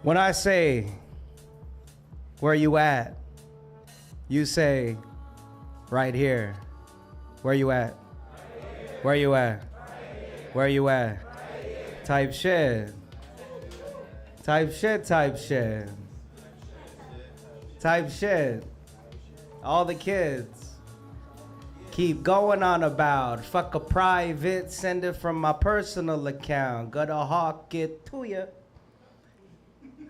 When I say, where you at? You say, right here. Where you at? Where you at? Where you at? Type shit. Type shit, type shit. Type shit. All the kids keep going on about. Fuck a private, send it from my personal account. Gotta hawk it to ya.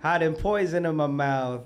Hiding poison in my mouth.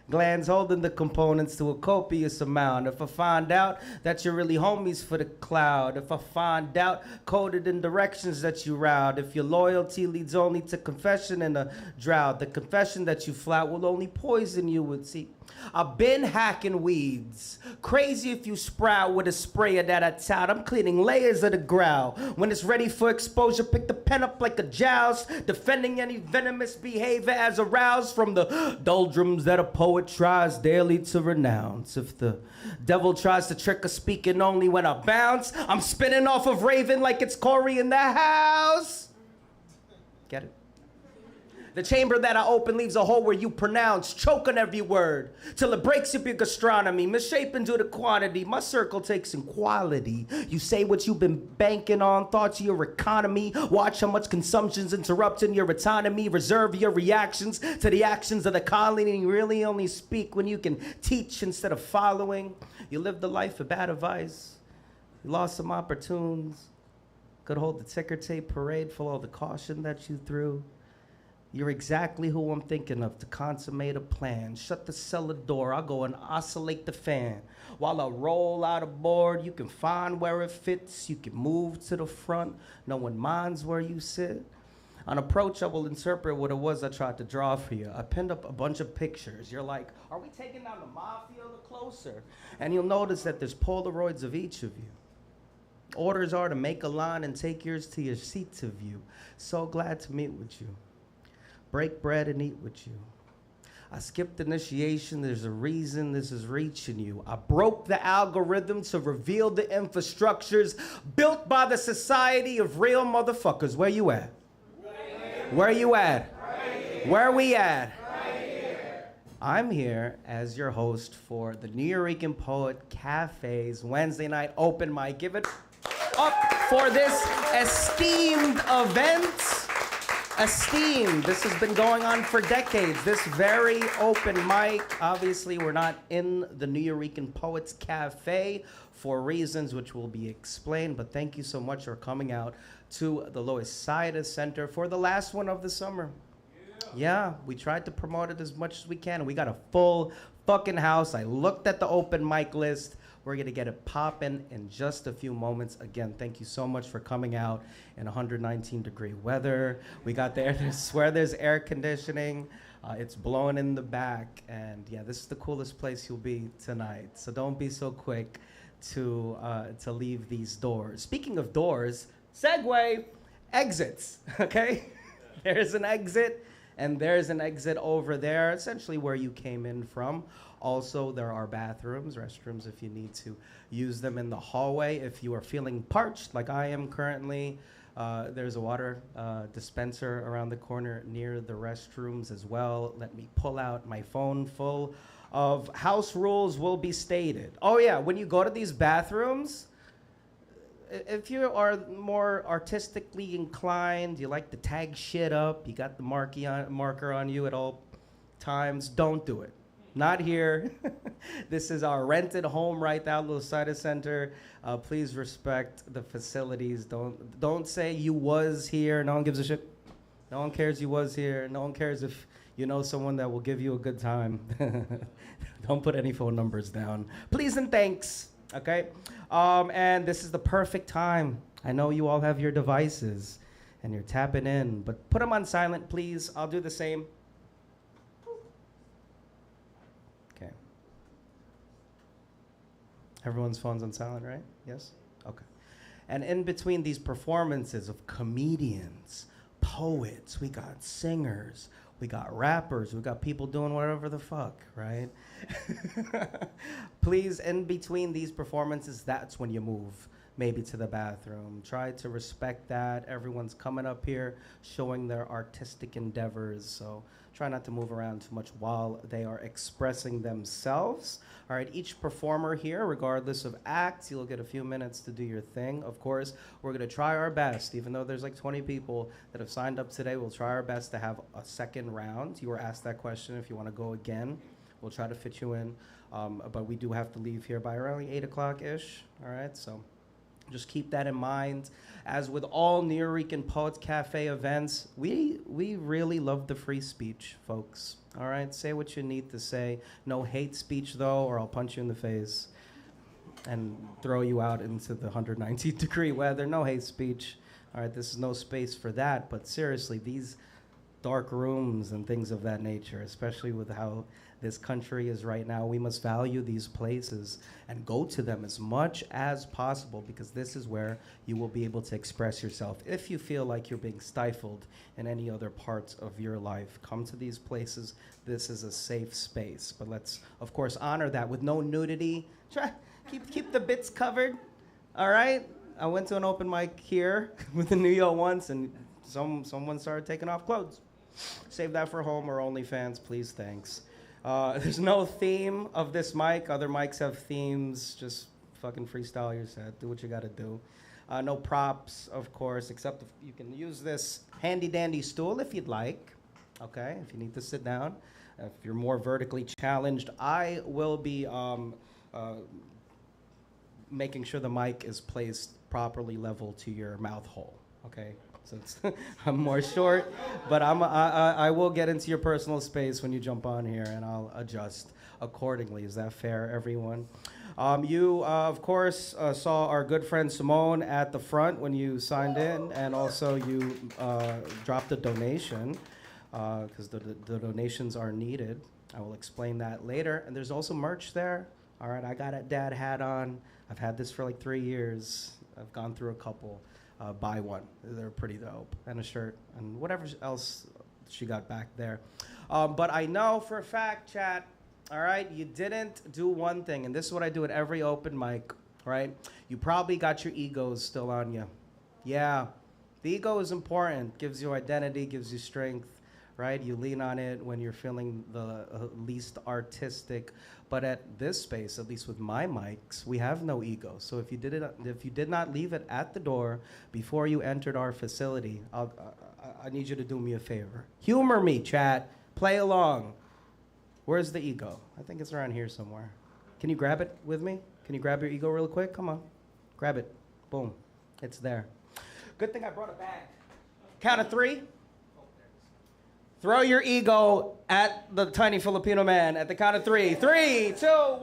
Glands holding the components to a copious amount. If I find out that you're really homies for the cloud. If I find out coded in directions that you route. If your loyalty leads only to confession in a drought. The confession that you flout will only poison you with see. I've been hacking weeds. Crazy if you sprout with a sprayer that I tout. I'm cleaning layers of the growl. When it's ready for exposure, pick the pen up like a joust. Defending any venomous behavior as aroused from the doldrums that a poet tries daily to renounce. If the devil tries to trick us speaking only when I bounce, I'm spinning off of Raven like it's Corey in the house. Get it? The chamber that I open leaves a hole where you pronounce, choke on every word, till it breaks up your gastronomy, misshapen due to quantity. My circle takes in quality. You say what you've been banking on, thoughts of your economy. Watch how much consumption's interrupting your autonomy. Reserve your reactions to the actions of the colony. You really only speak when you can teach instead of following. You lived the life of bad advice. You lost some opportunities. Could hold the ticker tape parade for all the caution that you threw. You're exactly who I'm thinking of to consummate a plan. Shut the cellar door, I'll go and oscillate the fan. While I roll out a board, you can find where it fits. You can move to the front, no one minds where you sit. On approach, I will interpret what it was I tried to draw for you. I pinned up a bunch of pictures. You're like, are we taking down the mafia or closer? And you'll notice that there's Polaroids of each of you. Orders are to make a line and take yours to your seat to view. So glad to meet with you. Break bread and eat with you. I skipped initiation, there's a reason this is reaching you. I broke the algorithm to reveal the infrastructures built by the society of real motherfuckers. Where you at? Where you at? Where we at? I'm here as your host for the Nuyorican Poet Cafe's Wednesday night open mic. Give it up for this esteemed event. Esteemed. This has been going on for decades. This very open mic. Obviously, we're not in the Nuyorican Poets Cafe for reasons which will be explained, but thank you so much for coming out to the Loisaida Center for the last one of the summer. Yeah, we tried to promote it as much as we can. We got a full fucking house. I looked at the open mic list. We're going to get it popping in just a few moments. Again, thank you so much for coming out in 119-degree weather. We got the air, I swear there's air conditioning. It's blowing in the back. And yeah, this is the coolest place you'll be tonight. So don't be so quick to leave these doors. Speaking of doors, segue, exits, okay? There's an exit. And there's an exit over there, essentially where you came in from. Also, there are bathrooms, restrooms if you need to use them in the hallway. If you are feeling parched, like I am currently, there's a water dispenser around the corner near the restrooms as well. Let me pull out my phone full of house rules will be stated. Oh yeah, when you go to these bathrooms, if you are more artistically inclined, you like to tag shit up, you got the marker on you at all times, don't do it. Not here. This is our rented home right now, Loisaida Center. Please respect the facilities. Don't say you was here. No one gives a shit. No one cares you was here. No one cares if you know someone that will give you a good time. Don't put any phone numbers down. Please and thanks. Okay, and this is the perfect time. I know you all have your devices and you're tapping in, but put them on silent, please. I'll do the same. Okay. Everyone's phone's on silent, right? Yes? Okay. And in between these performances of comedians, poets, we got singers, we got rappers, we got people doing whatever the fuck, right? Please, in between these performances, that's when you move. maybe to the bathroom. Try to respect that. Everyone's coming up here showing their artistic endeavors, so try not to move around too much while they are expressing themselves. All right, each performer here, regardless of acts, you'll get a few minutes to do your thing. Of course, we're gonna try our best, even though there's like 20 people that have signed up today, we'll try our best to have a second round. You were asked that question. If you wanna go again, we'll try to fit you in. But we do have to leave here by around 8 o'clock-ish, all right? So just keep that in mind. As with all Nuyorican Poets Cafe events, we really love the free speech, folks. All right, say what you need to say. No hate speech, though, or I'll punch you in the face and throw you out into the 190-degree weather. No hate speech. All right, this is no space for that. But seriously, these dark rooms and things of that nature, especially with how this country is right now, we must value these places and go to them as much as possible, because this is where you will be able to express yourself. If you feel like you're being stifled in any other parts of your life, come to these places. This is a safe space. But let's, of course, honor that with no nudity. Try keep the bits covered. All right? I went to an open mic here with the New York once, and someone started taking off clothes. Save that for home or OnlyFans, please, thanks. There's no theme of this mic. Other mics have themes. Just fucking freestyle your set. Do what you gotta do. No props, of course, except if you can use this handy-dandy stool if you'd like. Okay, if you need to sit down. If you're more vertically challenged, I will be making sure the mic is placed properly level to your mouth hole. Okay. Since I'm more short, but I will get into your personal space when you jump on here, and I'll adjust accordingly. Is that fair, everyone? You, of course, saw our good friend Simone at the front when you signed in, and also you dropped a donation, because the donations are needed. I will explain that later. And there's also merch there. All right, I got a dad hat on. I've had this for like 3 years. I've gone through a couple. Buy one. They're pretty dope. And a shirt and whatever else she got back there. But I know for a fact, chat, all right, you didn't do one thing, and this is what I do at every open mic, right? You probably got your egos still on you. Yeah, the ego is important. Gives you identity, gives you strength, right? You lean on it when you're feeling the least artistic. But at this space, at least with my mics, we have no ego. So if you did not leave it at the door before you entered our facility, I need you to do me a favor. Humor me, chat. Play along. Where's the ego? I think it's around here somewhere. Can you grab it with me? Can you grab your ego real quick? Come on. Grab it. Boom. It's there. Good thing I brought a bag. Count of 3. Throw your ego at the tiny Filipino man at the count of 3. 3, 2, 1. Oh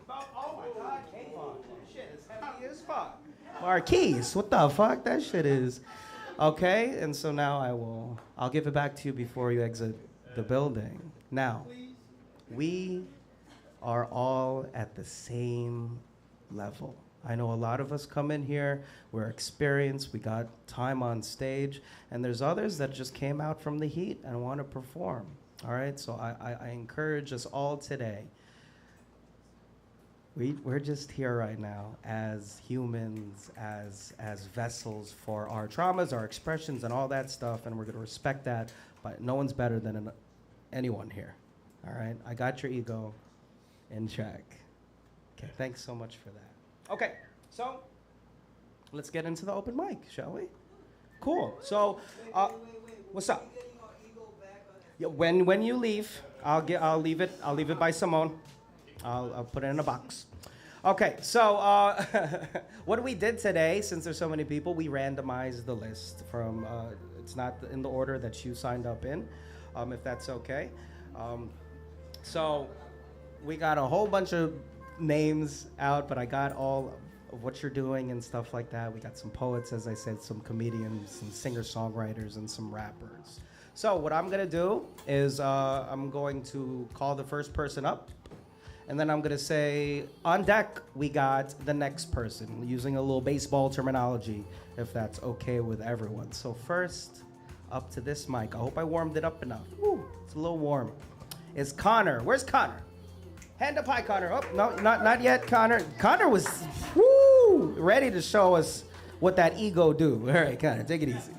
my God, Kavon. That shit is heavy as fuck. Marquis, what the fuck? That shit is. Okay, and so now I'll give it back to you before you exit the building. Now, we are all at the same level. I know a lot of us come in here, we're experienced, we got time on stage, and there's others that just came out from the heat and want to perform. All right, so I encourage us all today. We're just here right now as humans, as vessels for our traumas, our expressions, and all that stuff, and we're going to respect that, but no one's better than anyone here. All right, I got your ego in check. Okay, thanks so much for that. Okay, so let's get into the open mic, shall we? Cool. So, what's up? Yeah, when you leave, I'll leave it by Simone. I'll put it in a box. Okay, so what we did today, since there's so many people, we randomized the list from. It's not in the order that you signed up in, if that's okay. So we got a whole bunch of names out, but I got all of what you're doing and stuff like that. We got some poets, as I said, some comedians, some singer-songwriters, and some rappers. So what I'm gonna do is I'm going to call the first person up, and then I'm gonna say, on deck, we got the next person, using a little baseball terminology, if that's okay with everyone. So first, up to this mic. I hope I warmed it up enough. Woo, it's a little warm. Is Connor. Where's Connor? Hand up high, Connor. Oh, no, not yet, Connor. Connor was, woo! Woo! Ready to show us what that ego do. All right, Connor, take it easy.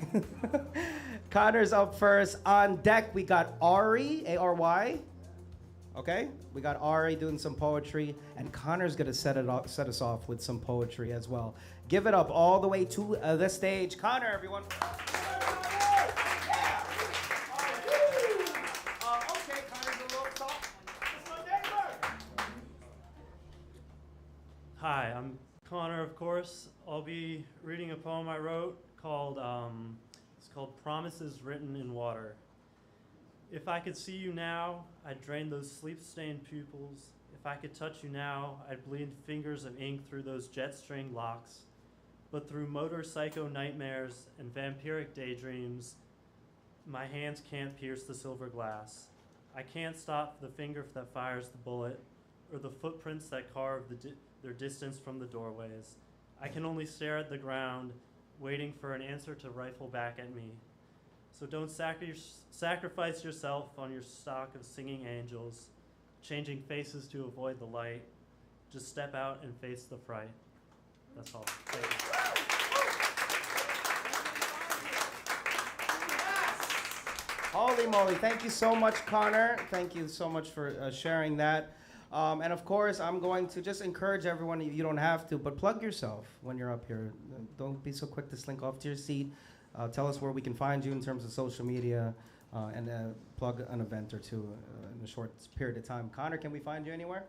Connor's up first. On deck, we got Ari, A-R-Y. Okay, we got Ari doing some poetry, and Connor's gonna set us off with some poetry as well. Give it up all the way to the stage. Connor, everyone. Hi, I'm Connor, of course. I'll be reading a poem I wrote called, it's called Promises Written in Water. If I could see you now, I'd drain those sleep-stained pupils. If I could touch you now, I'd bleed fingers of ink through those jet-string locks. But through motor psycho nightmares and vampiric daydreams, my hands can't pierce the silver glass. I can't stop the finger that fires the bullet, or the footprints that carve their distance from the doorways. I can only stare at the ground, waiting for an answer to rifle back at me. So don't sacrifice yourself on your stock of singing angels, changing faces to avoid the light. Just step out and face the fright. That's all. Thank you. Holy moly, thank you so much, Connor. Thank you so much for sharing that. And of course, I'm going to just encourage everyone, you don't have to, but plug yourself when you're up here. Don't be so quick to slink off to your seat. Tell us where we can find you in terms of social media, and plug an event or two in a short period of time. Connor, can we find you anywhere?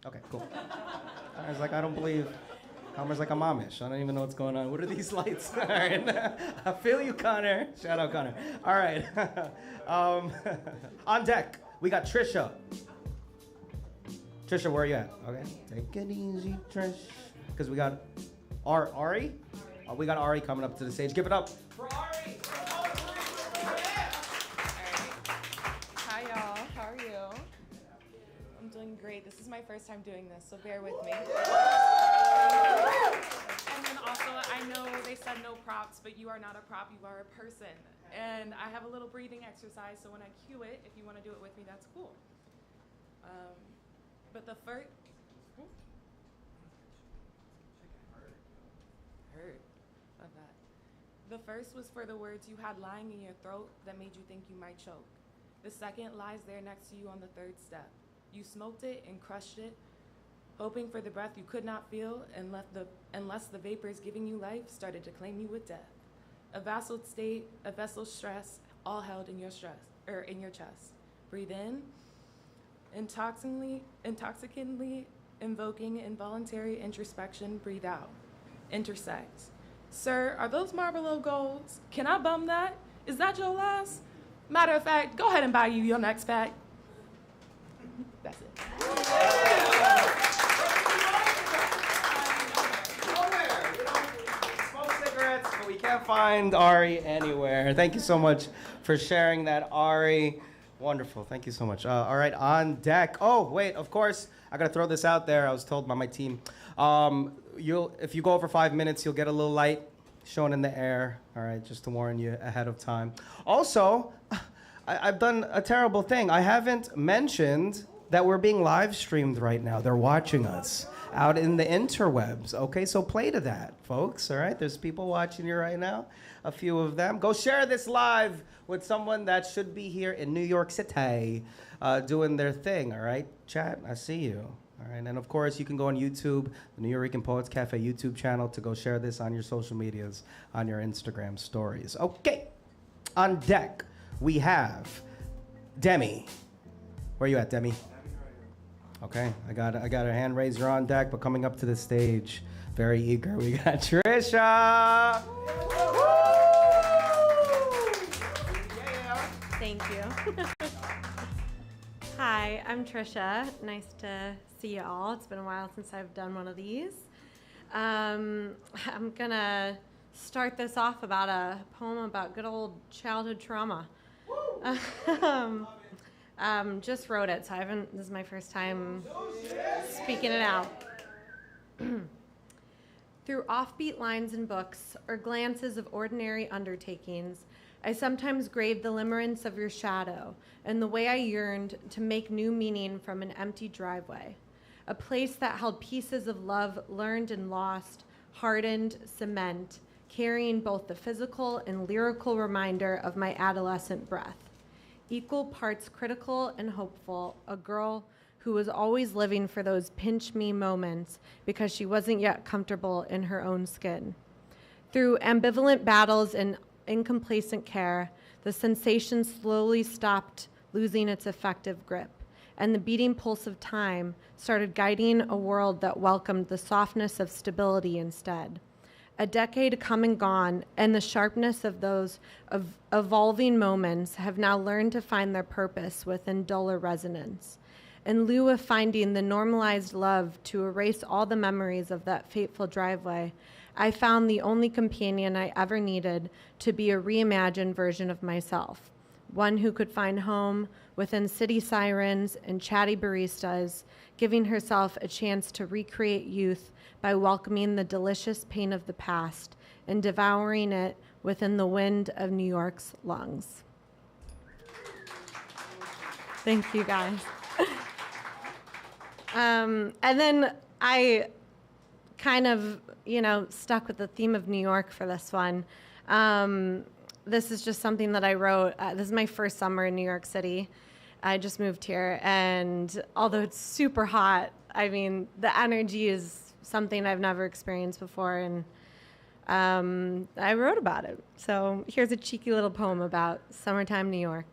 No. Okay, cool. I was like, I don't believe. Connor's like, I'm Amish. I don't even know what's going on. What are these lights? All right. I feel you, Connor. Shout out, Connor. All right. On deck, we got Tricia. Tricia, where are you at? Okay. Take it easy, Trish. Because we got Ari. We got Ari coming up to the stage. Give it up for Ari. Hi, y'all. How are you? I'm doing great. This is my first time doing this, so bear with me. And then also, I know they said no props, but you are not a prop. You are a person. And I have a little breathing exercise, so when I cue it, if you want to do it with me, that's cool. But the first... Hurt. Love that. The first was for the words you had lying in your throat that made you think you might choke. The second lies there next to you on the third step. You smoked it and crushed it, hoping for the breath you could not feel unless the vapors giving you life started to claim you with death. A vassal state, a vessel stress, all held in your chest. Breathe in, intoxicantly invoking involuntary introspection. Breathe out. Intersect. Sir, are those Marlboro Golds? Can I bum that? Is that your last? Matter of fact, go ahead and buy you your next pack. That's it. Smoke cigarettes, but we can't find Ari anywhere. Thank you so much for sharing that, Ari. Wonderful. Thank you so much. All right, on deck. Oh, wait, of course, I got to throw this out there. I was told by my team. If you go over 5 minutes, you'll get a little light shown in the air. All right, just to warn you ahead of time. Also, I've done a terrible thing. I haven't mentioned that we're being live streamed right now. They're watching us out in the interwebs. Okay, so play to that, folks. All right, there's people watching you right now. A few of them. Go share this live with someone that should be here in New York City doing their thing. All right, chat, I see you. All right, and of course, you can go on YouTube, the Nuyorican Poets Cafe YouTube channel, to go share this on your social medias, on your Instagram stories. Okay, on deck, we have Demi. Where you at, Demi? Okay, I got her hand raised. You're on deck, but coming up to the stage, very eager, we got Tricia. Thank you. Hi, I'm Tricia. Nice to see you all. It's been a while since I've done one of these. I'm gonna start this off about a poem about good old childhood trauma. Just wrote it, so this is my first time speaking it out. Through offbeat lines in books or glances of ordinary undertakings, I sometimes grave the limerence of your shadow and the way I yearned to make new meaning from an empty driveway. a place that held pieces of love learned and lost, hardened cement, carrying both the physical and lyrical reminder of my adolescent breath. Equal parts critical and hopeful, a girl who was always living for those pinch me moments because she wasn't yet comfortable in her own skin. Through ambivalent battles and incomplacent care, the sensation slowly stopped losing its effective grip, and the beating pulse of time started guiding a world that welcomed the softness of stability instead. A decade come and gone, and the sharpness of those evolving moments have now learned to find their purpose within duller resonance. In lieu of finding the normalized love to erase all the memories of that fateful driveway, I found the only companion I ever needed to be a reimagined version of myself, one who could find home within city sirens and chatty baristas, giving herself a chance to recreate youth by welcoming the delicious pain of the past and devouring it within the wind of New York's lungs. Thank you, guys. And then I kind of, stuck with the theme of New York for this one. This is just something that I wrote. This is my first summer in New York City. I just moved here, and although it's super hot, the energy is something I've never experienced before, and I wrote about it. So here's a cheeky little poem about summertime New York.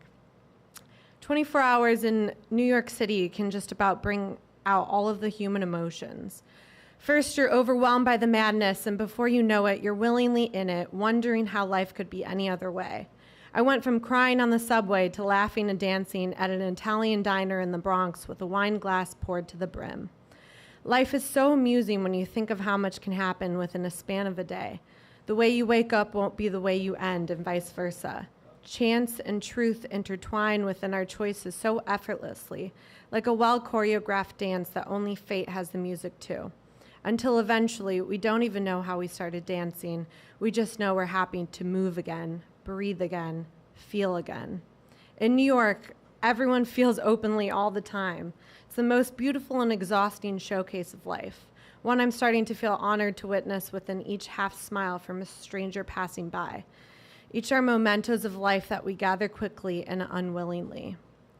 24 hours in New York City can just about bring out all of the human emotions. First, you're overwhelmed by the madness, and before you know it, you're willingly in it, wondering how life could be any other way. I went from crying on the subway to laughing and dancing at an Italian diner in the Bronx with a wine glass poured to the brim. Life is so amusing when you think of how much can happen within a span of a day. The way you wake up won't be the way you end, and vice versa. Chance and truth intertwine within our choices so effortlessly, like a well-choreographed dance that only fate has the music to. Until eventually, we don't even know how we started dancing. We just know we're happy to move again, breathe again, feel again. In New York, everyone feels openly all the time. It's the most beautiful and exhausting showcase of life, one I'm starting to feel honored to witness within each half smile from a stranger passing by. Each are mementos of life that we gather quickly and unwillingly.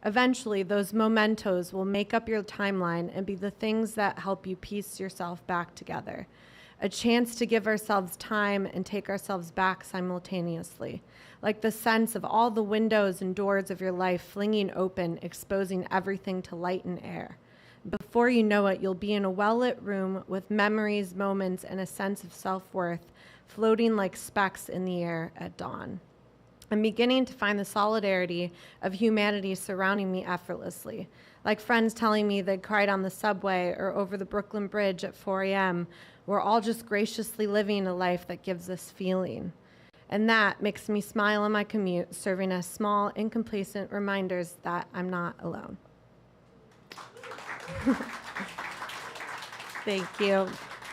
Eventually, those mementos will make up your timeline and be the things that help you piece yourself back together. A chance to give ourselves time and take ourselves back simultaneously, like the sense of all the windows and doors of your life flinging open, exposing everything to light and air. Before you know it, you'll be in a well-lit room with memories, moments, and a sense of self-worth floating like specks in the air at dawn. I'm beginning to find the solidarity of humanity surrounding me effortlessly, like friends telling me they cried on the subway or over the Brooklyn Bridge at 4 a.m. We're all just graciously living a life that gives us feeling. And that makes me smile on my commute, serving as small, incomplacent reminders that I'm not alone. Thank you.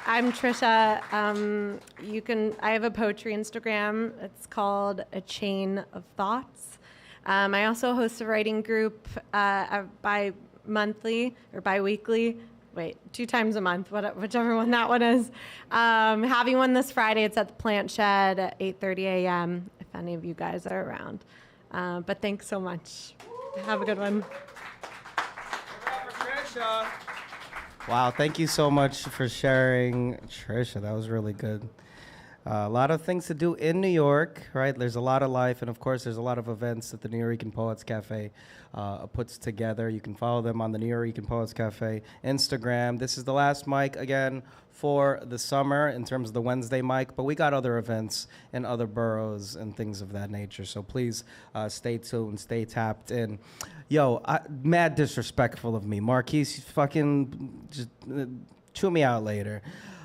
I'm Tricia. I have a poetry Instagram. It's called A Chain of Thoughts. I also host a writing group bi-monthly or bi-weekly. 2 times a month, whichever one that one is. Having one this Friday. It's at the Plant Shed at 8:30 a.m. if any of you guys are around. But thanks so much. Have a good one. Wow, thank you so much for sharing, Tricia. That was really good. A lot of things to do in New York, right? There's a lot of life, and of course, there's a lot of events that the Nuyorican Poets Cafe puts together. You can follow them on the Nuyorican Poets Cafe Instagram. This is the last mic, again, for the summer in terms of the Wednesday mic, but we got other events in other boroughs and things of that nature, so please stay tuned, stay tapped in. Yo, mad disrespectful of me. Marquis, fucking just chew me out later.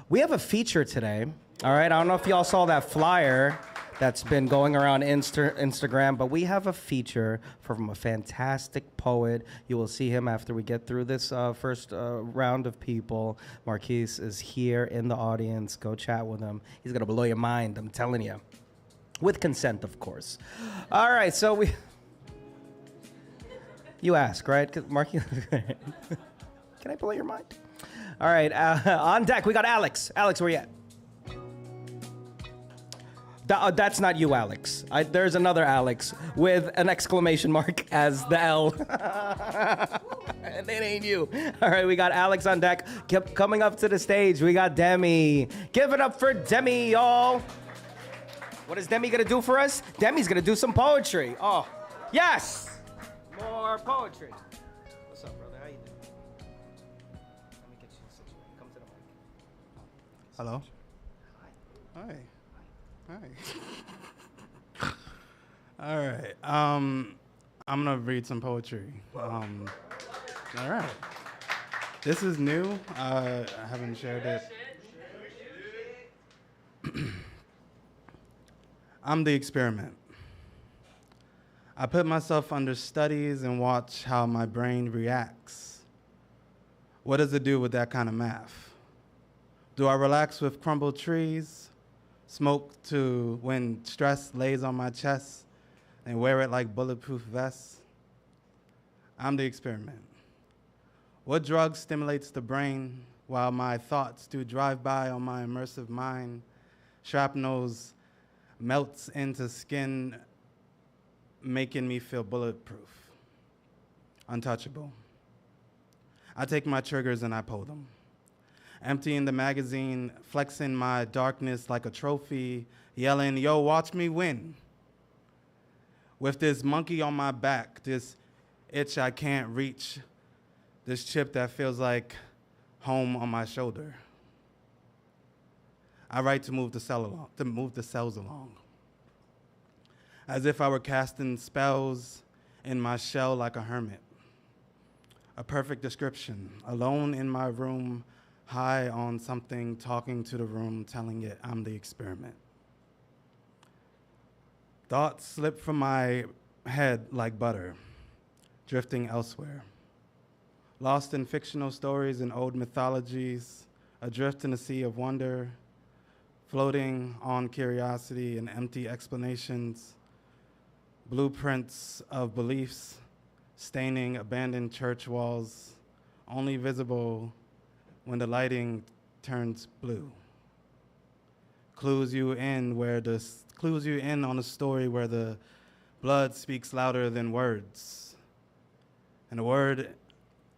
We have a feature today. All right, I don't know if y'all saw that flyer that's been going around Instagram, but we have a feature from a fantastic poet. You will see him after we get through this first round of people. Marquis is here in the audience. Go chat with him. He's going to blow your mind, I'm telling you. With consent, of course. All right, so we... You ask, right? Marquis, can I blow your mind? All right, on deck, we got Alex. Alex, where you at? That's not you, Alex. There's another Alex with an exclamation mark as the L. And it ain't you. All right, we got Alex on deck. Coming up to the stage, we got Demi. Give it up for Demi, y'all. What is Demi gonna do for us? Demi's gonna do some poetry. Oh, yes! More poetry. What's up, brother? How you doing? Let me get you situated. Come to the mic. Hello. Hi. Hi. All right. I'm gonna read some poetry. All right. This is new. I haven't shared it. I'm the experiment. I put myself under studies and watch how my brain reacts. What does it do with that kind of math? Do I relax with crumbled trees, smoke to when stress lays on my chest, and wear it like bulletproof vests? I'm the experiment. What drug stimulates the brain while my thoughts do drive by on my immersive mind? Shrapnels melts into skin, making me feel bulletproof, untouchable. I take my triggers and I pull them. Emptying the magazine, flexing my darkness like a trophy, yelling, yo, watch me win. With this monkey on my back, this itch I can't reach, this chip that feels like home on my shoulder. I write to move the cells along. As if I were casting spells in my shell like a hermit. A perfect description, alone in my room, high on something, talking to the room, telling it I'm the experiment. Thoughts slip from my head like butter, drifting elsewhere. Lost in fictional stories and old mythologies, adrift in a sea of wonder, floating on curiosity and empty explanations, blueprints of beliefs, staining abandoned church walls, only visible when the lighting turns blue. Clues you in on a story where the blood speaks louder than words. And a word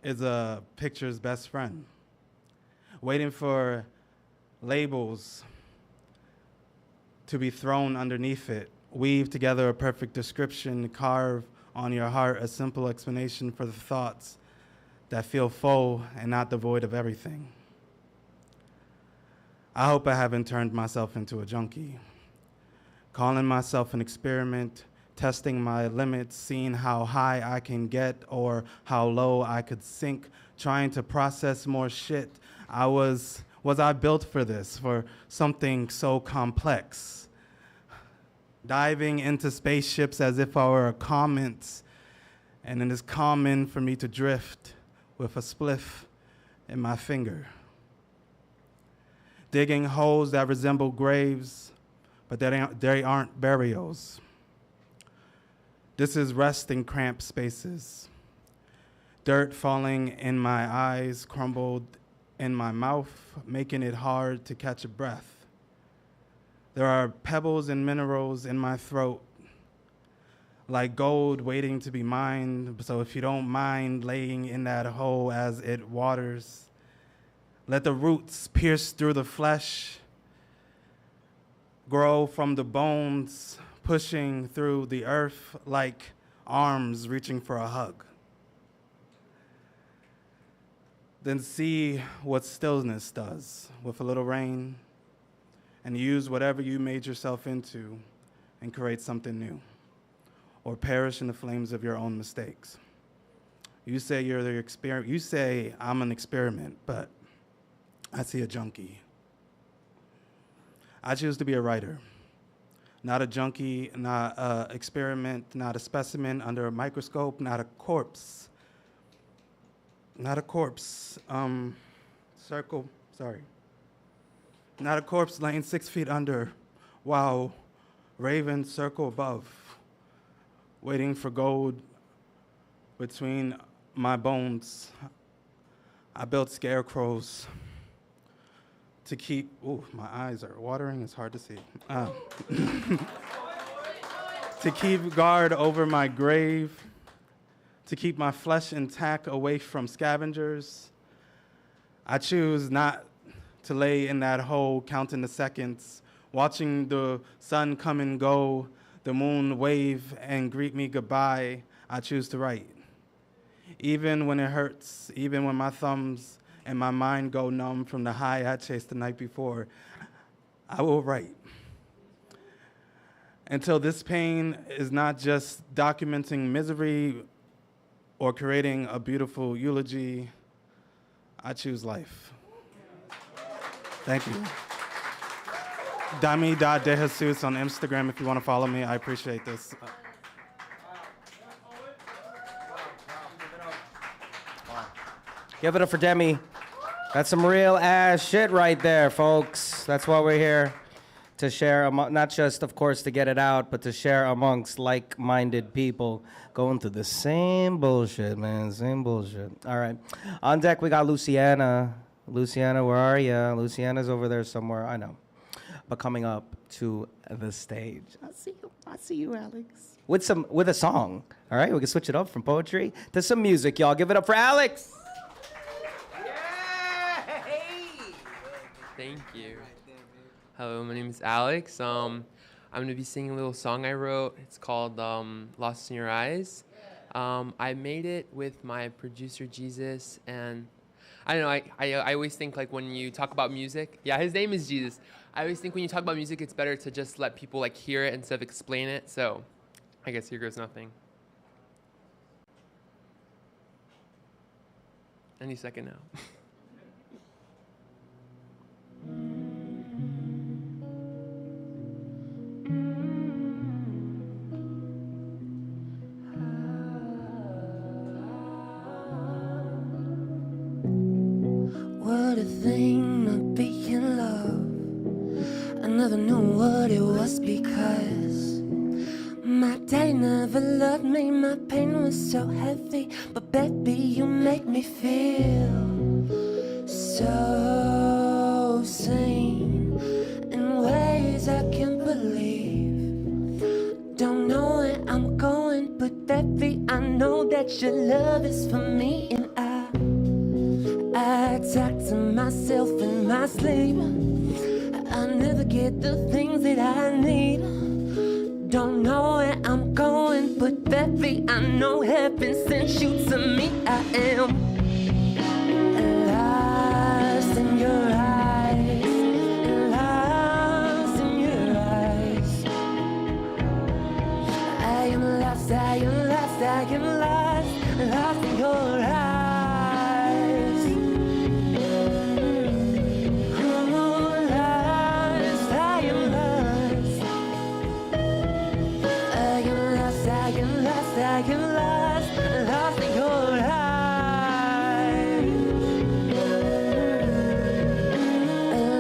is a picture's best friend. Waiting for labels to be thrown underneath it. Weave together a perfect description, carve on your heart a simple explanation for the thoughts that feel full and not devoid of everything. I hope I haven't turned myself into a junkie, calling myself an experiment, testing my limits, seeing how high I can get or how low I could sink, trying to process more shit. Was I built for this, for something so complex? Diving into spaceships as if I were a comet, and it is common for me to drift with a spliff in my finger. Digging holes that resemble graves, but they aren't burials. This is rest in cramped spaces. Dirt falling in my eyes, crumbled in my mouth, making it hard to catch a breath. There are pebbles and minerals in my throat, like gold waiting to be mined. So if you don't mind laying in that hole as it waters, let the roots pierce through the flesh, grow from the bones, pushing through the earth like arms reaching for a hug. Then see what stillness does with a little rain, and use whatever you made yourself into and create something new, or perish in the flames of your own mistakes. You say you're the experiment. You say I'm an experiment, but I see a junkie. I choose to be a writer, not a junkie, not an experiment, not a specimen under a microscope, not a corpse. Not a corpse. Not a corpse laying 6 feet under, while ravens circle above, waiting for gold between my bones. I built scarecrows to keep, ooh, my eyes are watering, it's hard to see. To keep guard over my grave, to keep my flesh intact away from scavengers. I choose not to lay in that hole counting the seconds, watching the sun come and go, the moon wave and greet me goodbye. I choose to write. Even when it hurts, even when my thumbs and my mind go numb from the high I chased the night before, I will write. Until this pain is not just documenting misery or creating a beautiful eulogy, I choose life. Thank you. Demi Dejesus on Instagram if you want to follow me. I appreciate this. Give it up for Demi. That's some real ass shit right there, folks. That's why we're here. To share, not just, of course, to get it out, but to share amongst like-minded people going through the same bullshit, man, same bullshit. All right. On deck, we got Luciana. Luciana, where are you? Luciana's over there somewhere, I know. But coming up to the stage. I see you, Alex. With a song, all right? We can switch it up from poetry to some music, y'all. Give it up for Alex. Thank you. Hello, my name is Alex. I'm going to be singing a little song I wrote. It's called Lost in Your Eyes. I made it with my producer, Jesus, and I don't know, I always think like when you talk about music, yeah, his name is Jesus. I always think when you talk about music, it's better to just let people like hear it instead of explain it. So I guess here goes nothing. Any second now. What a thing to be in love. I never knew what it was because my daddy never loved me. My pain was so heavy, but baby, you make me feel so sane in ways I can't believe. Don't know where I'm going, but baby, I know that your love is for me, and I talk to myself in my sleep. I never get the things that I need. Don't know where I'm going, but baby, I know heaven sent you to me. I am lost in your eyes, lost in your eyes. I am lost, I am lost, I am lost, lost in your eyes. I am lost, lost in your eyes.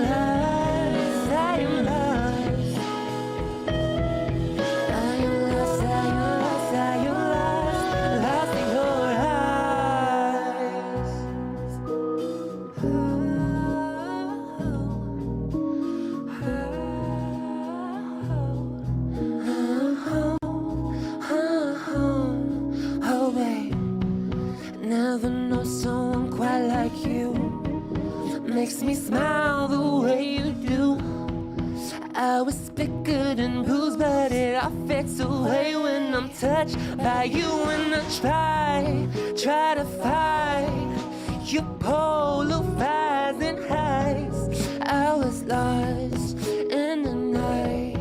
Lost, I am lost. I am lost, I am lost, I am lost, lost in your eyes. Oh, babe, never know someone quite like you. Makes me smile the way you do. I was bigger and bruised, but it all fades away when I'm touched by you. And I try to fight your polar rise and highs. I was lost in the night,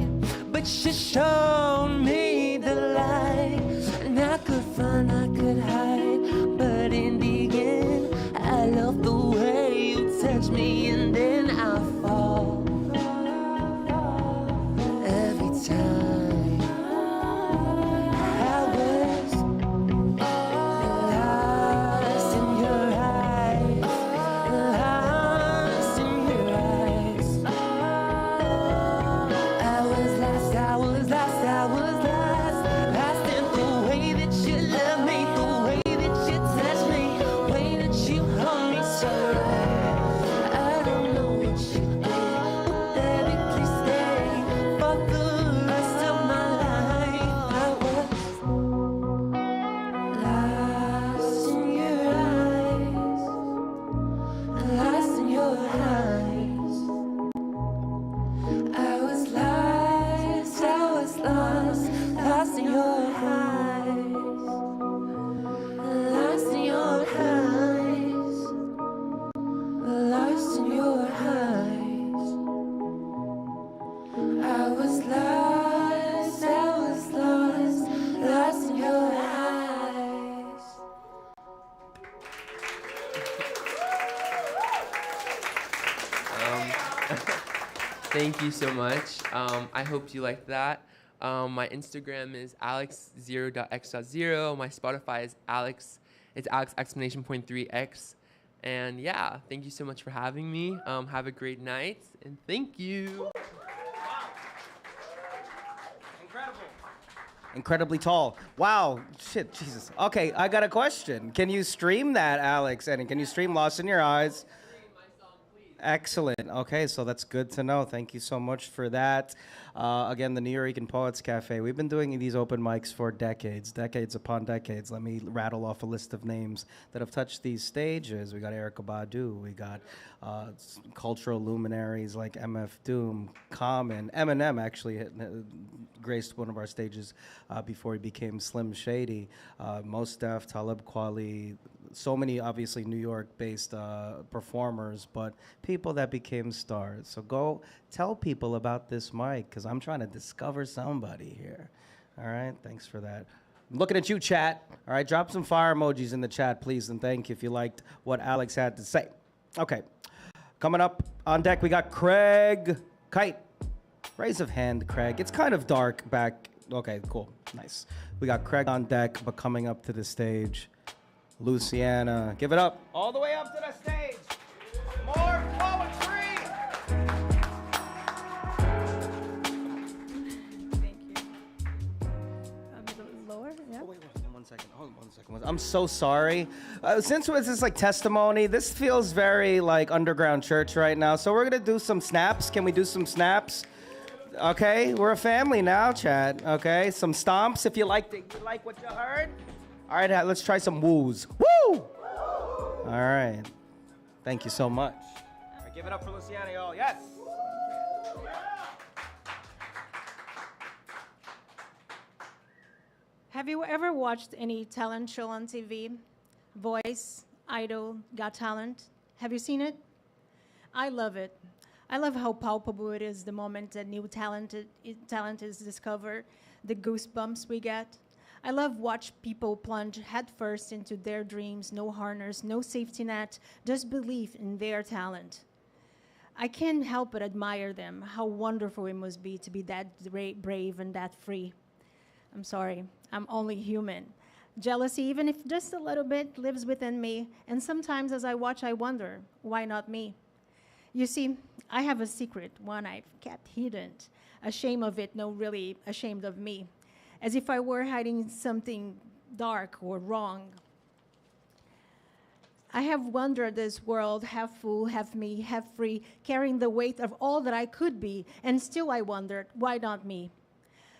but you showed me the light. And I could run, I could hide, but in the end, I love the way you touch me, and then I fall every time. I was lost in your eyes, lost in your eyes. I was lost, I was lost, I Thank you so much. I hope you liked that. My Instagram is alex0.x.0. My Spotify is Alex. It's Alex exclamation point 3x. And yeah, thank you so much for having me. Have a great night, and thank you. Incredibly tall. Wow. Shit, Jesus. Okay, I got a question. Can you stream that, Alex? And can you stream Lost in Your Eyes? Excellent. Okay, so that's good to know. Thank you so much for that. Again, the Nuyorican Poets Cafe. We've been doing these open mics for decades upon decades. Let me rattle off a list of names that have touched these stages. We got Erykah Badu. We got cultural luminaries like MF Doom, Common. Eminem actually graced one of our stages before he became Slim Shady. Mos Def, Talib Kweli. So many, obviously, New York-based performers, but people that became stars. So go tell people about this mic, because I'm trying to discover somebody here. All right, thanks for that. I'm looking at you, chat. All right, drop some fire emojis in the chat, please, and thank you if you liked what Alex had to say. Okay, coming up on deck, we got Craig Kite. Raise of hand, Craig. It's kind of dark back. Okay, cool, nice. We got Craig on deck, but coming up to the stage, Luciana. Give it up. All the way up to the stage. More poetry. Thank you. A little lower, yeah? Oh, wait, one second. Hold on 1 second. I'm so sorry. Since it's this like testimony, this feels very like underground church right now. So we're gonna do some snaps. Can we do some snaps? Okay, we're a family now, chat. Okay, some stomps if you like what you heard. All right, let's try some woos. Woo! All right. Thank you so much. All right, give it up for Luciana, y'all. Yes. Have you ever watched any talent show on TV? Voice, Idol, Got Talent? Have you seen it? I love it. I love how palpable it is the moment a new talent is discovered, the goosebumps we get. I love watch people plunge headfirst into their dreams, no harness, no safety net, just belief in their talent. I can't help but admire them, how wonderful it must be to be that brave and that free. I'm sorry, I'm only human. Jealousy, even if just a little bit, lives within me, and sometimes as I watch, I wonder, why not me? You see, I have a secret, one I've kept hidden, ashamed of it, no, really ashamed of me. As if I were hiding something dark or wrong. I have wandered this world, half fool, half me, half free, carrying the weight of all that I could be, and still I wondered, why not me?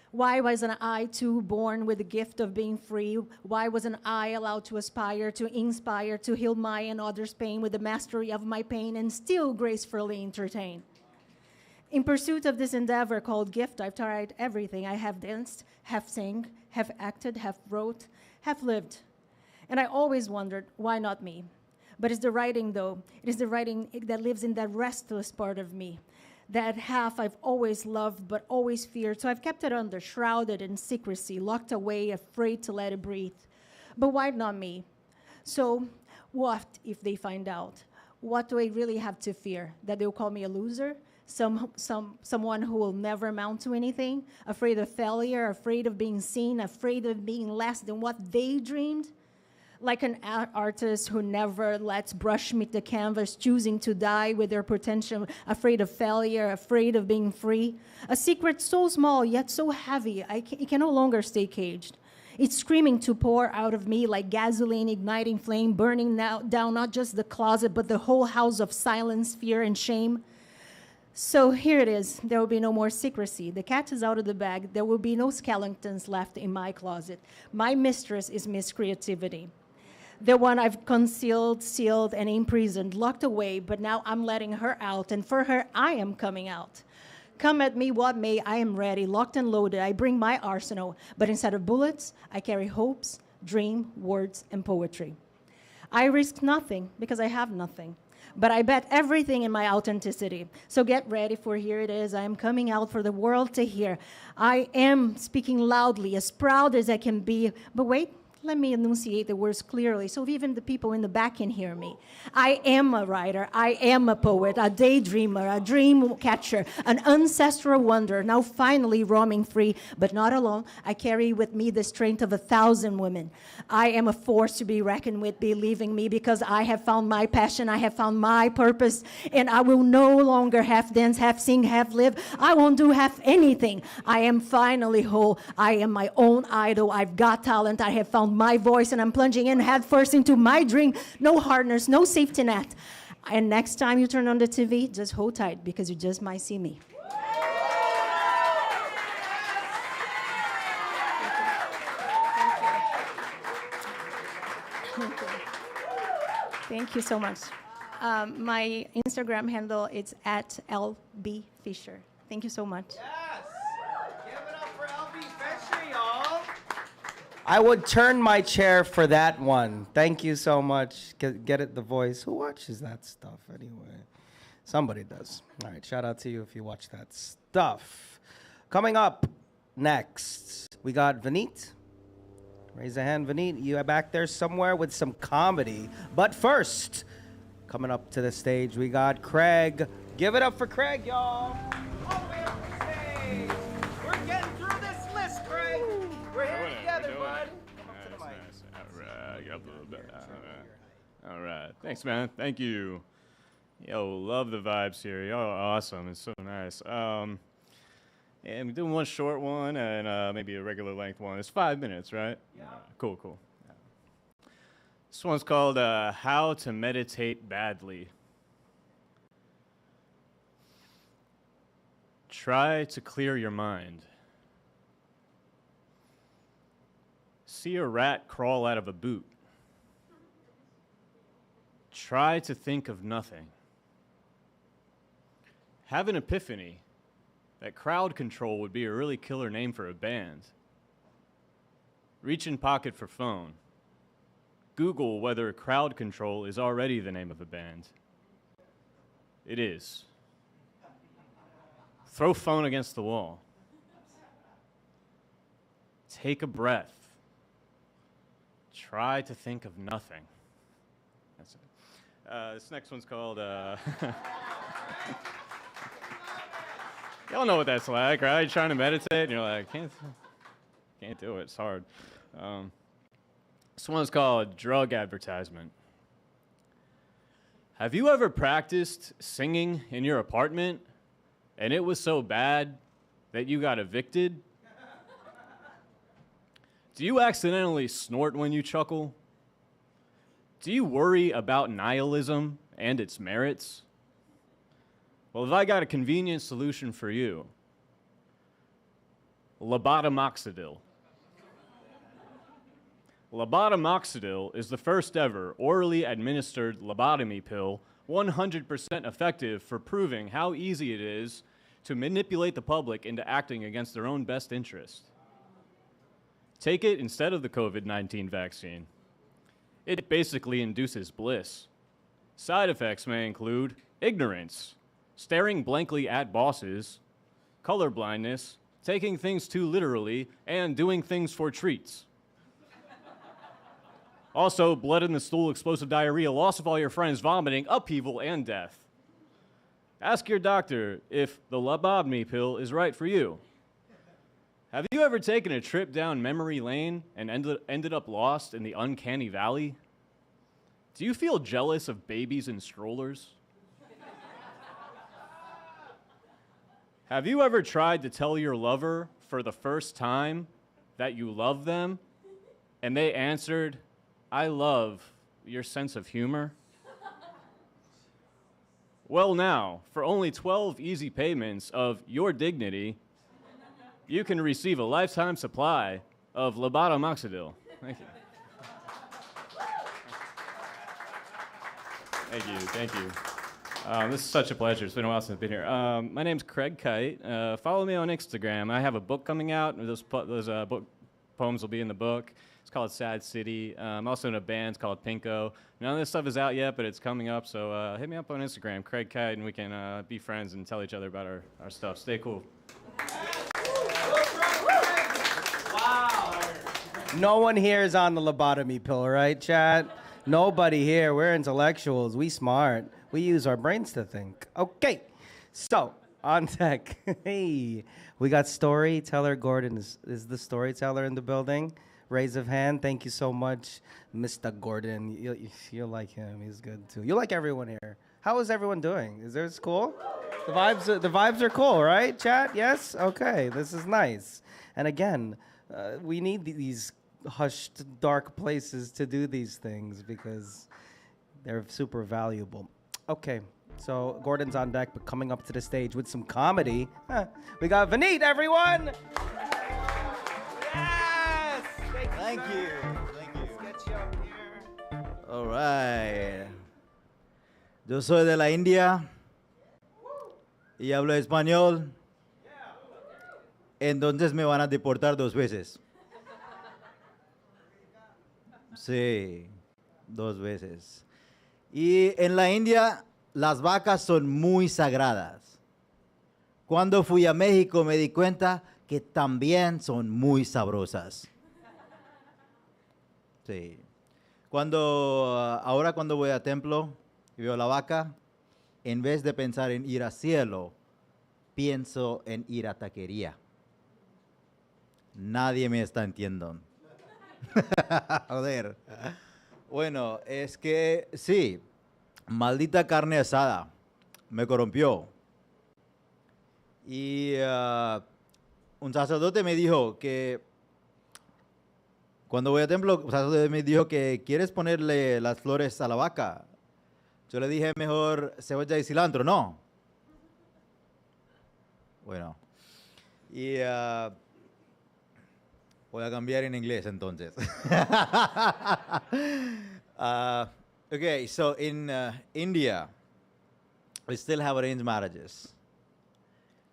Why wasn't I too born with the gift of being free? Why wasn't I allowed to aspire, to inspire, to heal my and others' pain with the mastery of my pain and still gracefully entertain? In pursuit of this endeavor called gift, I've tried everything. I have danced, have sang, have acted, have wrote, have lived. And I always wondered, why not me? But it's the writing, though. It is the writing that lives in that restless part of me. That half I've always loved but always feared. So I've kept it under, shrouded in secrecy, locked away, afraid to let it breathe. But why not me? So what if they find out? What do I really have to fear? That they'll call me a loser? Someone who will never amount to anything, afraid of failure, afraid of being seen, afraid of being less than what they dreamed? Like an artist who never lets brush meet the canvas, choosing to die with their potential, afraid of failure, afraid of being free. A secret so small, yet so heavy, it can no longer stay caged. It's screaming to pour out of me like gasoline igniting flame, burning down not just the closet, but the whole house of silence, fear, and shame. So here it is. There will be no more secrecy. The cat is out of the bag. There will be no skeletons left in my closet. My mistress is Miss Creativity. The one I've concealed, sealed, and imprisoned, locked away, but now I'm letting her out, and for her, I am coming out. Come at me what may, I am ready, locked and loaded. I bring my arsenal, but instead of bullets, I carry hopes, dream, words, and poetry. I risk nothing because I have nothing. But I bet everything in my authenticity. So get ready, for here it is. I am coming out for the world to hear. I am speaking loudly, as proud as I can be. But wait, Let me enunciate the words clearly so even the people in the back can hear me. I am a writer. I am a poet, a daydreamer, a dream catcher, an ancestral wonder, now finally roaming free, but not alone. I carry with me the strength of 1,000 women. I am a force to be reckoned with, believing me, because I have found my passion, I have found my purpose, and I will no longer half dance, half sing, half live. I won't do half anything. I am finally whole. I am my own idol. I've got talent. I have found my voice, and I'm plunging in head first into my dream. No harness, no safety net. And next time you turn on the TV, just hold tight, because you just might see me. Thank you so much. My Instagram handle is @LB Fisher. Thank you so much. Yes! Give it up for LB Fisher, y'all. I would turn my chair for that one. Thank you so much. Get it, the voice. Who watches that stuff anyway? Somebody does. All right, shout out to you if you watch that stuff. Coming up next, we got Vinit. Raise a hand, Vinit. You are back there somewhere with some comedy. But first, coming up to the stage, we got Craig. Give it up for Craig, y'all. All the way up the stage. We're getting through this list, Craig. We're here together, bud. Come up to the mic. Nice. All right, get up a little bit. All right. Thanks, man. Thank you. Yo, love the vibes here. Yo, awesome. It's so nice. And we're doing one short one and maybe a regular length one. It's 5 minutes, right? Yeah. Cool. Yeah. This one's called How to Meditate Badly. Try to clear your mind. See a rat crawl out of a boot. Try to think of nothing. Have an epiphany that crowd control would be a really killer name for a band. Reach in pocket for phone. Google whether crowd control is already the name of a band. It is. Throw phone against the wall. Take a breath. Try to think of nothing. That's it. This next one's called... Y'all know what that's like, right? You're trying to meditate, and you're like, can't do it. It's hard. This one's called Drug Advertisement. Have you ever practiced singing in your apartment, and it was so bad that you got evicted? Do you accidentally snort when you chuckle? Do you worry about nihilism and its merits? Well, have I got a convenient solution for you? Lobotomoxidil. Lobotomoxidil is the first ever orally administered lobotomy pill, 100% effective for proving how easy it is to manipulate the public into acting against their own best interest. Take it instead of the COVID-19 vaccine. It basically induces bliss. Side effects may include ignorance, staring blankly at bosses, colorblindness, taking things too literally, and doing things for treats. Also, blood in the stool, explosive diarrhea, loss of all your friends, vomiting, upheaval, and death. Ask your doctor if the lobotomy pill is right for you. Have you ever taken a trip down memory lane and ended up lost in the uncanny valley? Do you feel jealous of babies in strollers? Have you ever tried to tell your lover for the first time that you love them, and they answered, "I love your sense of humor"? Well, now, for only 12 easy payments of your dignity, you can receive a lifetime supply of lobotomoxidil. Thank you. Thank you. This is such a pleasure. It's been a while since I've been here. My name's Craig Kite. Follow me on Instagram. I have a book coming out. Those book poems will be in the book. It's called Sad City. I'm also in a band. It's called Pinko. None of this stuff is out yet, but it's coming up. So hit me up on Instagram, Craig Kite, and we can be friends and tell each other about our stuff. Stay cool. Wow. No one here is on the lobotomy pill, right, chat? Nobody here. We're intellectuals. We smart. We use our brains to think. Okay, so on deck. Hey, we got storyteller Gordon. Is the storyteller in the building? Raise of hand. Thank you so much, Mr. Gordon. You'll like him. He's good too. You like everyone here. How is everyone doing? Is theirs cool? The vibes are cool, right, chat? Yes? Okay, this is nice. And again, we need these hushed, dark places to do these things because they're super valuable. Okay, so Gordon's on deck, but coming up to the stage with some comedy, we got Vinit, everyone! Yes! Thank you. Let's get you up here. All right. Yo soy de la India y hablo español. Entonces me van a deportar 2 veces. Sí, 2 veces. Y en la India las vacas son muy sagradas. Cuando fui a México me di cuenta que también son muy sabrosas. Sí. Ahora cuando voy a templo y veo la vaca, en vez de pensar en ir al cielo, pienso en ir a taquería. Nadie me está entendiendo. Joder. Bueno, es que sí, maldita carne asada, me corrompió. Y un sacerdote me dijo que cuando voy al templo, un sacerdote me dijo que ¿quieres ponerle las flores a la vaca? Yo le dije mejor cebolla y cilantro, no. Bueno, y voy a cambiar en inglés entonces. Okay, so in India, we still have arranged marriages.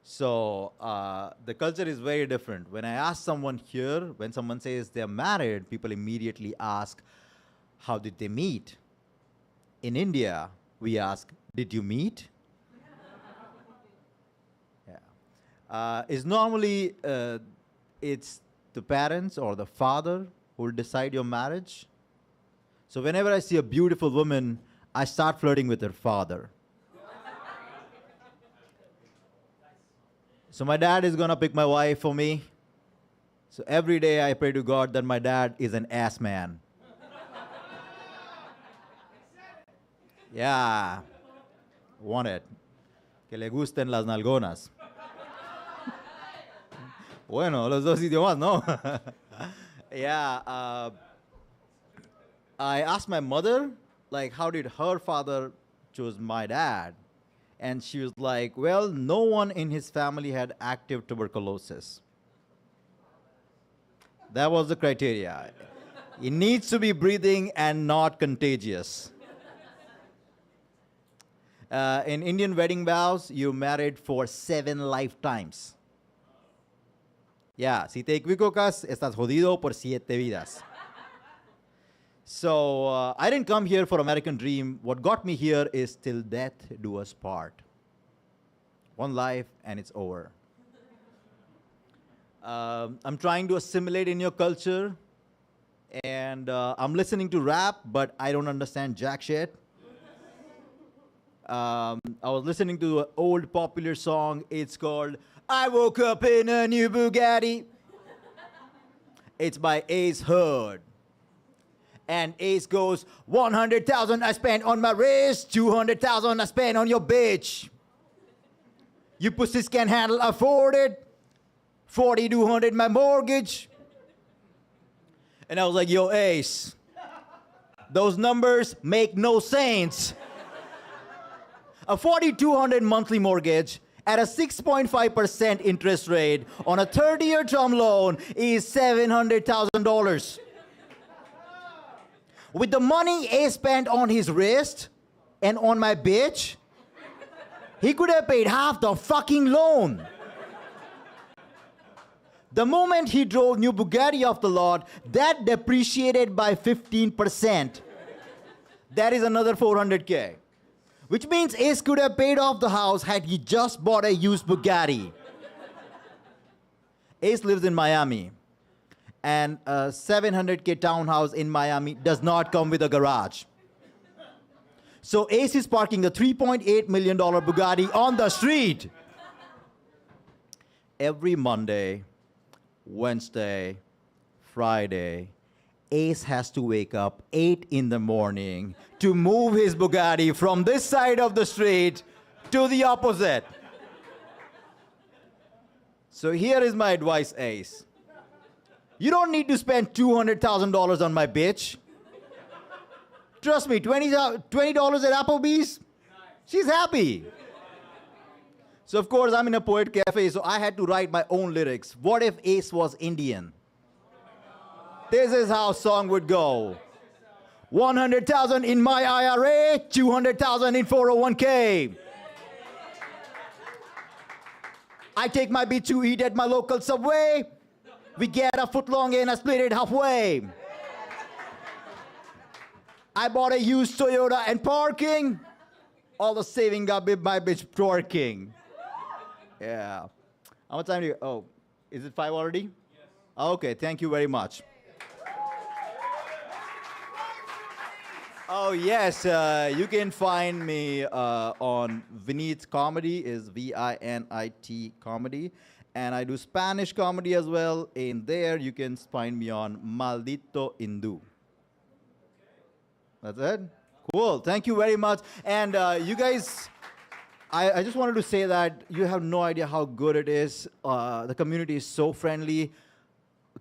So the culture is very different. When I ask someone here, when someone says they're married, people immediately ask, how did they meet? In India, we ask, did you meet? Yeah. It's normally, it's the parents or the father who will decide your marriage. So whenever I see a beautiful woman, I start flirting with her father. So my dad is going to pick my wife for me. So every day I pray to God that my dad is an ass man. Yeah. Want it. Que le gusten las nalgonas. Bueno, los dos idiomas, ¿no? Yeah. I asked my mother, like, how did her father choose my dad? And she was like, well, no one in his family had active tuberculosis. That was the criteria. He needs to be breathing and not contagious. In Indian wedding vows, you're married for 7 lifetimes. Yeah, si te equivocas, estás jodido por 7 vidas. So I didn't come here for American Dream. What got me here is till death do us part. One life and it's over. I'm trying to assimilate in your culture. And I'm listening to rap, but I don't understand jack shit. I was listening to an old popular song. It's called I Woke Up in a New Bugatti. It's by Ace Hood. And Ace goes, 100,000 I spent on my wrist, 200,000 I spent on your bitch. You pussies can't afford it. 4,200 my mortgage. And I was like, yo, Ace, those numbers make no sense. A 4,200 monthly mortgage at a 6.5% interest rate on a 30-year term loan is $700,000. With the money Ace spent on his wrist and on my bitch, he could have paid half the fucking loan. The moment he drove new Bugatti off the lot, that depreciated by 15%. That is another 400K. Which means Ace could have paid off the house had he just bought a used Bugatti. Ace lives in Miami. and a 700K townhouse in Miami does not come with a garage. So Ace is parking a $3.8 million Bugatti on the street. Every Monday, Wednesday, Friday, Ace has to wake up 8 in the morning to move his Bugatti from this side of the street to the opposite. So here is my advice, Ace. You don't need to spend $200,000 on my bitch. Trust me, $20 at Applebee's, she's happy. So of course, I'm in a poet cafe, so I had to write my own lyrics. What if Ace was Indian? This is how song would go. 100,000 in my IRA, 200,000 in 401k. I take my beat to eat at my local Subway. We get a footlong and I split it halfway. I bought a used Toyota and parking. All the saving got my bitch twerking. Yeah. How much time do you, oh, is it 5 already? Yes. Okay, thank you very much. Oh, yes, you can find me on Vinit Comedy, is Vinit Comedy. And I do Spanish comedy as well. In there, you can find me on Maldito Hindu. That's it? Cool, thank you very much. And you guys, I just wanted to say that you have no idea how good it is. The community is so friendly.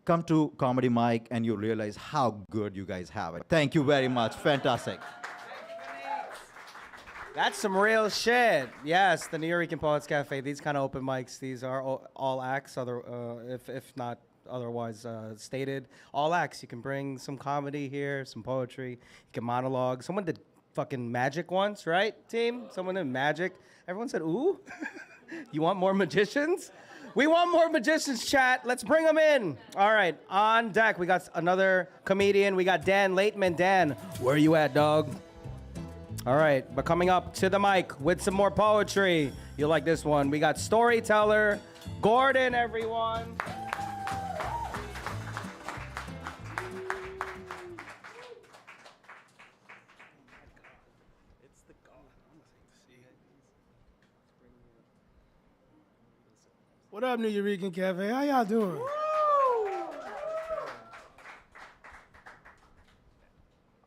Come to Comedy Mike and you'll realize how good you guys have it. Thank you very much, fantastic. That's some real shit. Yes, the Nuyorican Poets Cafe. These kind of open mics, these are all acts, if not otherwise stated. All acts. You can bring some comedy here, some poetry. You can monologue. Someone did fucking magic once, right, team? Someone did magic. Everyone said, ooh. You want more magicians? We want more magicians, chat. Let's bring them in. All right, on deck, we got another comedian. We got Dan Laitman. Dan, where you at, dog? All right, but coming up to the mic with some more poetry. You'll like this one. We got storyteller Gordon, everyone. What up, Nuyorican Cafe? How y'all doing?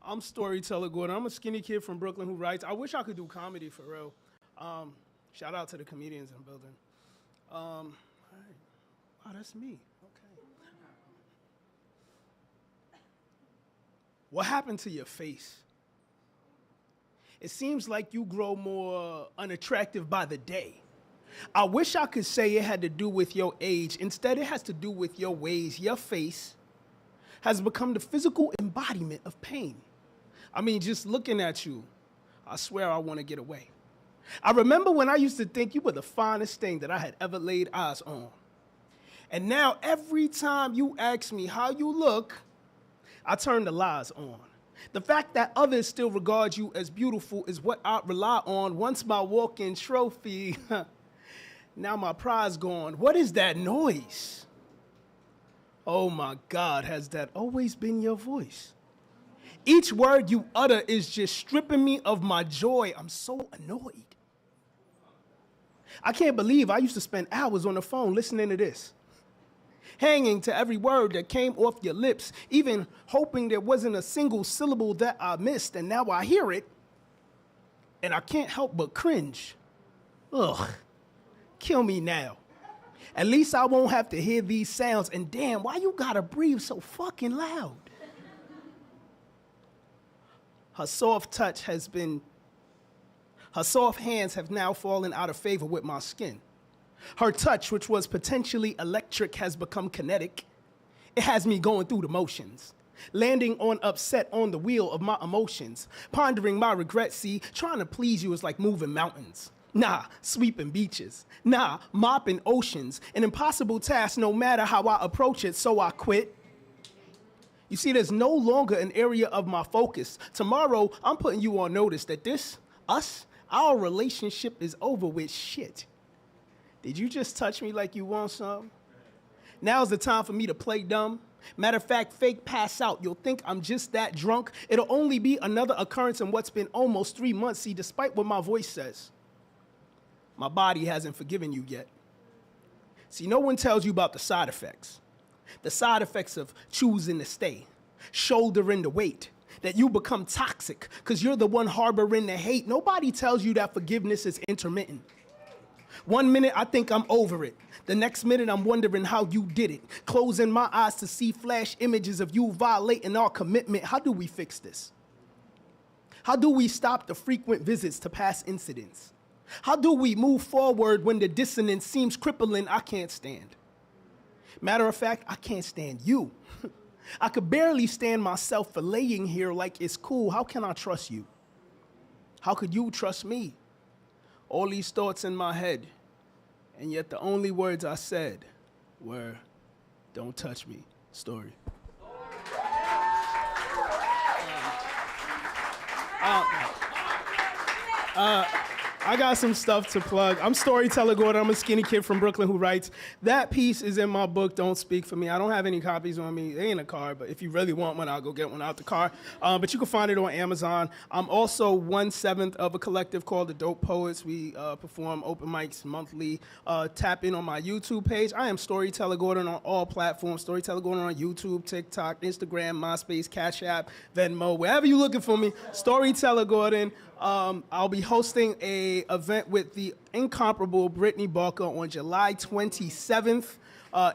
I'm storyteller Gordon. I'm a skinny kid from Brooklyn who writes. I wish I could do comedy for real. Shout out to the comedians in the building. All right. Oh, that's me. Okay. What happened to your face? It seems like you grow more unattractive by the day. I wish I could say it had to do with your age. Instead, it has to do with your ways. Your face has become the physical embodiment of pain. I mean, just looking at you, I swear I want to get away. I remember when I used to think you were the finest thing that I had ever laid eyes on. And now every time you ask me how you look, I turn the lies on. The fact that others still regard you as beautiful is what I rely on. Once my walk-in trophy, now my pride's gone. What is that noise? Oh my God, has that always been your voice? Each word you utter is just stripping me of my joy. I'm so annoyed. I can't believe I used to spend hours on the phone listening to this, hanging to every word that came off your lips, even hoping there wasn't a single syllable that I missed, and now I hear it, and I can't help but cringe. Ugh, kill me now. At least I won't have to hear these sounds, and damn, why you gotta breathe so fucking loud? Her soft hands have now fallen out of favor with my skin. Her touch, which was potentially electric, has become kinetic. It has me going through the motions, landing on upset on the wheel of my emotions, pondering my regrets. See, trying to please you is like moving mountains. Nah, sweeping beaches. Nah, mopping oceans. An impossible task no matter how I approach it, so I quit. You see, there's no longer an area of my focus. Tomorrow, I'm putting you on notice that our relationship is over with shit. Did you just touch me like you want some? Now's the time for me to play dumb. Matter of fact, fake pass out. You'll think I'm just that drunk. It'll only be another occurrence in what's been almost 3 months. See, despite what my voice says, my body hasn't forgiven you yet. See, no one tells you about the side effects. The side effects of choosing to stay, shouldering the weight, that you become toxic because you're the one harboring the hate. Nobody tells you that forgiveness is intermittent. 1 minute, I think I'm over it. The next minute, I'm wondering how you did it. Closing my eyes to see flash images of you violating our commitment. How do we fix this? How do we stop the frequent visits to past incidents? How do we move forward when the dissonance seems crippling? I can't stand. Matter of fact, I can't stand you. I could barely stand myself for laying here like it's cool. How can I trust you? How could you trust me? All these thoughts in my head, and yet the only words I said were, "Don't touch me." Story. I got some stuff to plug. I'm Storyteller Gordon. I'm a skinny kid from Brooklyn who writes. That piece is in my book, Don't Speak For Me. I don't have any copies on me. They ain't in a car, but if you really want one, I'll go get one out the car. But you can find it on Amazon. I'm also 1/7 of a collective called the Dope Poets. We perform open mics monthly. Tap in on my YouTube page. I am Storyteller Gordon on all platforms. Storyteller Gordon on YouTube, TikTok, Instagram, MySpace, Cash App, Venmo, wherever you're looking for me. Storyteller Gordon. I'll be hosting a event with the incomparable Brittany Barker on July 27th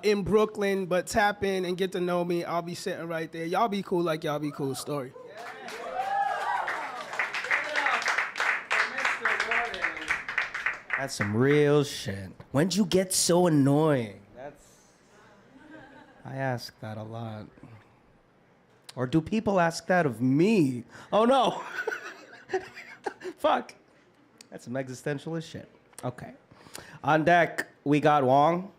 in Brooklyn, but tap in and get to know me. I'll be sitting right there. Y'all be cool like y'all be cool. Story. That's some real shit. When'd you get so annoying? I ask that a lot. Or do people ask that of me? Oh no. Fuck. That's some existentialist shit. Okay. On deck, we got Wonge.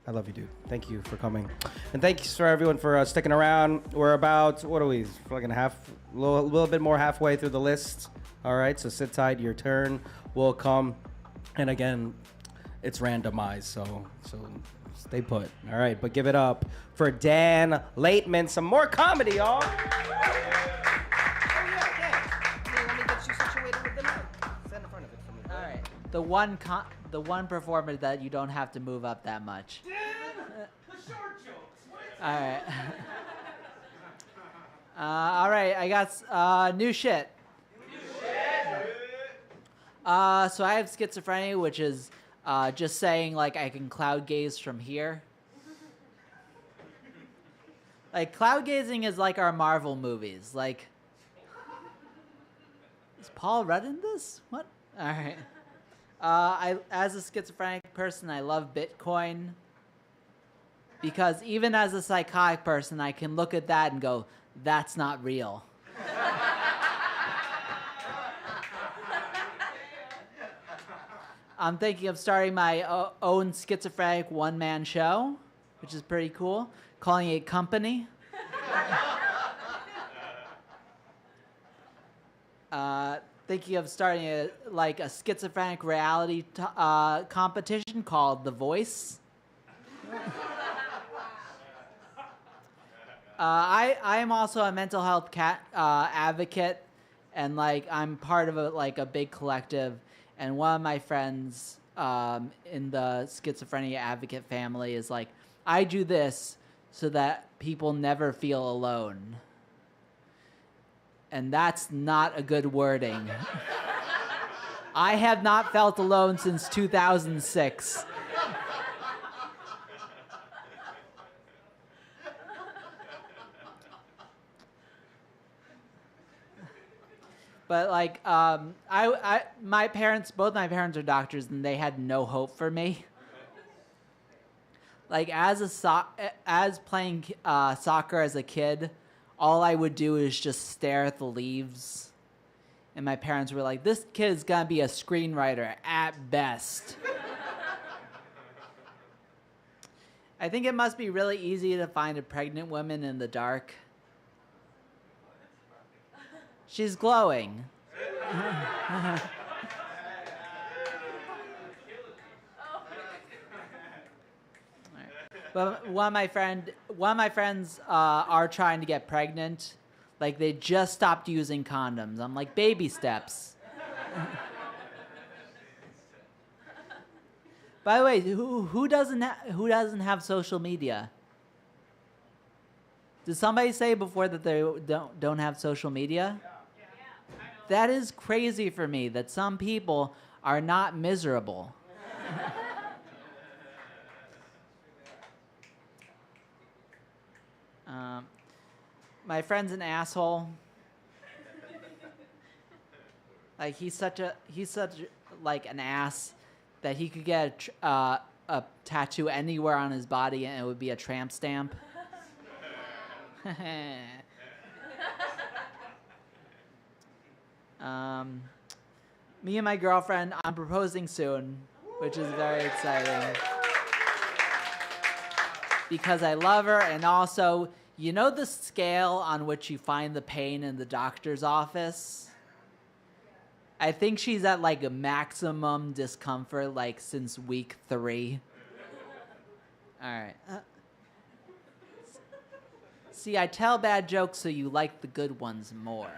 I love you, dude. Thank you for coming. And thanks for everyone for sticking around. We're about, what are we, fucking a little bit more halfway through the list. All right, so sit tight. Your turn will come. And again, it's randomized, so stay put. All right, but give it up for Dan Laitman. Some more comedy, y'all. The one performer that you don't have to move up that much. The short jokes. All right. All right, I got new shit. So I have schizophrenia, which is just saying like I can cloud gaze from here. Like cloud gazing is like our Marvel movies. Like, is Paul Rudd in this? What? All right. As a schizophrenic person, I love Bitcoin because even as a psychotic person, I can look at that and go, that's not real. I'm thinking of starting my own schizophrenic one-man show, which is pretty cool, calling it Company. Thinking of starting a schizophrenic reality competition called The Voice. I am also a mental health advocate, and I'm part of a big collective. And one of my friends in the schizophrenia advocate family is like, I do this so that people never feel alone. And that's not a good wording. I have not felt alone since 2006. But my parents, both my parents are doctors, and they had no hope for me. As playing soccer as a kid, all I would do is just stare at the leaves. And my parents were like, this kid's gonna be a screenwriter at best. I think it must be really easy to find a pregnant woman in the dark. She's glowing. But one of my friends are trying to get pregnant. Like they just stopped using condoms. I'm like, baby steps. By the way, who doesn't have social media? Did somebody say before that they don't have social media? That is crazy for me that some people are not miserable. My friend's an asshole. Like he's such like an ass that he could get a tattoo anywhere on his body and it would be a tramp stamp. Me and my girlfriend, I'm proposing soon, which is very exciting. Because I love her, and also, you know the scale on which you find the pain in the doctor's office? I think she's at like a maximum discomfort like since week 3. All right. See, I tell bad jokes so you like the good ones more.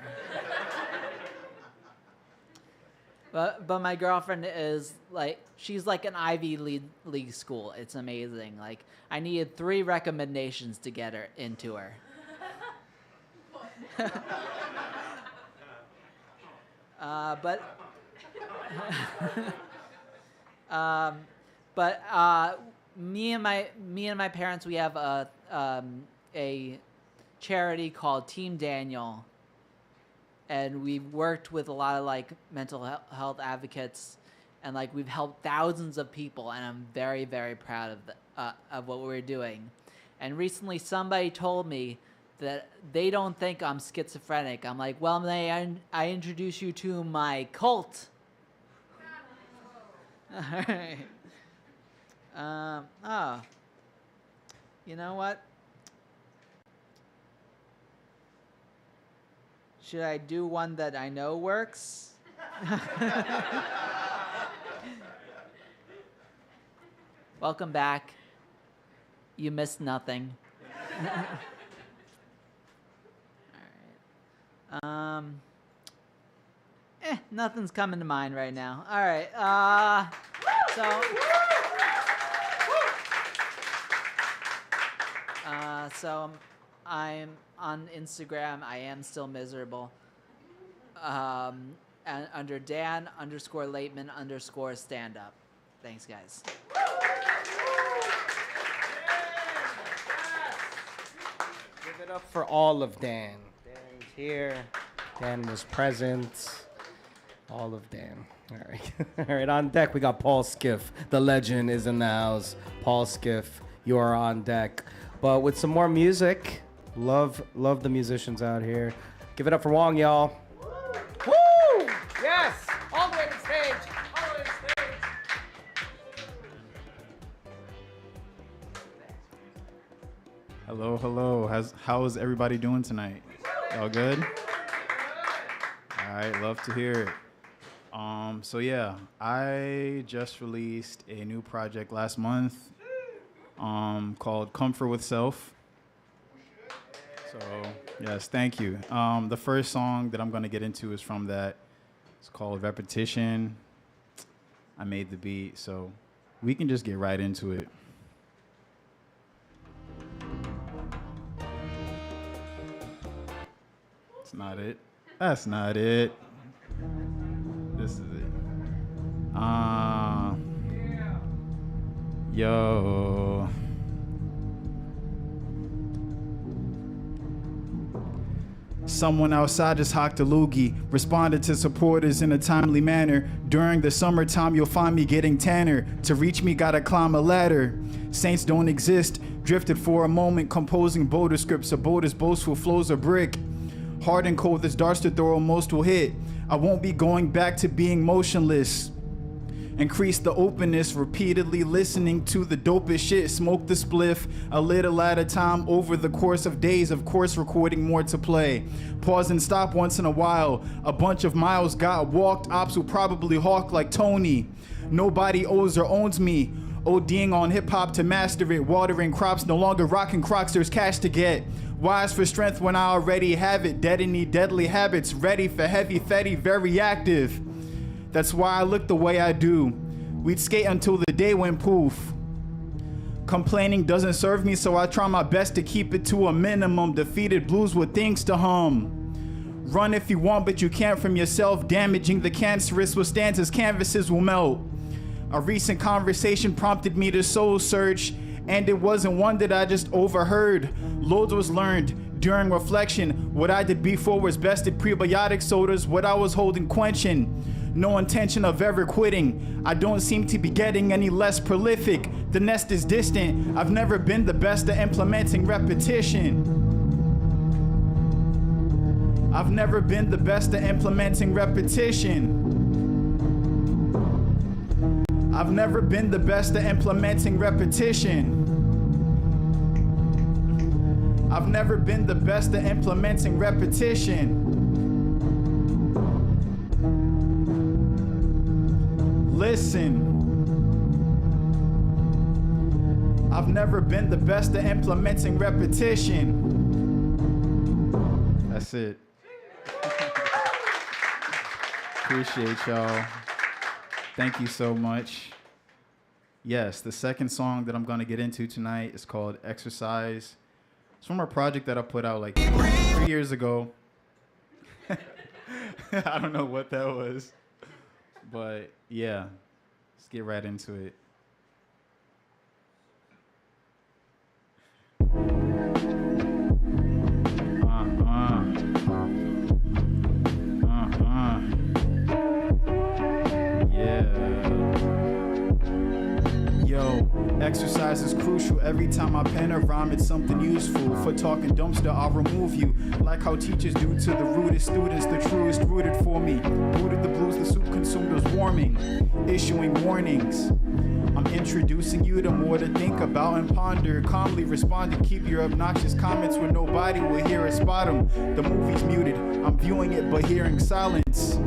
But my girlfriend is like, she's like an Ivy League school. It's amazing. Like, I needed 3 recommendations to get her into her. Me and my parents, we have a charity called Team Daniel, and we've worked with a lot of like mental health advocates, and like we've helped thousands of people, and I'm very, very proud of what we're doing. And recently somebody told me that they don't think I'm schizophrenic. I'm like, well, may I introduce you to my cult? All right. You know what? Should I do one that I know works? Welcome back. You missed nothing. All right. Nothing's coming to mind right now. All right. So I'm on Instagram. I am still miserable. And under Dan_laitman_stand-up. Thanks, guys. Give it up for all of Dan. Dan's here. Dan was present. All of Dan. All right. All right, on deck, we got Paul Skiff. The legend is in the house. Paul Skiff, you are on deck. But with some more music, love the musicians out here. Give it up for Wonge, y'all. Woo! Yes! All the way to the stage. All the way to the stage. Hello, hello. How is everybody doing tonight? All good? All right, love to hear it. So yeah, I just released a new project last month called Comfort with Self. So yes, thank you. The first song that I'm gonna get into is from that. It's called Repetition. I made the beat, so we can just get right into it. That's not it. That's not it. This is it. Yo. Someone outside just hocked a loogie, responded to supporters in a timely manner. During the summertime, you'll find me getting tanner. To reach me, gotta climb a ladder. Saints don't exist, drifted for a moment, composing boulder scripts. A boulder's boastful flows a brick. Hard and cold, this darts to throw, most will hit. I won't be going back to being motionless. Increase the openness, repeatedly listening to the dopest shit. Smoke the spliff, a little at a time over the course of days. Of course, recording more to play. Pause and stop once in a while. A bunch of miles got walked. Ops will probably hawk like Tony. Nobody owes or owns me. ODing on hip hop to master it. Watering crops, no longer rocking crocs, there's cash to get. Wise for strength when I already have it. Dead in need deadly habits, ready for heavy fetty, very active. That's why I look the way I do. We'd skate until the day went poof. Complaining doesn't serve me, so I try my best to keep it to a minimum. Defeated blues with things to hum. Run if you want, but you can't from yourself. Damaging the cancerous with stanzas, canvases will melt. A recent conversation prompted me to soul search, and it wasn't one that I just overheard. Loads was learned during reflection. What I did before was bested prebiotic sodas, what I was holding quenching. No intention of ever quitting. I don't seem to be getting any less prolific. The nest is distant. I've never been the best at implementing repetition. I've never been the best at implementing repetition. I've never been the best at implementing repetition. I've never been the best at implementing repetition. Listen. I've never been the best at implementing repetition. That's it. Appreciate y'all. Thank you so much. Yes, the second song that I'm going to get into tonight is called Exercise. It's from a project that I put out like 3 years ago. I don't know what that was. But yeah, let's get right into it. Exercise is crucial. Every time I pen a rhyme, it's something useful. For talking dumpster, I'll remove you. Like how teachers do to the rudest students, the truest rooted for me. Booted the blues, the soup consumed was warming. Issuing warnings. I'm introducing you to more to think about and ponder. Calmly respond to keep your obnoxious comments where nobody will hear or spot them. The movie's muted. I'm viewing it but hearing silence.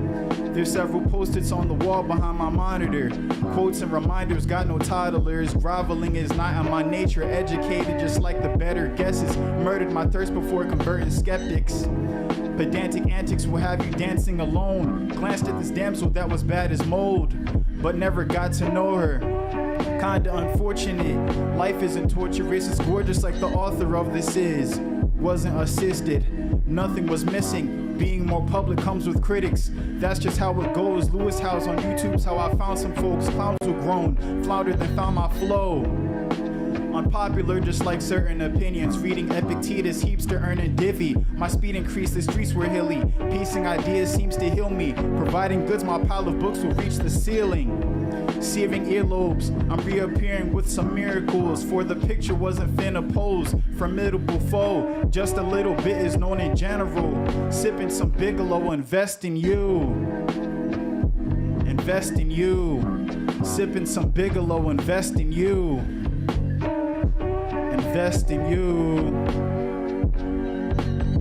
There's several post-its on the wall behind my monitor. Quotes and reminders, got no titlers. Groveling is not in my nature. Educated just like the better guesses. Murdered my thirst before converting skeptics. Pedantic antics will have you dancing alone. Glanced at this damsel that was bad as mold, but never got to know her. Kinda unfortunate. Life isn't torturous, it's gorgeous like the author of this is. Wasn't assisted, nothing was missing. Being more public comes with critics. That's just how it goes. Lewis House on YouTube's how I found some folks. Clowns were grown, floundered and found my flow. Unpopular just like certain opinions. Reading Epictetus heaps to earn a divvy. My speed increased, the streets were hilly. Piecing ideas seems to heal me. Providing goods, my pile of books will reach the ceiling. Searing earlobes, I'm reappearing with some miracles. For the picture wasn't finna pose. Formidable foe, just a little bit is known in general. Sipping some Bigelow, invest in you. Invest in you. Sipping some Bigelow, invest in you. Invest in you.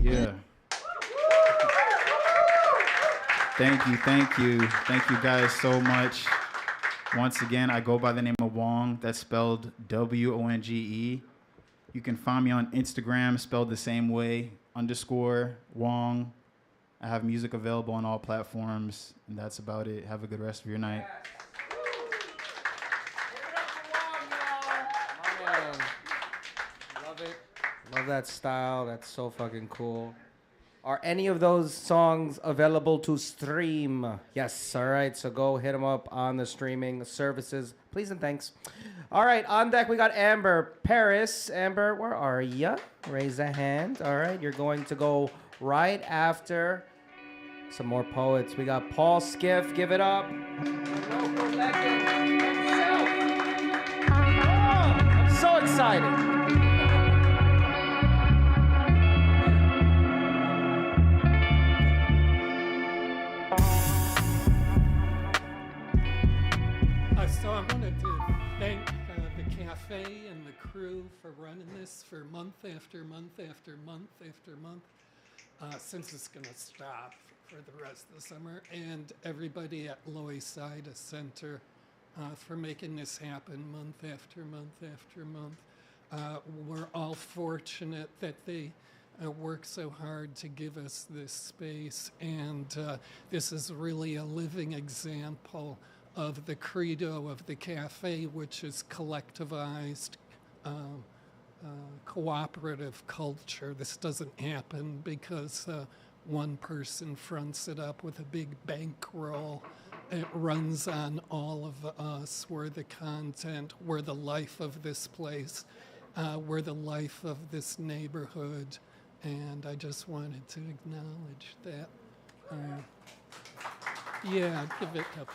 Yeah. Thank you, thank you. Thank you guys so much. Once again, I go by the name of Wonge. That's spelled W-O-N-G-E. You can find me on Instagram, spelled the same way, _Wonge. I have music available on all platforms, and that's about it. Have a good rest of your night. Love it. Love that style. That's so fucking cool. Are any of those songs available to stream? Yes. All right. So go hit them up on the streaming services. Please and thanks. All right. On deck, we got Amber Paris. Amber, where are ya? Raise a hand. All right. You're going to go right after some more poets. We got Paul Skiff. Give it up. Local legend himself. Oh, I'm so excited. So I wanted to thank the cafe and the crew for running this for month after month after month after month, since it's going to stop for the rest of the summer, and everybody at Loisaida Center for making this happen month after month after month. We're all fortunate that they work so hard to give us this space, and this is really a living example of the credo of the cafe, which is collectivized, cooperative culture. This doesn't happen because one person fronts it up with a big bankroll. It runs on all of us. We're the content, we're the life of this place, we're the life of this neighborhood, and I just wanted to acknowledge that. Yeah, give it up.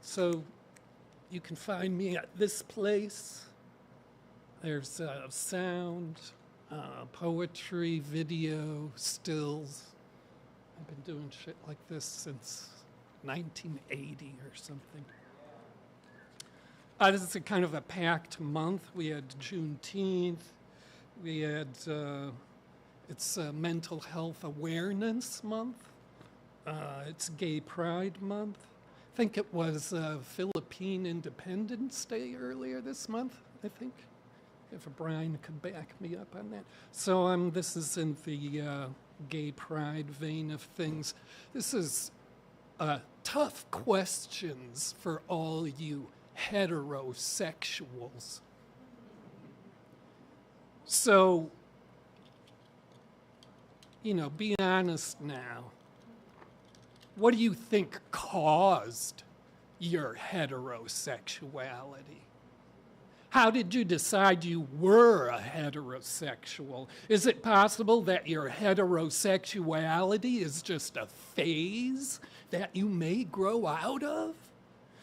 So you can find me at this place. There's sound, poetry, video, stills. I've been doing shit like this since 1980 or something. This is a kind of a packed month. We had Juneteenth. We had, it's Mental Health Awareness Month. It's Gay Pride Month. I think it was Philippine Independence Day earlier this month, I think. If Brian could back me up on that. So this is in the gay pride vein of things. This is tough questions for all you heterosexuals. So, be honest now. What do you think caused your heterosexuality? How did you decide you were a heterosexual? Is it possible that your heterosexuality is just a phase that you may grow out of?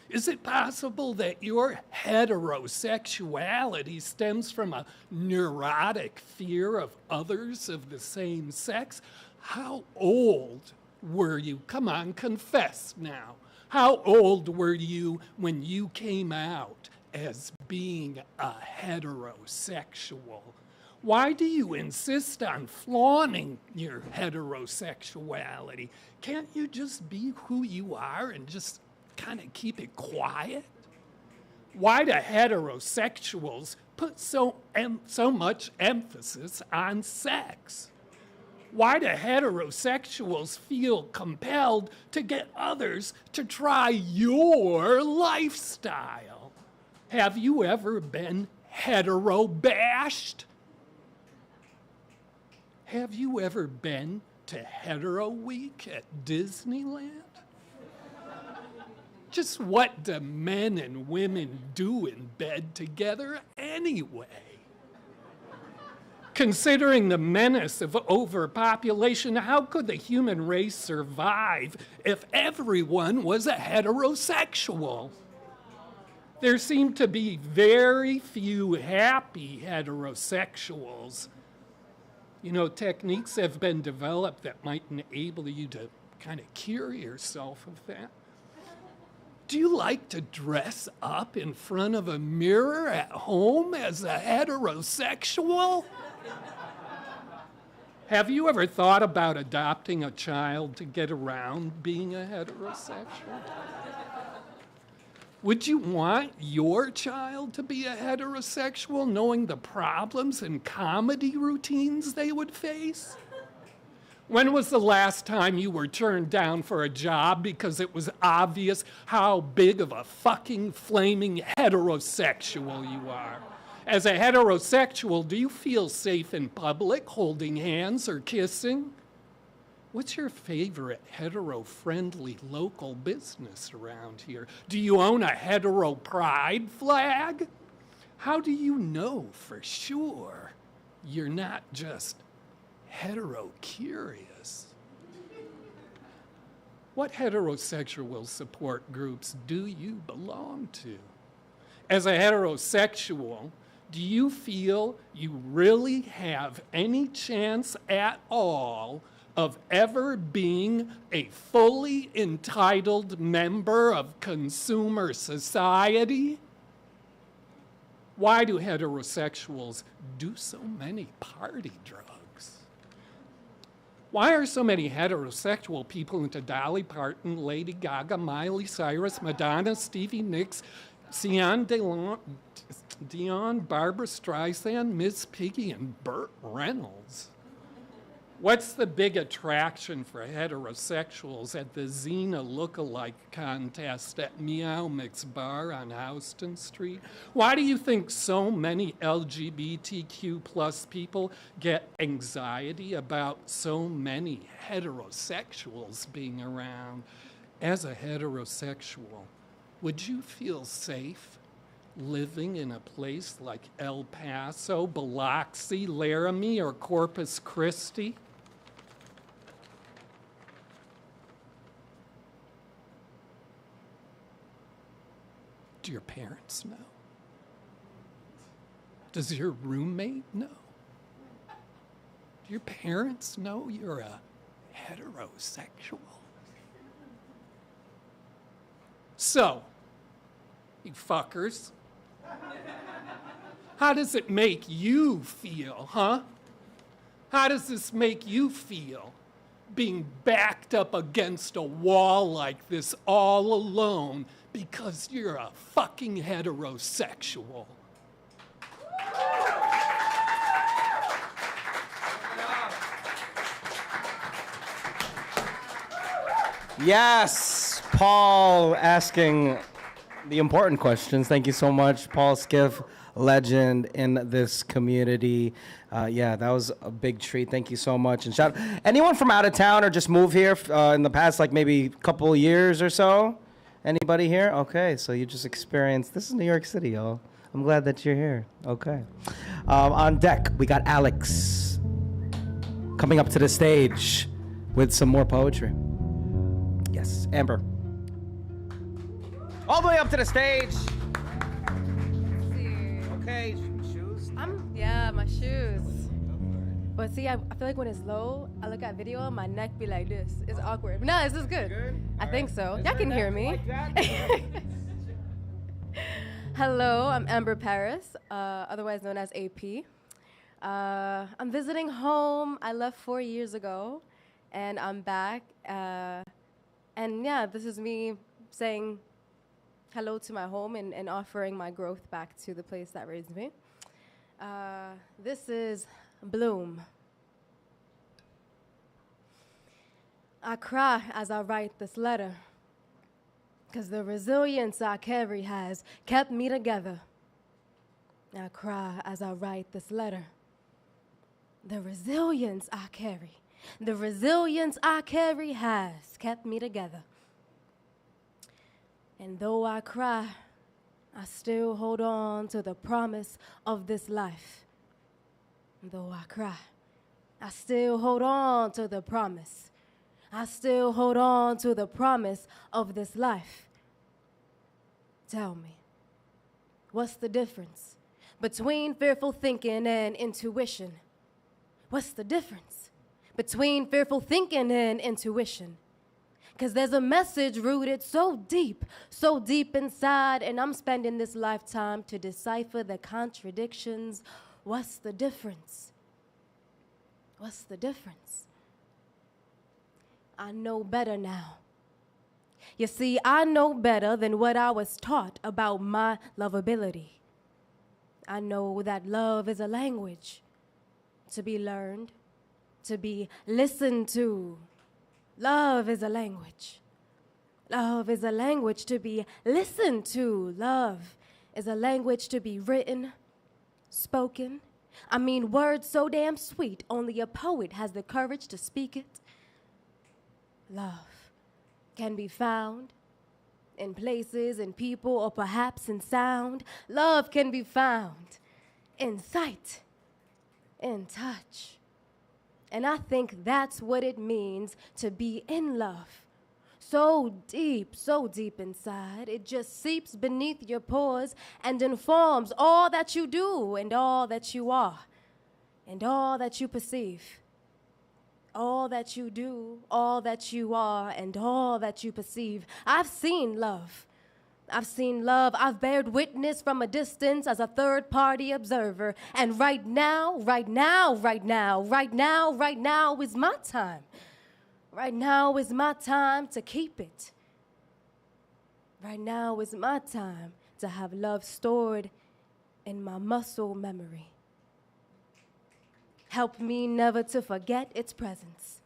Is it possible that your heterosexuality stems from a neurotic fear of others of the same sex? How old were you? Come on, confess now. How old were you when you came out as being a heterosexual? Why do you insist on flaunting your heterosexuality? Can't you just be who you are and just kind of keep it quiet? Why do heterosexuals put so much emphasis on sex? Why do heterosexuals feel compelled to get others to try your lifestyle? Have you ever been hetero-bashed? Have you ever been to Hetero Week at Disneyland? Just what do men and women do in bed together anyway? Considering the menace of overpopulation, how could the human race survive if everyone was a heterosexual? There seem to be very few happy heterosexuals. Techniques have been developed that might enable you to kind of cure yourself of that. Do you like to dress up in front of a mirror at home as a heterosexual? Have you ever thought about adopting a child to get around being a heterosexual? Would you want your child to be a heterosexual, knowing the problems and comedy routines they would face? When was the last time you were turned down for a job because it was obvious how big of a fucking flaming heterosexual you are? As a heterosexual, do you feel safe in public, holding hands or kissing? What's your favorite hetero-friendly local business around here? Do you own a hetero pride flag? How do you know for sure you're not just hetero-curious? What heterosexual support groups do you belong to? As a heterosexual, do you feel you really have any chance at all of ever being a fully entitled member of consumer society? Why do heterosexuals do so many party drugs? Why are so many heterosexual people into Dolly Parton, Lady Gaga, Miley Cyrus, Madonna, Stevie Nicks, Dion, Barbara Streisand, Miss Piggy, and Burt Reynolds? What's the big attraction for heterosexuals at the Xena Lookalike contest at Meow Mix Bar on Houston Street? Why do you think so many LGBTQ plus people get anxiety about so many heterosexuals being around? As a heterosexual, would you feel safe living in a place like El Paso, Biloxi, Laramie, or Corpus Christi? Do your parents know? Does your roommate know? Do your parents know you're a heterosexual? So, you fuckers, how does it make you feel, huh? How does this make you feel, being backed up against a wall like this all alone because you're a fucking heterosexual? Yes, Paul asking the important questions. Thank you so much, Paul Skiff, legend in this community. Yeah, that was a big treat. Thank you so much. And shout anyone from out of town or just moved here in the past, like maybe couple of years or so? Anybody here? Okay, so you just experienced. This is New York City, y'all. I'm glad that you're here. Okay. On deck, we got Alex coming up to the stage with some more poetry. Yes, Amber. All the way up to the stage. Okay, shoes. Yeah, my shoes. But see, I feel like when it's low, I look at video, my neck be like this. It's awkward. But no, this is good. I think so. Y'all can hear me. Hello, I'm Amber Paris, otherwise known as AP. I'm visiting home. I left 4 years ago, and I'm back. And yeah, this is me saying hello to my home and offering my growth back to the place that raised me. This is Bloom. I cry as I write this letter, 'cause the resilience I carry has kept me together. I cry as I write this letter. The resilience I carry has kept me together. And though I cry, I still hold on to the promise of this life. Though I cry, I still hold on to the promise. I still hold on to the promise of this life. Tell me, what's the difference between fearful thinking and intuition? What's the difference between fearful thinking and intuition? 'Cause there's a message rooted so deep inside, and I'm spending this lifetime to decipher the contradictions. What's the difference? What's the difference? I know better now. You see, I know better than what I was taught about my lovability. I know that love is a language to be learned, to be listened to. Love is a language. Love is a language to be listened to. Love is a language to be written, spoken. I mean, words so damn sweet, only a poet has the courage to speak it. Love can be found in places, in people, or perhaps in sound. Love can be found in sight, in touch. And I think that's what it means to be in love. So deep inside, it just seeps beneath your pores and informs all that you do and all that you are and all that you perceive. All that you do, all that you are, and all that you perceive. I've seen love. I've seen love, I've bared witness from a distance as a third-party observer. And right now is my time. Right now is my time to keep it. Right now is my time to have love stored in my muscle memory. Help me never to forget its presence.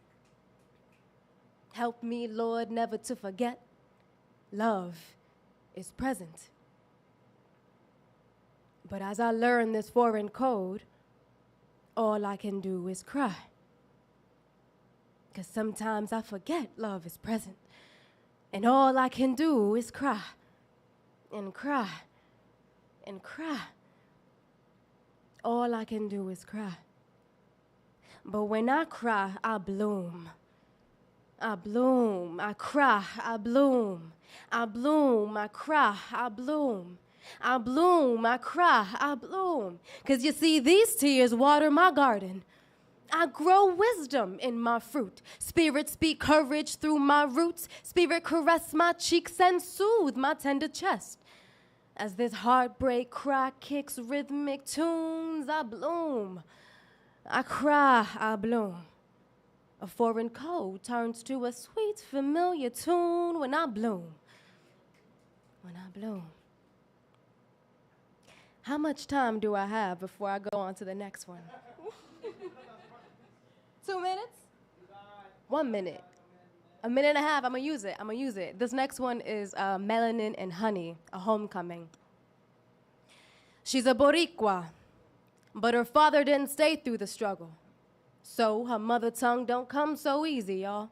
Help me, Lord, never to forget love is present. But as I learn this foreign code, all I can do is cry. 'Cause sometimes I forget love is present. And all I can do is cry and cry and cry. All I can do is cry. But when I cry, I bloom. I bloom, I cry, I bloom. I bloom, I cry, I bloom. I bloom, I cry, I bloom. 'Cause you see, these tears water my garden. I grow wisdom in my fruit. Spirit speak courage through my roots. Spirit caress my cheeks and soothe my tender chest. As this heartbreak cry kicks rhythmic tunes, I bloom. I cry, I bloom. A foreign code turns to a sweet, familiar tune when I bloom. When I bloom. How much time do I have before I go on to the next one? 2 minutes? 1 minute. A minute and a half, I'm gonna use it. This next one is Melanin and Honey, a homecoming. She's a Boricua, but her father didn't stay through the struggle. So her mother tongue don't come so easy, y'all.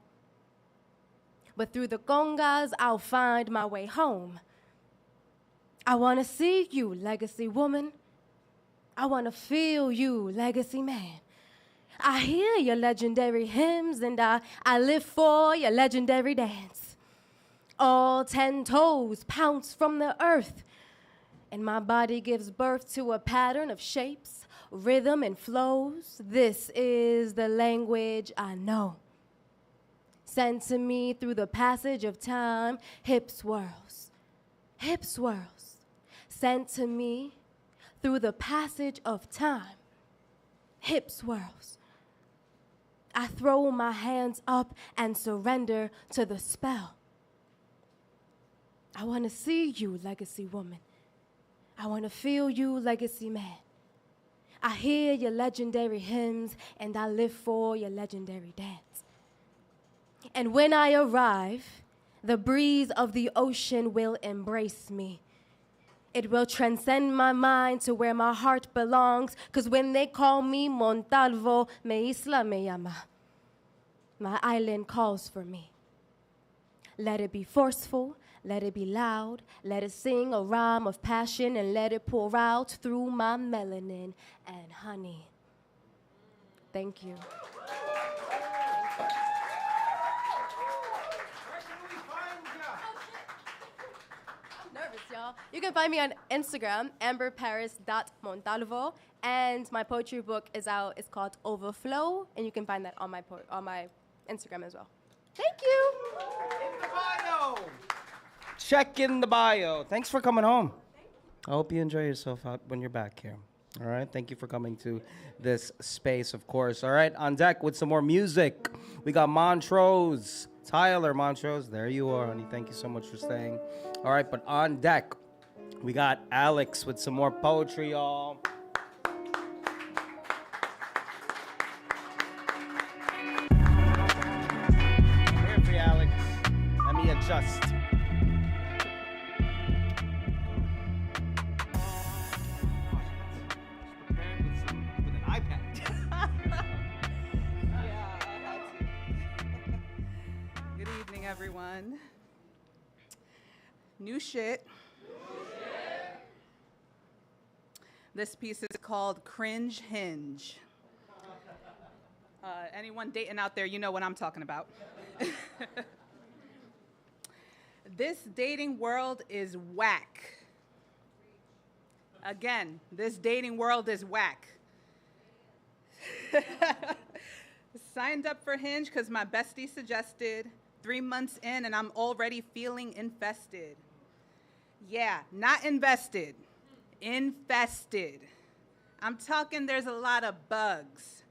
But through the congas, I'll find my way home. I wanna see you, legacy woman. I wanna feel you, legacy man. I hear your legendary hymns and I live for your legendary dance. All 10 toes pounce from the earth and my body gives birth to a pattern of shapes, rhythm, and flows. This is the language I know. Sent to me through the passage of time, hip swirls, hip swirls. Sent to me through the passage of time, hip swirls. I throw my hands up and surrender to the spell. I want to see you, legacy woman. I want to feel you, legacy man. I hear your legendary hymns and I live for your legendary dance. And when I arrive, the breeze of the ocean will embrace me. It will transcend my mind to where my heart belongs, 'cause when they call me Montalvo, me isla me llama. My island calls for me. Let it be forceful, let it be loud, let it sing a rhyme of passion, and let it pour out through my melanin and honey. Thank you. Y'all. You can find me on Instagram, amberparis.montalvo, and my poetry book is out. It's called Overflow, and you can find that on my Instagram as well. Thank you. In the bio. Check in the bio. Thanks for coming home. I hope you enjoy yourself out when you're back here. All right. Thank you for coming to this space, of course. All right. On deck with some more music, we got MONTROSE Tyler. MONTROSE, there you are, honey. Thank you so much for staying. All right, but on deck, we got Alex with some more poetry, y'all. Here for you, Alex. Let me adjust. With an iPad. Good evening, everyone. New shit. This piece is called Cringe Hinge. Anyone dating out there, you know what I'm talking about. This dating world is whack. Again, this dating world is whack. Signed up for Hinge because my bestie suggested. 3 months in and I'm already feeling infested. Yeah, not invested. Infested. I'm talking there's a lot of bugs.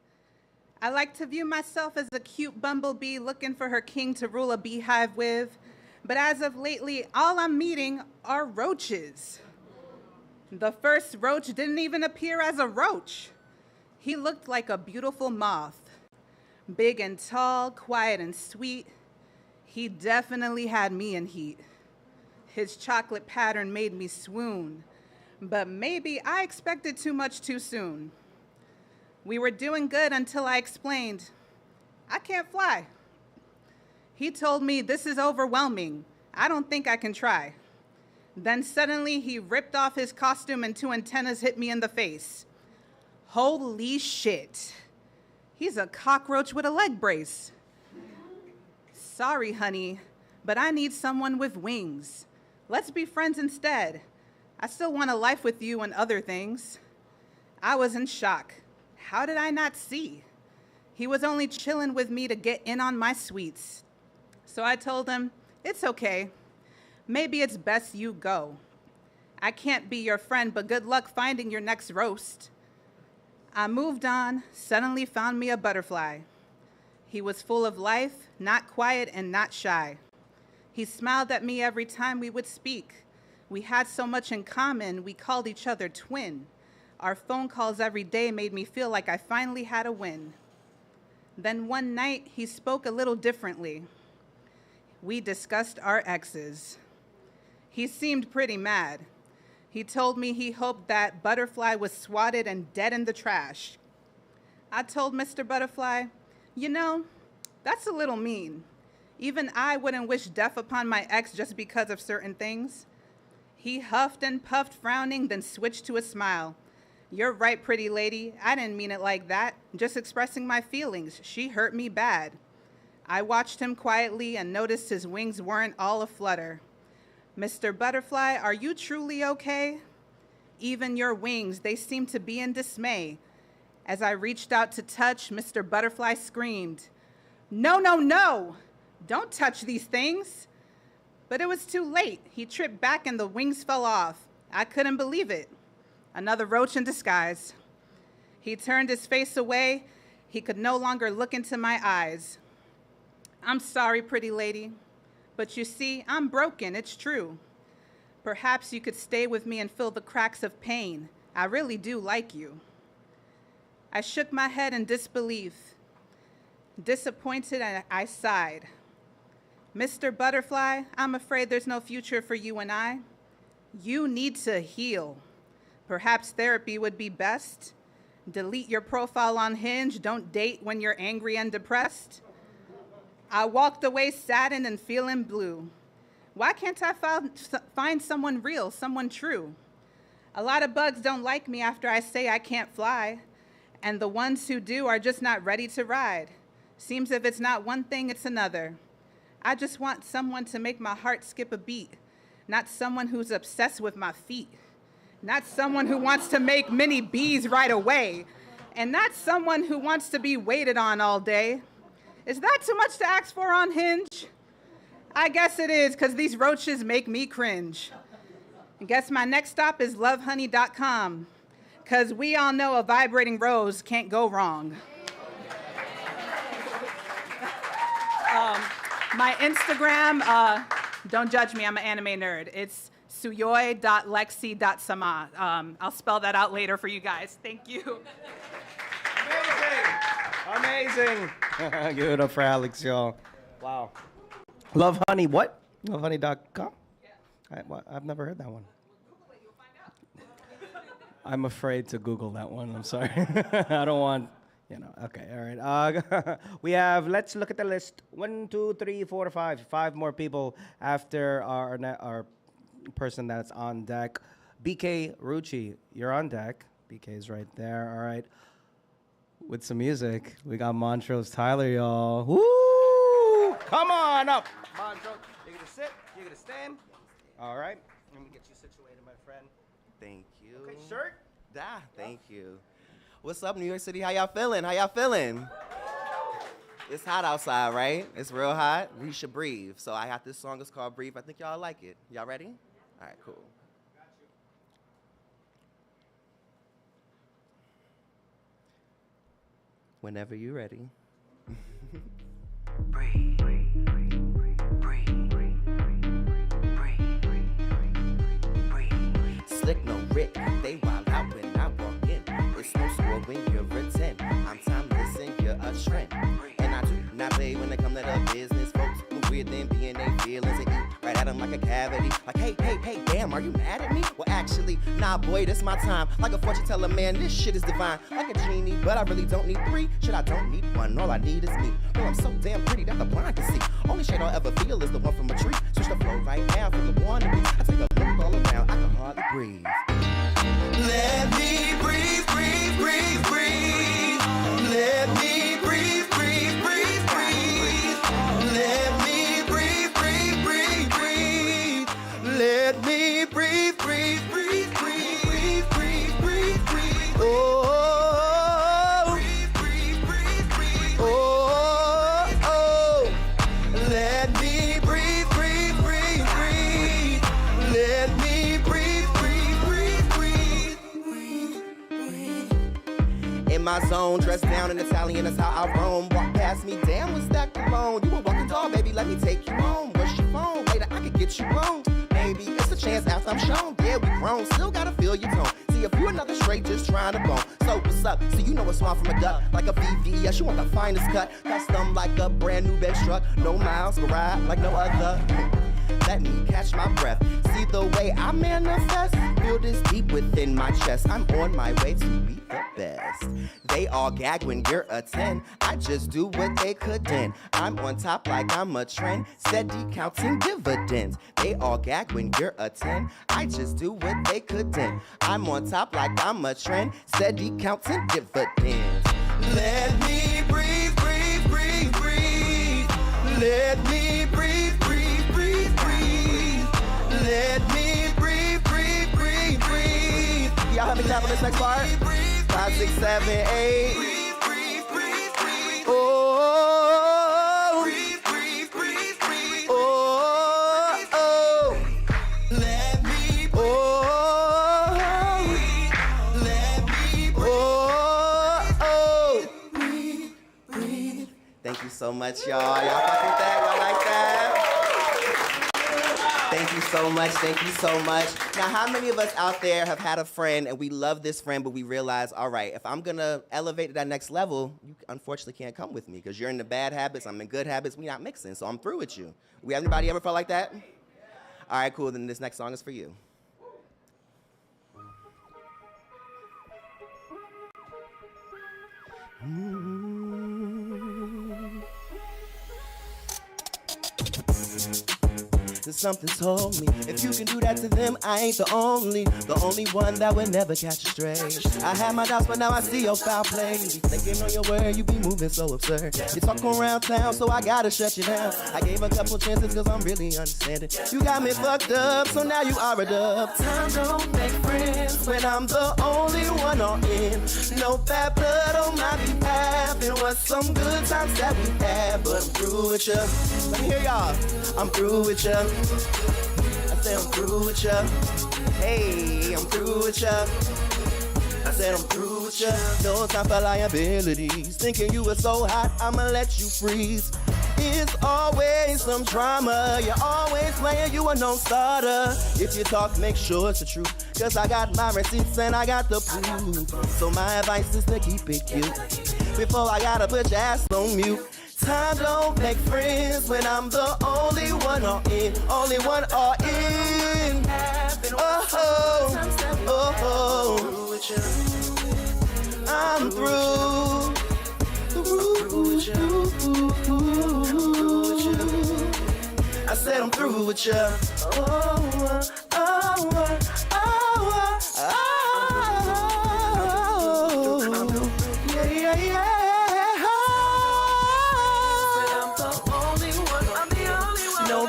I like to view myself as a cute bumblebee looking for her king to rule a beehive with, but as of lately, all I'm meeting are roaches. The first roach didn't even appear as a roach. He looked like a beautiful moth. Big and tall, quiet and sweet. He definitely had me in heat. His chocolate pattern made me swoon, but maybe I expected too much too soon. We were doing good until I explained, I can't fly. He told me, this is overwhelming. I don't think I can try. Then suddenly he ripped off his costume and 2 antennas hit me in the face. Holy shit. He's a cockroach with a leg brace. Sorry, honey, but I need someone with wings. Let's be friends instead. I still want a life with you and other things. I was in shock. How did I not see? He was only chilling with me to get in on my sweets. So I told him, it's okay. Maybe it's best you go. I can't be your friend, but good luck finding your next roast. I moved on, suddenly found me a butterfly. He was full of life, not quiet and not shy. He smiled at me every time we would speak. We had so much in common, we called each other twin. Our phone calls every day made me feel like I finally had a win. Then one night, he spoke a little differently. We discussed our exes. He seemed pretty mad. He told me he hoped that Butterfly was swatted and dead in the trash. I told Mr. Butterfly, you know, that's a little mean. Even I wouldn't wish death upon my ex just because of certain things. He huffed and puffed, frowning, then switched to a smile. You're right, pretty lady. I didn't mean it like that. Just expressing my feelings. She hurt me bad. I watched him quietly and noticed his wings weren't all aflutter. Mr. Butterfly, are you truly okay? Even your wings, they seem to be in dismay. As I reached out to touch, Mr. Butterfly screamed, no, no, no! Don't touch these things. But it was too late. He tripped back and the wings fell off. I couldn't believe it. Another roach in disguise. He turned his face away. He could no longer look into my eyes. I'm sorry, pretty lady, but you see, I'm broken, it's true. Perhaps you could stay with me and fill the cracks of pain. I really do like you. I shook my head in disbelief. Disappointed, I sighed. Mr. Butterfly, I'm afraid there's no future for you and I. You need to heal. Perhaps therapy would be best. Delete your profile on Hinge. Don't date when you're angry and depressed. I walked away saddened and feeling blue. Why can't I find someone real, someone true? A lot of bugs don't like me after I say I can't fly, and the ones who do are just not ready to ride. Seems if it's not one thing, it's another. I just want someone to make my heart skip a beat, not someone who's obsessed with my feet, not someone who wants to make mini bees right away, and not someone who wants to be waited on all day. Is that too much to ask for on Hinge? I guess it is, because these roaches make me cringe. I guess my next stop is lovehoney.com, because we all know a vibrating rose can't go wrong. My Instagram, don't judge me, I'm an anime nerd. It's suyoi.lexi.sama. I'll spell that out later for you guys. Thank you. Amazing. Give it up for Alex, y'all. Wow. Love Honey, what? Lovehoney.com? Yeah. I've never heard that one. I'm afraid to Google that one. I'm sorry. I don't want, Okay, all right. We have, let's look at the list. 1, 2, 3, 4, 5. 5 more people after our person that's on deck. BK Rucci, you're on deck. BK's right there. All right. With some music, we got Montrose Tyler, y'all. Woo! Come on up. Montrose, you're going to sit, you're going to stand. All right. Let me get you situated, my friend. Thank you. Okay, shirt. Thank you. What's up, New York City? How y'all feeling? It's hot outside, right? It's real hot. We should breathe. So I got this song. It's called Breathe. I think y'all like it. Y'all ready? All right, cool. Whenever you're ready. Breathe. Slick, no Rick, they wild out when I walk in. It's no score when you're a 10. I'm timeless and you're a trend. And I do not play when it comes to the business. Folks move weird then being they feelings and eat right at them like a cavity. Like, hey, damn, are you mad at me? Well, actually, nah, boy, this my time. Like a fortune teller, man, this shit is divine. Like a genie, but I really don't need 3. Shit, I don't need 1, all I need is me. Girl, I'm so damn pretty that the blind can see. Only shade I'll ever feel is the one from a tree. Switch the flow right now for the wannabe. I take a look all around, I can hardly breathe. Let me breathe, breathe, breathe, breathe. Let me breathe, breathe, breathe, breathe. Let me breathe, breathe, breathe, breathe. Let me breathe, breathe, breathe, breathe, breathe, breathe, breathe. Oh, breathe, breathe, breathe, breathe. Oh, let me breathe, breathe, breathe, breathe. Let me breathe, breathe, breathe, breathe. In my zone, dressed down in Italian, that's how I roam. Walk past me, damn, what's that cologne? You a walking dog, baby, let me take you home. Where's your phone? Later, I could get you home. Maybe it's a chance after I'm shown. Yeah, we grown, still gotta feel your tone. See, if you another straight, just trying to bone. So what's up? So you know a swan from a duck, like a VVS. You want the finest cut, custom like a brand new Benz truck. No miles, but ride like no other. Let me catch my breath. See the way I manifest. Feel this deep within my chest. I'm on my way to be the best. They all gag when you're a 10. I just do what they couldn't. I'm on top like I'm a trend. Steady counting dividends. They all gag when you're a 10. I just do what they couldn't. I'm on top like I'm a trend. Steady counting dividends. Let me breathe, breathe, breathe, breathe. Let me breathe, breathe, breathe, breathe. Let me breathe, breathe, breathe, breathe. Y'all help me tap on this next part? 5, 6, 7, 8. Oh, breathe, breathe, breathe, breathe. Oh, oh. Let me breathe. Oh, let me breathe. Oh, oh. Breathe, breathe. Thank you so much, y'all. Y'all fucking with that? Y'all like that? Thank you so much. Thank you so much. Now, how many of us out there have had a friend and we love this friend, but we realize, all right, if I'm going to elevate to that next level, you unfortunately can't come with me because you're in the bad habits, I'm in good habits, we not mixing, so I'm through with you. We have anybody ever felt like that? All right, cool. Then this next song is for you. Something told me if you can do that to them, I ain't the only one that would never catch a stray. I had my doubts, but now I see your foul play. You be thinking on your word, you be moving so absurd. You talk around town, so I gotta shut you down. I gave a couple chances cause I'm really understanding. You got me fucked up, so now you are a dub. Time don't make friends when I'm the only one all in. No bad blood on my behalf. It was some good times that we had, but I'm through with ya. Let me hear y'all. I'm through with ya. I said I'm through with ya. Hey, I'm through with ya. I said I'm through with ya. No time for liabilities. Thinking you were so hot, I'ma let you freeze. It's always some drama. You're always playing, you a non-starter. If you talk, make sure it's the truth. Cause I got my receipts and I got the proof. So my advice is to keep it cute. Before I gotta put your ass on mute. Time don't make friends when I'm the only one all in. Only one all in. Oh, oh, oh. I'm through. I said I'm through with ya. Yeah, yeah.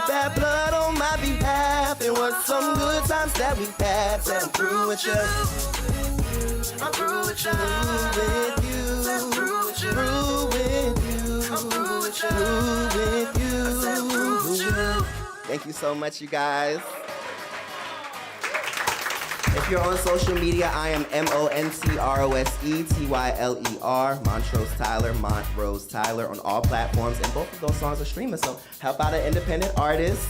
Bad blood on my behalf. It was some good times that we had. Said I'm through with you. I'm through with you. Through with you. Through with you. Through with you. Through with you. Through with you. I said through with you. Through with you. Through with you. Through with you. Through with you. Through with you. Through with you. Through with you. Through with you. Through with you. Through with you. Through with you. Through with you. Thank you so much, you guys. If you're on social media, I am MONTROSE TYLER, Montrose Tyler, Montrose Tyler on all platforms, and both of those songs are streaming, so help out an independent artist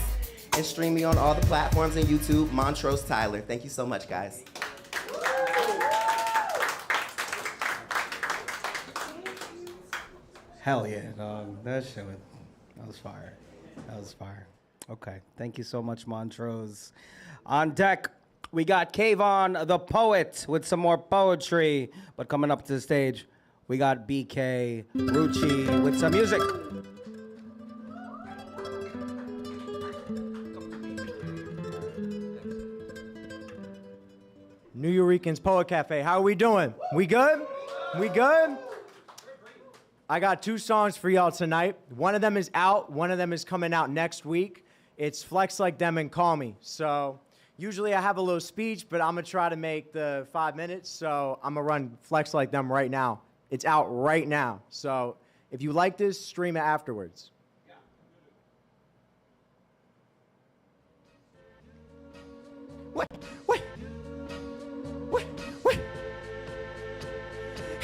and stream me on all the platforms and YouTube, Montrose Tyler. Thank you so much, guys. Hell yeah, dog. That was fire. That was fire. Okay, thank you so much, Montrose. On deck, we got Kavon, the poet, with some more poetry. But coming up to the stage, we got BK Rucci with some music. Nuyorican's Poet Cafe. How are we doing? We good? We good? I got 2 songs for y'all tonight. One of them is out. One of them is coming out next week. It's Flex Like Them and Call Me. So usually I have a little speech, but I'm going to try to make the 5 minutes. So I'm going to run Flex Like Them right now. It's out right now. So if you like this, stream it afterwards.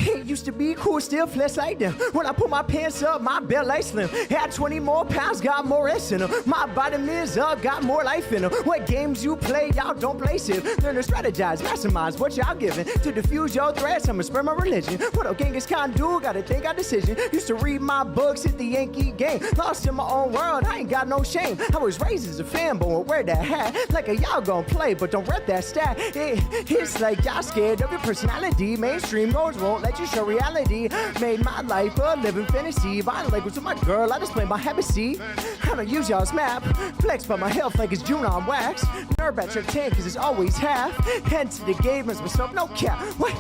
It used to be cool, still flesh like them. When I put my pants up, my belly slim. Had 20 more pounds, got more S in them. My vitamins up, got more life in them. What games you play, y'all don't play safe. Learn to strategize, maximize what y'all giving. To diffuse your threats, I'ma spread my religion. What a Genghis Khan do, gotta think our decision. Used to read my books at the Yankee game. Lost in my own world, I ain't got no shame. I was raised as a fanboy, wear that hat. Like a y'all gon' play, but don't rep that stat. It's like y'all scared of your personality. Mainstream goals won't let you show reality. Made my life a living fantasy. Buying labels with my girl, I display my habit. I don't use y'all's map. Flex by my health like it's June on wax. Nerve at your 10 cause it's always half. Head to the game as myself, no cap. Wait.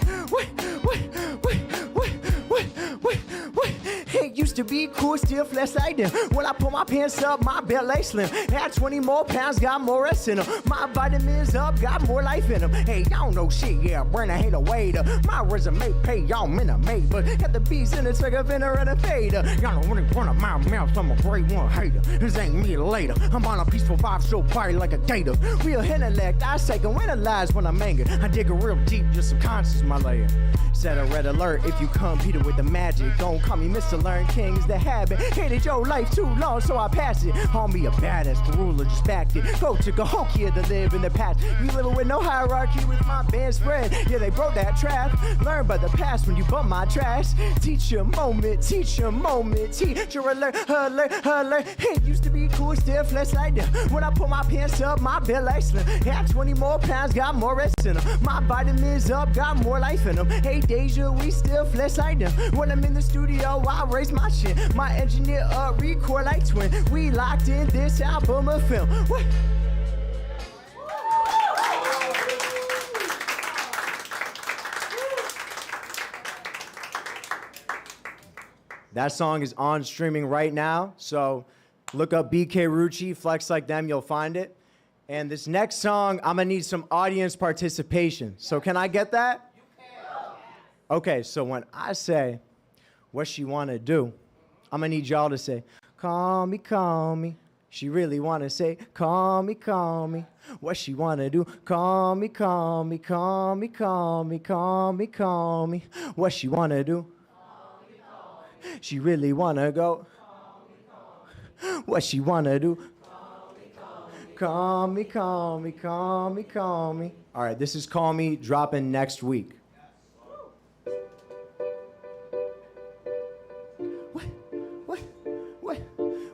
It used to be cool, still flesh like them. When I pull my pants up, my belly slim. Had 20 more pounds, got more S in them. My vitamins up, got more life in them. Hey, y'all know shit, yeah, burn a hate a waiter. My resume pay y'all minute, but got the beats in the trigger, finna and a fader. Y'all don't really wanna my mouth, I'm a great one hater. This ain't me later. I'm on a peaceful vibe, so party like a gator. Real intellect, I say can analyze when I'm angered. I dig a real deep, just subconscious, my layer. Set a red alert if you compete with the magic. Don't call me Mr. Learn King, is the habit. Hated your life too long, so I passed it. On me a badass, the ruler just backed it. Go to Cahokia to live in the past. You living with no hierarchy with my band spread. Yeah, they broke that trap. Learn by the past when you bump my trash. Teach your moment, teacher alert, alert. It used to be cool, still flesh like them. When I put my pants up, my belly slim. Had 20 more pounds, got more rest in them. My vitamins up, got more life in them. Hey, Deja, we still flesh like them. When I'm in the studio, I raise my shit. My engineer up, record like twin. We locked in this album of film. What? That song is on streaming right now, so look up BK Rucci, Flex Like Them, you'll find it. And this next song, I'm gonna need some audience participation. So can I get that? Okay, so when I say what she wanna do, I'm gonna need y'all to say, call me, call me. She really wanna say, call me, call me. What she wanna do, call me, call me, call me, call me, call me, call me. What she wanna do, she really wanna go. What she wanna do, call me, call me, call me, call me. All right, this is Call Me, dropping next week.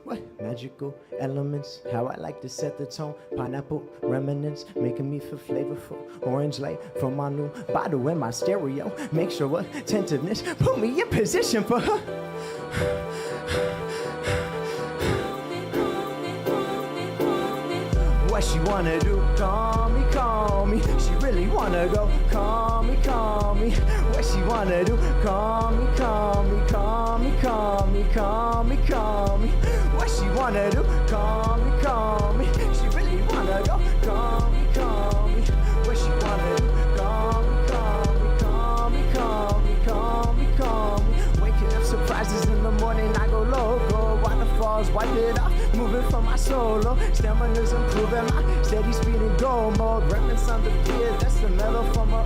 What? Magical elements, how I like to set the tone. Pineapple remnants, making me feel flavorful. Orange light from my new bottle in my stereo. Make sure attentiveness, put me in position for her. What she wanna do, call me, call me. She really wanna go, call me, call me. What she wanna do, call me, call me, call me, call me, call me, call me. What she wanna do, call me, call me. She really wanna go, call me, call me. What she wanna do, call me, call me, call me, call me, call me, call me. Waking up surprises in the morning, I go loco. Waterfalls, wipe it off, moving from my solo. Stamina's improving, my steady speed in go mode. Remnants on the pier, that's the metal from her.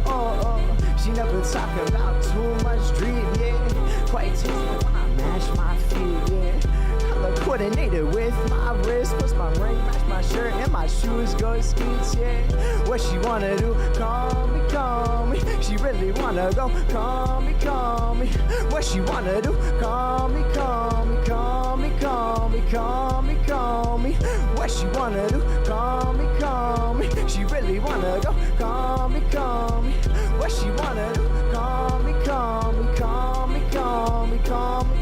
She never talk about too much dream, yeah. Quite tasteful when I mash my feet, yeah. Color coordinated with my wrist, plus my ring match my shirt and my shoes go skeets, yeah. What she wanna do? Call me, call me. She really wanna go. Call me, call me. What she wanna do? Call me, call me, call me, call me, call me, call me. What she wanna do? Call me, call me. She really wanna go. Call me, call me. What she wanna do? Call me, call me, call me, call me, call me.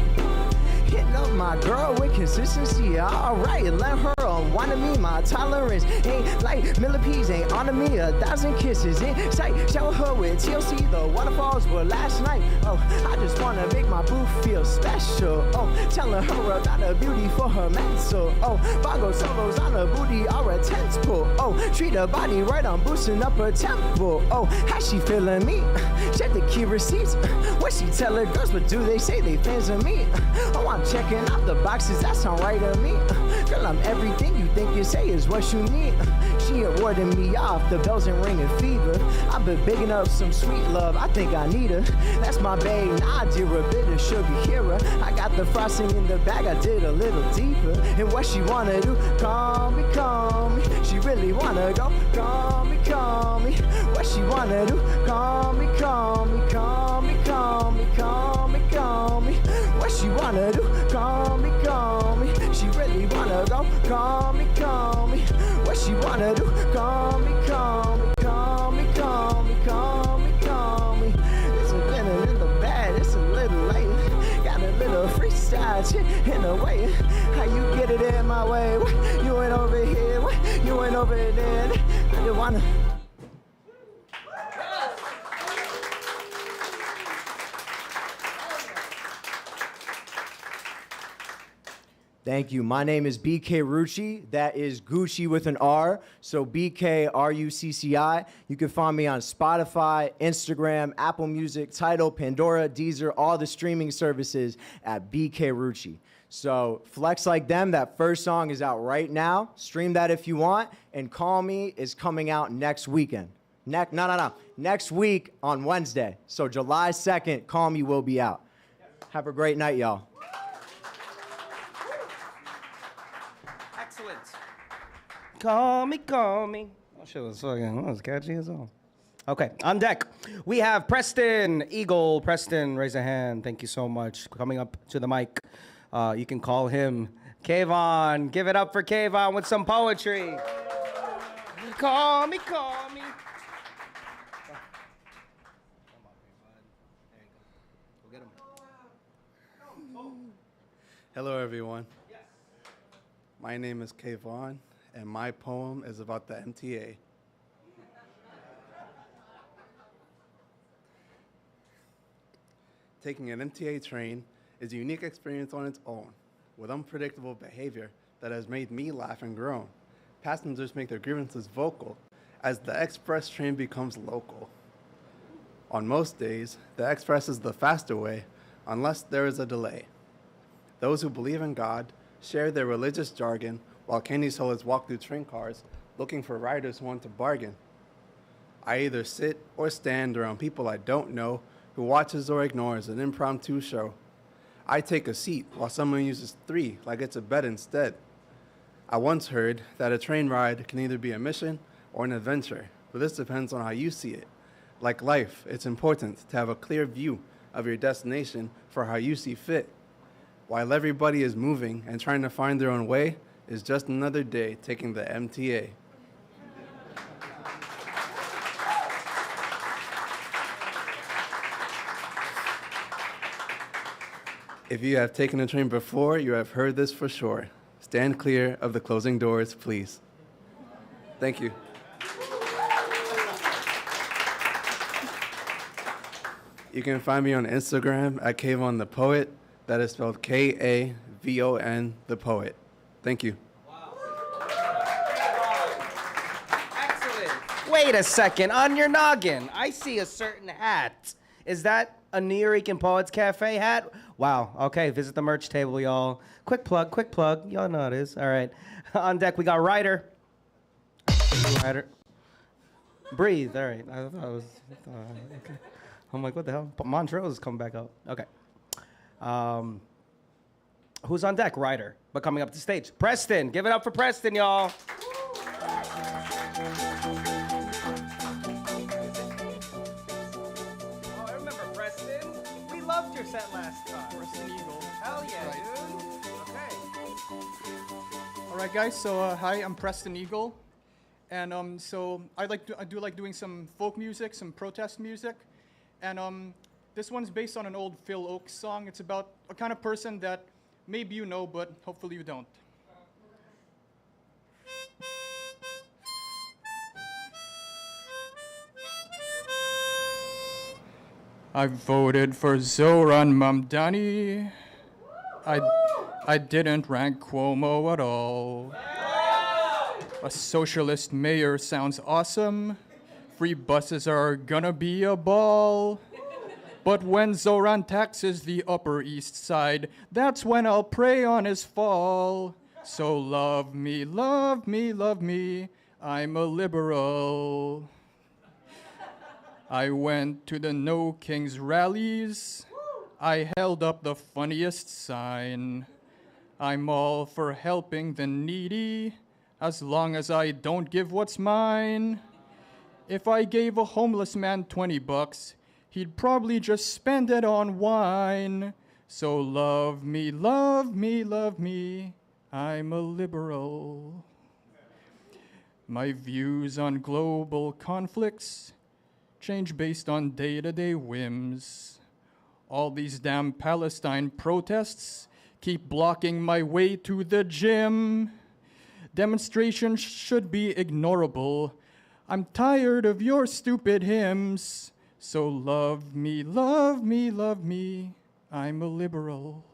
Hitting up my girl with consistency, alright. Let her unwind me, my tolerance ain't like millipedes, ain't on me. 1,000 kisses in sight. Shower her with TLC, the waterfalls were last night. Oh, I just wanna make my boo feel special. Oh, telling her about the beauty for her mental. Oh, bongo solos on her booty are a tense pull. Oh, treat her body right, I'm boosting up her tempo. Oh, how she feeling me? Check the key receipts. What she tell her girls, but do they say they fans of me? Oh, I'm checking out the boxes, that sound right to me. Girl, I'm everything you think you say is what you need. She ain't warding me off, the bells and ringing fever. I've been bigging up some sweet love, I think I need her. That's my babe, Nadia, a bit of sugar hero. I got the frosting in the bag, I did a little deeper. And what she wanna do? Call me, call me. She really wanna go. Call me, call me. What she wanna do? Call me, call me, call me, call me, call me, call me. What she wanna do? Call me, call me. She really wanna go. Call me, call me. What she wanna do? Call me, call me, call me, call me, call me, call me. This has been a little bad, it's a little late. Got a little freestyle shit in the way. How you get it in my way? What? You ain't over here, what? You ain't over there. I just wanna. Thank you. My name is BK Rucci. That is Gucci with an R. So BK RUCCI. You can find me on Spotify, Instagram, Apple Music, Tidal, Pandora, Deezer, all the streaming services at BK Rucci. So flex like them. That first song is out right now. Stream that if you want. And Call Me is coming out next weekend. Next week on Wednesday. So July 2nd, Call Me will be out. Have a great night, y'all. Excellent. Call me, call me. Oh, shit was fucking, that was catchy as all. Okay, on deck, we have Preston Eagle. Preston, raise a hand. Thank you so much. Coming up to the mic. You can call him Kavon. Give it up for Kavon with some poetry. Call me, call me. Hello, everyone. My name is Kavon, and my poem is about the MTA. Taking an MTA train is a unique experience on its own, with unpredictable behavior that has made me laugh and groan. Passengers make their grievances vocal as the express train becomes local. On most days, the express is the faster way, unless there is a delay. Those who believe in God share their religious jargon, while candy sellers walk through train cars looking for riders who want to bargain. I either sit or stand around people I don't know who watches or ignores an impromptu show. I take a seat while someone uses 3 like it's a bed instead. I once heard that a train ride can either be a mission or an adventure, but this depends on how you see it. Like life, it's important to have a clear view of your destination for how you see fit. While everybody is moving and trying to find their own way, is just another day taking the MTA. If you have taken a train before, you have heard this for sure. Stand clear of the closing doors, please. Thank you. You can find me on Instagram at Kavon the Poet. That is spelled Kavon the Poet. Thank you. Excellent. Wait a second. On your noggin, I see a certain hat. Is that a Nuyorican Poets Cafe hat. Wow. Okay, visit the merch table, y'all. Quick plug. Y'all know how it is. All right. On deck, we got Ryder. Ryder. Breathe. All right. I thought it was... okay. I'm like, what the hell? But Montrose is coming back up. Okay. Who's on deck? Ryder. But coming up to stage, Preston. Give it up for Preston, y'all. Set last time. Preston Eagle. Hell yeah, dude. Okay. All right, guys. So hi, I'm Preston Eagle, and so I do like doing some folk music, some protest music, and this one's based on an old Phil Oakes song. It's about a kind of person that maybe you know, but hopefully you don't. I voted for Zoran Mamdani. I didn't rank Cuomo at all. A socialist mayor sounds awesome. Free buses are gonna be a ball. But when Zoran taxes the Upper East Side, that's when I'll prey on his fall. So love me, love me, love me. I'm a liberal. I went to the No Kings rallies. I held up the funniest sign. I'm all for helping the needy, as long as I don't give what's mine. If I gave a homeless man $20, he'd probably just spend it on wine. So love me, love me, love me. I'm a liberal. My views on global conflicts change based on day-to-day whims. All these damn Palestine protests keep blocking my way to the gym. Demonstrations should be ignorable. I'm tired of your stupid hymns. So love me, love me, love me. I'm a liberal.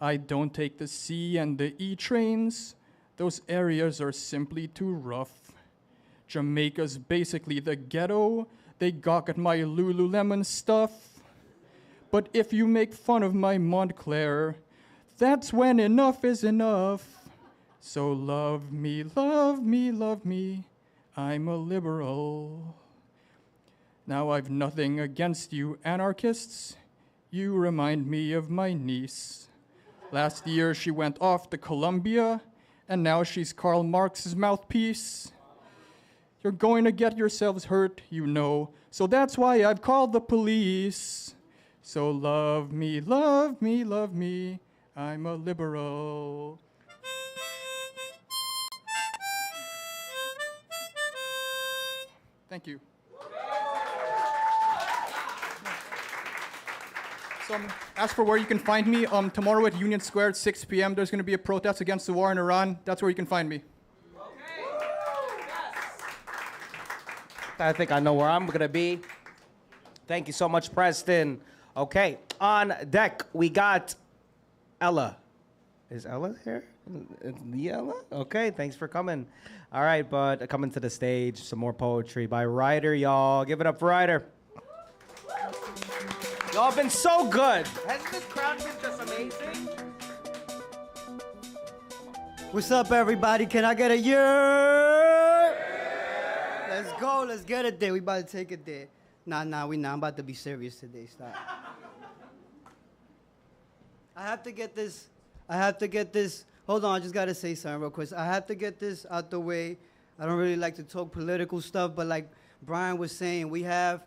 I don't take the C and the E trains. Those areas are simply too rough. Jamaica's basically the ghetto. They gawk at my Lululemon stuff. But if you make fun of my Montclair, that's when enough is enough. So love me, love me, love me. I'm a liberal. Now I've nothing against you anarchists. You remind me of my niece. Last year she went off to Columbia, and now she's Karl Marx's mouthpiece. You're going to get yourselves hurt, you know, so that's why I've called the police. So love me, love me, love me. I'm a liberal. Thank you. So as for where you can find me, tomorrow at Union Square at 6 p.m., there's going to be a protest against the war in Iran. That's where you can find me. I think I know where I'm going to be. Thank you so much, Preston. Okay, on deck, we got E.L.A. Is E.L.A. here? It's the E.L.A.? Okay, thanks for coming. All right, but coming to the stage, some more poetry by Ryder, y'all. Give it up for Ryder. Y'all been so good. Hasn't this crowd been just amazing? What's up, everybody? Can I get a yeah? Let's go. Let's get it there. We about to take it there. Nah, we not. I'm about to be serious today. Stop. I have to get this. Hold on, I just got to say something real quick. I have to get this out the way. I don't really like to talk political stuff, but like Brian was saying, we have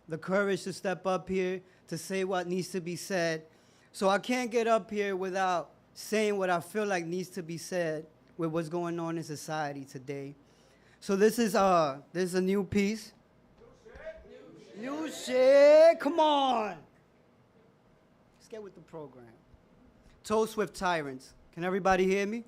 the courage to step up here to say what needs to be said. So I can't get up here without saying what I feel like needs to be said with what's going on in society today. So this is a new piece. New shit. Come on. Let's get with the program. Toast with tyrants. Can everybody hear me?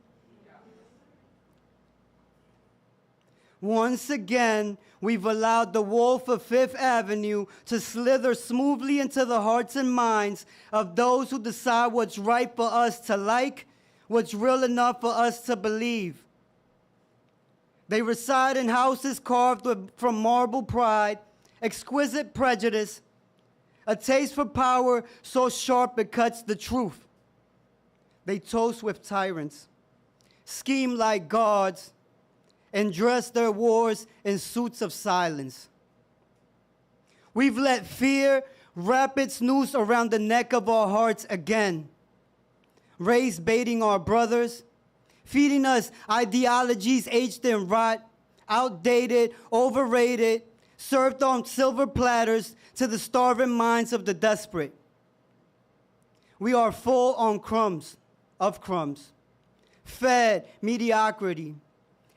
Once again, we've allowed the wolf of Fifth Avenue to slither smoothly into the hearts and minds of those who decide what's right for us to like, what's real enough for us to believe. They reside in houses carved from marble pride, exquisite prejudice, A taste for power so sharp it cuts the truth. They toast with tyrants, scheme like gods, and dress their wars in suits of silence. We've let fear wrap its noose around the neck of our hearts again. Race baiting our brothers, feeding us ideologies aged in rot, outdated, overrated, served on silver platters to the starving minds of the desperate. We are full on crumbs, fed mediocrity,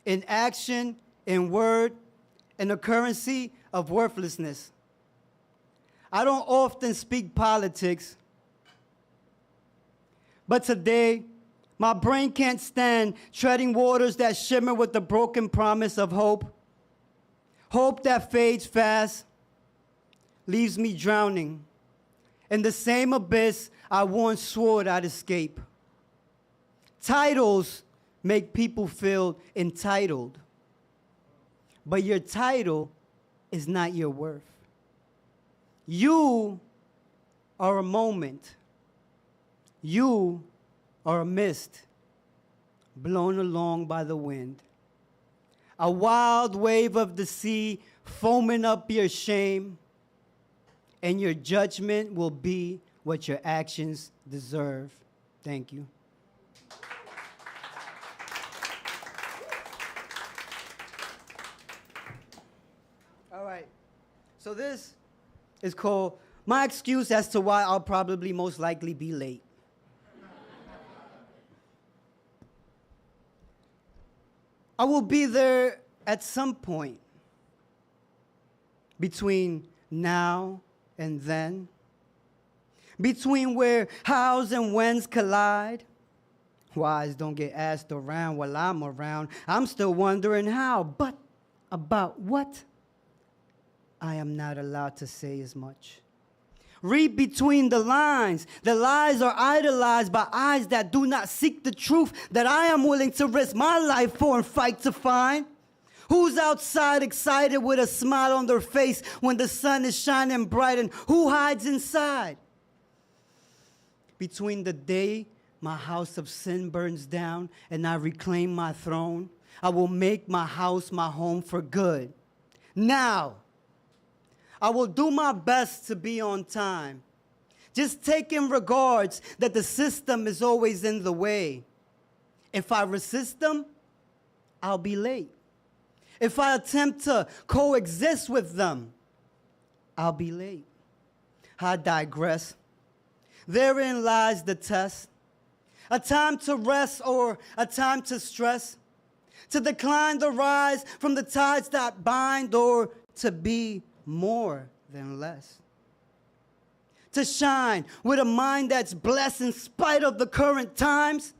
in action, in word, in a currency of worthlessness. I don't often speak politics, but today, my brain can't stand treading waters that shimmer with the broken promise of hope. Hope that fades fast, leaves me drowning in the same abyss I once swore I'd escape. Titles make people feel entitled, but your title is not your worth. You are a moment. You are a mist blown along by the wind. A wild wave of the sea foaming up your shame, and your judgment will be what your actions deserve. Thank you. All right. So this is called My Excuse as to Why I'll Probably Most Likely Be Late. I will be there at some point between now and then, between where hows and whens collide. Whys don't get asked around while I'm around. I'm still wondering how, but about what? I am not allowed to say as much. Read between the lines. The lies are idolized by eyes that do not seek the truth that I am willing to risk my life for and fight to find. Who's outside excited with a smile on their face when the sun is shining bright, and who hides inside? Between the day my house of sin burns down and I reclaim my throne, I will make my house my home for good. Now, I will do my best to be on time. Just take in regards that the system is always in the way. If I resist them, I'll be late. If I attempt to coexist with them, I'll be late. I digress. Therein lies the test. A time to rest or a time to stress. To decline the rise from the tides that bind, or to be more than less. To shine with a mind that's blessed in spite of the current times,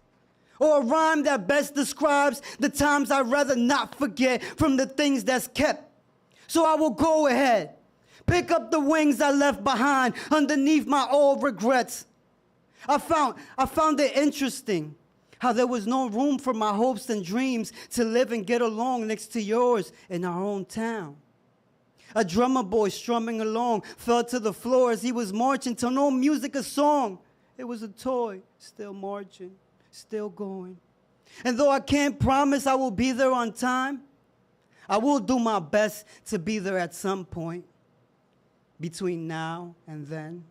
or a rhyme that best describes the times I'd rather not forget from the things that's kept. So I will go ahead, pick up the wings I left behind underneath my old regrets. I found it interesting how there was no room for my hopes and dreams to live and get along next to yours in our own town. A drummer boy strumming along fell to the floor as he was marching to no music or song. It was a toy, still marching, still going. And though I can't promise I will be there on time, I will do my best to be there at some point. Between now and then.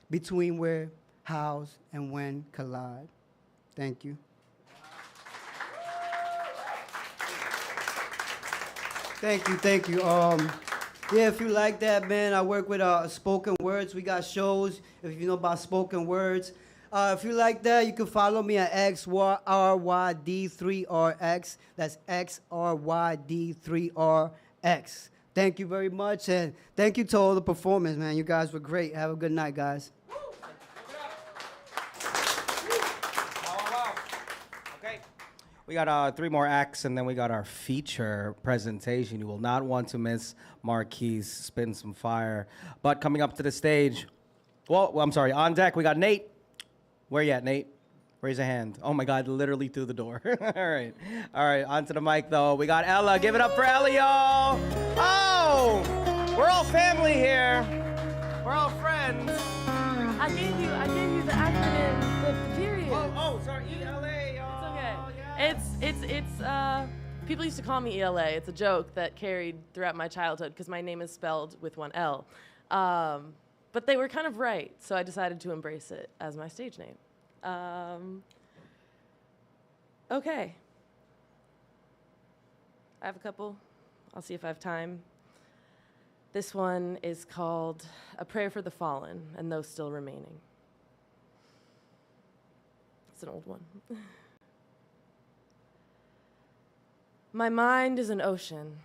Between where hows and when collide. Thank you. Thank you. Yeah, if you like that, man, I work with spoken words. We got shows, if you know about spoken words. If you like that, you can follow me at XRYD3RX. That's XRYD3RX. Thank you very much, and thank you to all the performers, man. You guys were great. Have a good night, guys. We got 3 more acts, and then we got our feature presentation. You will not want to miss Marquis spin some fire. But coming up to the stage, on deck, we got Nate. Where you at, Nate? Raise a hand. Oh my God, literally through the door. All right, onto the mic though. We got E.L.A. Give it up for E.L.A, y'all. Oh, we're all family here. We're all friends. I gave you the acronym, the period. Oh, sorry, E.L.A. It's okay. It's people used to call me E.L.A. It's a joke that carried throughout my childhood because my name is spelled with one L. But they were kind of right, so I decided to embrace it as my stage name. Okay. I have a couple. I'll see if I have time. This one is called A Prayer for the Fallen and Those Still Remaining. It's an old one. My mind is an ocean.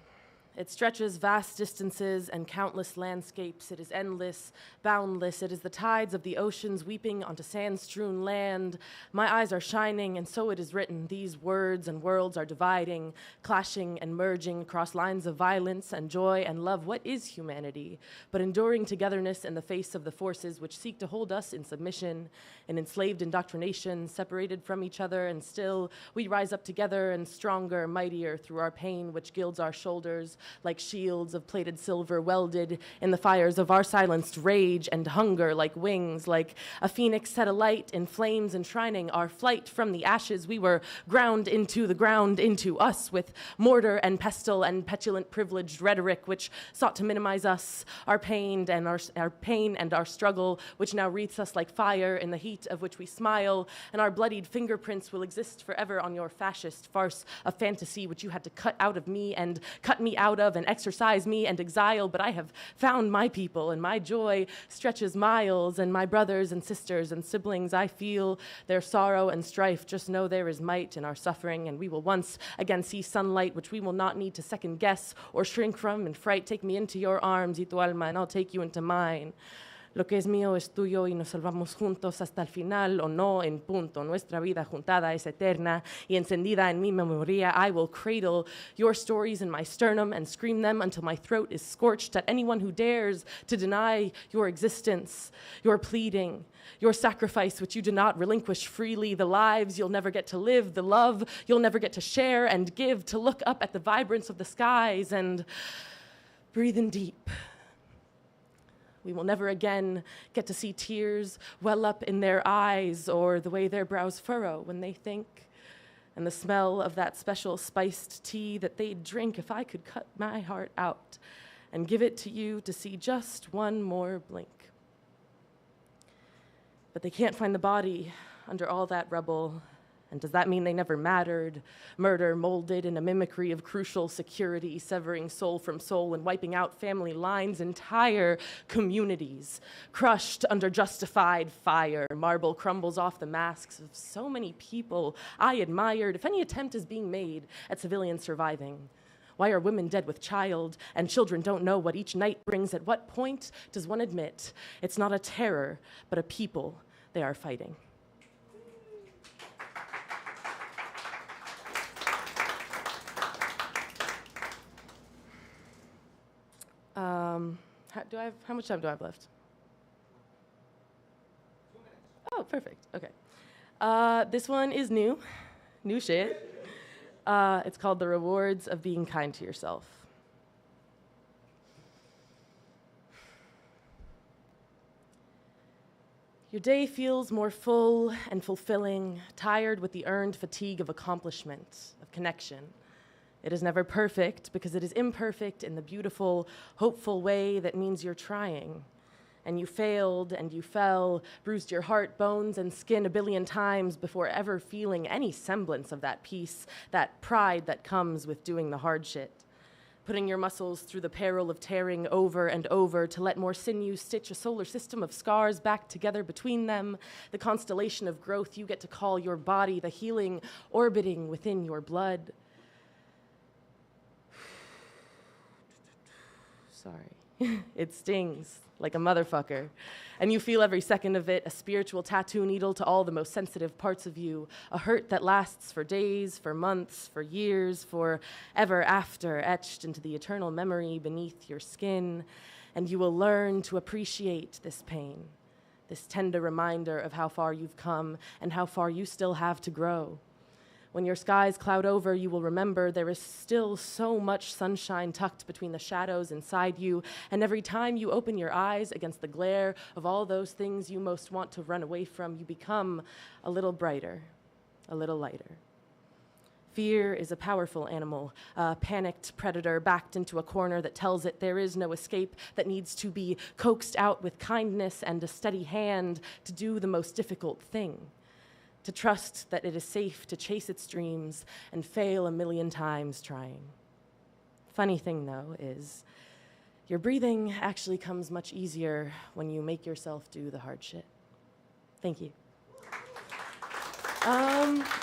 It stretches vast distances and countless landscapes. It is endless, boundless. It is the tides of the oceans weeping onto sand-strewn land. My eyes are shining, and so it is written. These words and worlds are dividing, clashing and merging across lines of violence and joy and love. What is humanity but enduring togetherness in the face of the forces which seek to hold us in submission, in enslaved indoctrination, separated from each other, and still we rise up together and stronger, mightier through our pain which gilds our shoulders, like shields of plated silver welded in the fires of our silenced rage and hunger, like wings, like a phoenix set alight in flames enshrining our flight from the ashes. We were ground into the ground into us with mortar and pestle and petulant privileged rhetoric which sought to minimize us, our pain and our struggle, which now wreaths us like fire in the heat of which we smile, and our bloodied fingerprints will exist forever on your fascist farce of fantasy which you had to cut out of me and cut me out of and exorcise me and exile. But I have found my people, and my joy stretches miles, and my brothers and sisters and siblings, I feel their sorrow and strife. Just know there is might in our suffering, and we will once again see sunlight which we will not need to second guess or shrink from in fright. Take me into your arms, y tu alma, and I'll take you into mine. Lo que es mío es tuyo y nos salvamos juntos hasta el final o no en punto. Nuestra vida juntada es eterna y encendida en mi memoria. I will cradle your stories in my sternum and scream them until my throat is scorched at anyone who dares to deny your existence, your pleading, your sacrifice which you do not relinquish freely, the lives you'll never get to live, the love you'll never get to share and give, to look up at the vibrance of the skies and breathe in deep. We will never again get to see tears well up in their eyes or the way their brows furrow when they think, and the smell of that special spiced tea that they'd drink if I could cut my heart out and give it to you to see just one more blink. But they can't find the body under all that rubble. And does that mean they never mattered? Murder molded in a mimicry of crucial security, severing soul from soul and wiping out family lines, entire communities crushed under justified fire. Marble crumbles off the masks of so many people I admired. If any attempt is being made at civilians surviving, why are women dead with child and children don't know what each night brings? At what point does one admit it's not a terror, but a people they are fighting? How much time do I have left? Oh, perfect. Okay. This one is new shit. It's called The Rewards of Being Kind to Yourself. Your day feels more full and fulfilling, tired with the earned fatigue of accomplishment, of connection. It is never perfect because it is imperfect in the beautiful, hopeful way that means you're trying. And you failed and you fell, bruised your heart, bones, and skin a billion times before ever feeling any semblance of that peace, that pride that comes with doing the hard shit. Putting your muscles through the peril of tearing over and over to let more sinews stitch a solar system of scars back together between them, the constellation of growth you get to call your body, the healing orbiting within your blood. Sorry. It stings like a motherfucker. And you feel every second of it, a spiritual tattoo needle to all the most sensitive parts of you, a hurt that lasts for days, for months, for years, for ever after, etched into the eternal memory beneath your skin. And you will learn to appreciate this pain, this tender reminder of how far you've come and how far you still have to grow. When your skies cloud over, you will remember there is still so much sunshine tucked between the shadows inside you, and every time you open your eyes against the glare of all those things you most want to run away from, you become a little brighter, a little lighter. Fear is a powerful animal, a panicked predator backed into a corner that tells it there is no escape, that needs to be coaxed out with kindness and a steady hand to do the most difficult thing. To trust that it is safe to chase its dreams and fail a million times trying. Funny thing, though, is your breathing actually comes much easier when you make yourself do the hard shit. Thank you.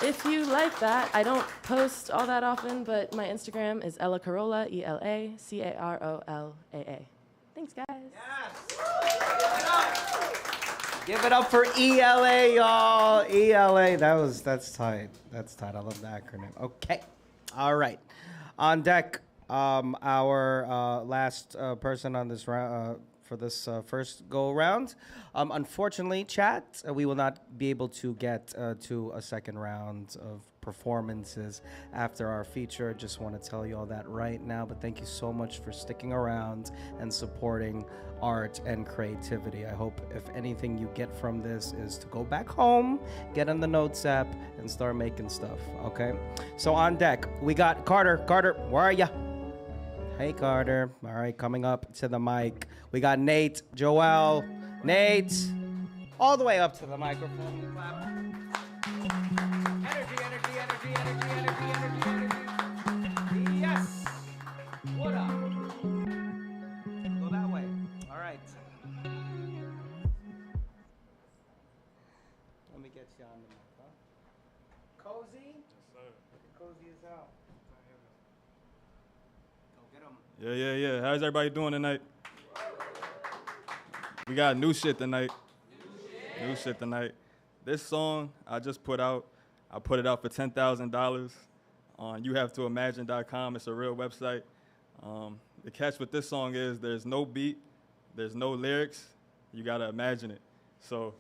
If you like that, I don't post all that often, but my Instagram is Ella Carolla, E.L.A, C-A-R-O-L-A-A. Thanks, guys. Give it up for E.L.A, y'all. E.L.A. That's tight. That's tight. I love the acronym. Okay. All right. On deck, our last person on this round for this first go around. Unfortunately, chat, we will not be able to get to a second round of performances after our feature. Just want to tell you all that right now, but thank you so much for sticking around and supporting art and creativity. I hope if anything you get from this is to go back home, get on the Notes app, and start making stuff, okay? So on deck, we got Carter. Carter, where are ya? Hey, Carter. All right, coming up to the mic. We got Nate, Joël. Nate, all the way up to the microphone. Clap. Energy, energy, energy, energy, energy, energy, energy. Yes. What up? Go that way. All right. Let me get you on the mic, huh? Cozy? Yes, sir. Cozy as hell. Yeah. How's everybody doing tonight? We got new shit tonight. New shit tonight. This song I just put out, I put it out for $10,000 on youhavetoimagine.com. It's a real website. The catch with this song is there's no beat, there's no lyrics. You gotta imagine it. So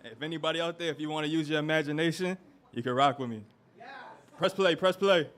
if anybody out there, if you wanna use your imagination, you can rock with me. Yes. Press play, press play.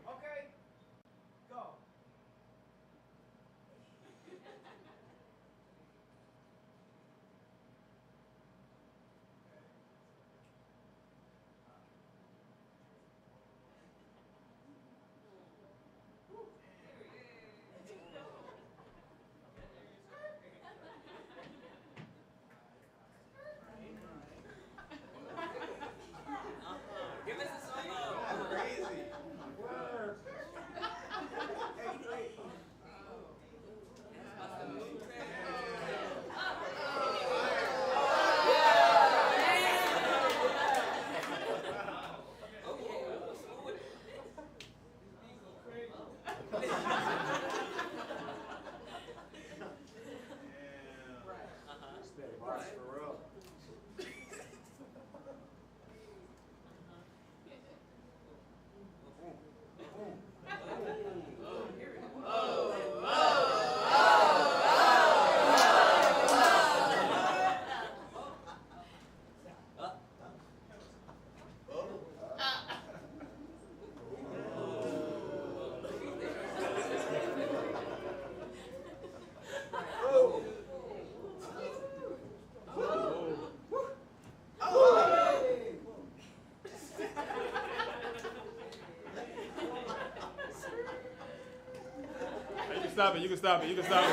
You can stop it.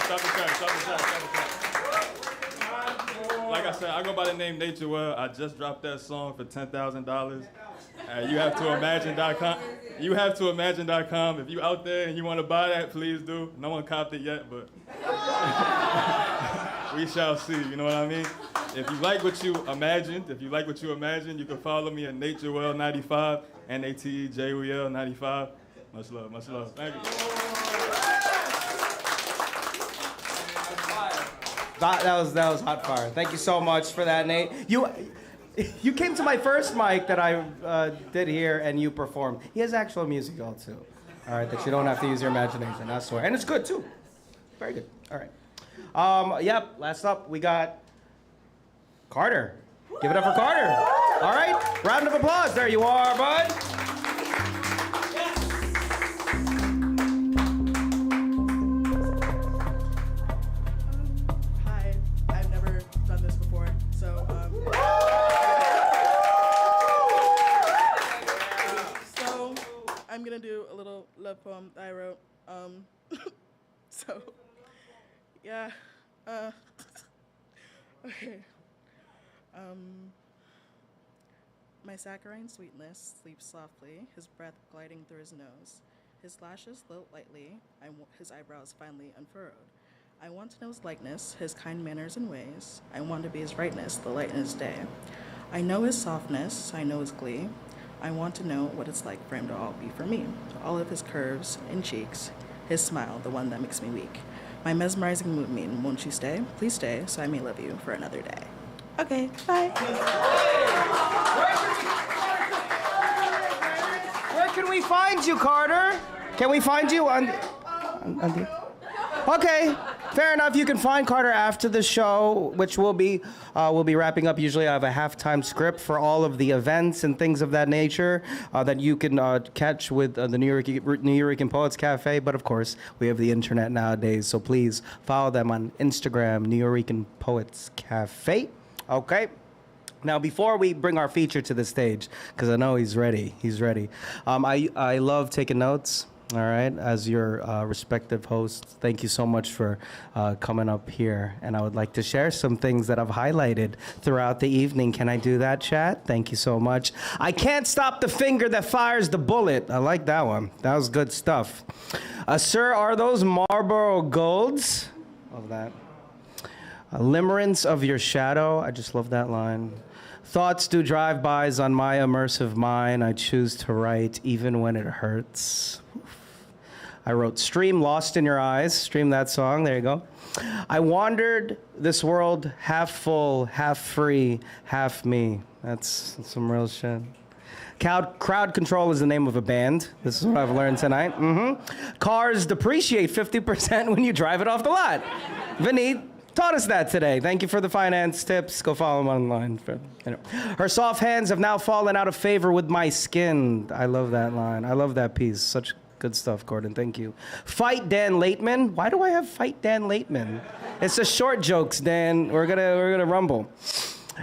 Stop the track. Like I said, I go by the name Nate Joël. I just dropped that song for $10,000 at youhavetoimagine.com. Youhavetoimagine.com. If you out there and you want to buy that, please do. No one copped it yet, but we shall see. You know what I mean? If you like what you imagined, you can follow me at Nate Joël 95. NATEJOEL 95. Much love. Thank you. That was hot fire. Thank you so much for that, Nate. You came to my first mic that I did here, and you performed. He has actual music too. All right, that you don't have to use your imagination. I swear, and it's good too. Very good. All right. Yep. Last up, we got Carter. Give it up for Carter. All right, round of applause. There you are, bud. Hi, I've never done this before, so so I'm gonna do a little love poem that I wrote. So yeah, okay. My saccharine sweetness sleeps softly, his breath gliding through his nose. His lashes lilt lightly, his eyebrows finely unfurrowed. I want to know his likeness, his kind manners and ways. I want to be his brightness, the light in his day. I know his softness, I know his glee. I want to know what it's like for him to all be for me. All of his curves and cheeks, his smile, the one that makes me weak. My mesmerizing moonbeam, won't you stay? Please stay, so I may love you for another day. Okay, bye. Where can we find you, Carter? Can we find you on the... Okay, fair enough. You can find Carter after the show, which we'll be wrapping up. Usually I have a halftime script for all of the events and things of that nature that you can catch with the Nuyorican Poets Cafe. But of course, we have the internet nowadays, so please follow them on Instagram, Nuyorican Poets Cafe. Okay. Now, before we bring our feature to the stage, because I know he's ready, I love taking notes. All right, as your respective hosts, thank you so much for coming up here. And I would like to share some things that I've highlighted throughout the evening. Can I do that, chat? Thank you so much. I can't stop the finger that fires the bullet. I like that one. That was good stuff. Sir, are those Marlboro Golds? Love that. Limerence of your shadow. I just love that line. Thoughts do drive-bys on my immersive mind. I choose to write even when it hurts. I wrote Stream Lost in Your Eyes. Stream that song. There you go. I wandered this world half full, half free, half me. That's some real shit. Crowd Control is the name of a band. This is what I've learned tonight. Cars depreciate 50% when you drive it off the lot. Vinit taught us that today. Thank you for the finance tips. Go follow him online. Her soft hands have now fallen out of favor with my skin. I love that line. I love that piece. Such good stuff, Gordon. Thank you. Fight Dan Laitman. Why do I have Fight Dan Laitman? It's the short jokes, Dan. We're gonna rumble.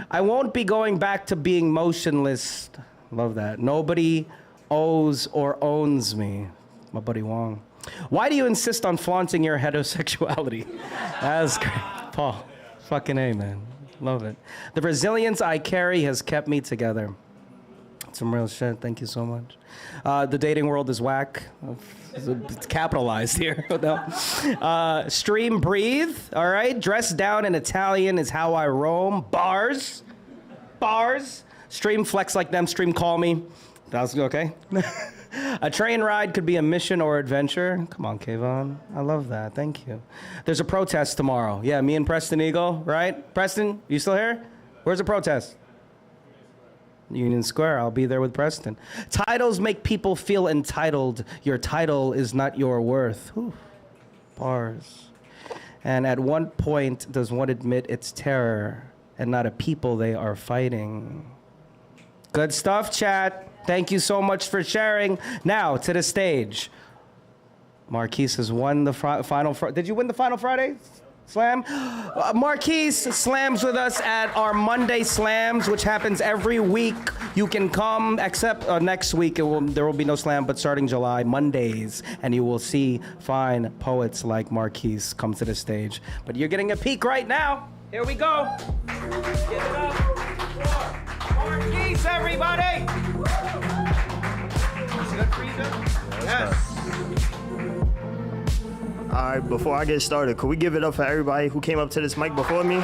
I won't be going back to being motionless. Love that. Nobody owes or owns me. My buddy Wong. Why do you insist on flaunting your heterosexuality? That's great. Paul, fucking A, man. Love it. The resilience I carry has kept me together. Some real shit. Thank you so much. The dating world is whack. It's capitalized here. Stream breathe. All right. Dress down in Italian is how I roam. Bars. Stream flex like them. Stream call me. That was okay. A train ride could be a mission or adventure. Come on, Kavon. I love that. Thank you. There's a protest tomorrow. Yeah, me and Preston Eagle, right? Preston, you still here? Where's the protest? Union Square. I'll be there with Preston. Titles make people feel entitled. Your title is not your worth. Whew. Bars. And at one point, does one admit it's terror and not a people they are fighting? Good stuff, chat. Thank you so much for sharing. Now, to the stage. Marquis has won the final... Did you win the final Friday Slam? Marquis slams with us at our Monday Slams, which happens every week. You can come, except next week there will be no Slam, but starting July, Mondays, and you will see fine poets like Marquis come to the stage. But you're getting a peek right now. Here we go. Give it up for Marquis, everybody. Is it good for you, Bill? Yes. All right, before I get started, could we give it up for everybody who came up to this mic before me?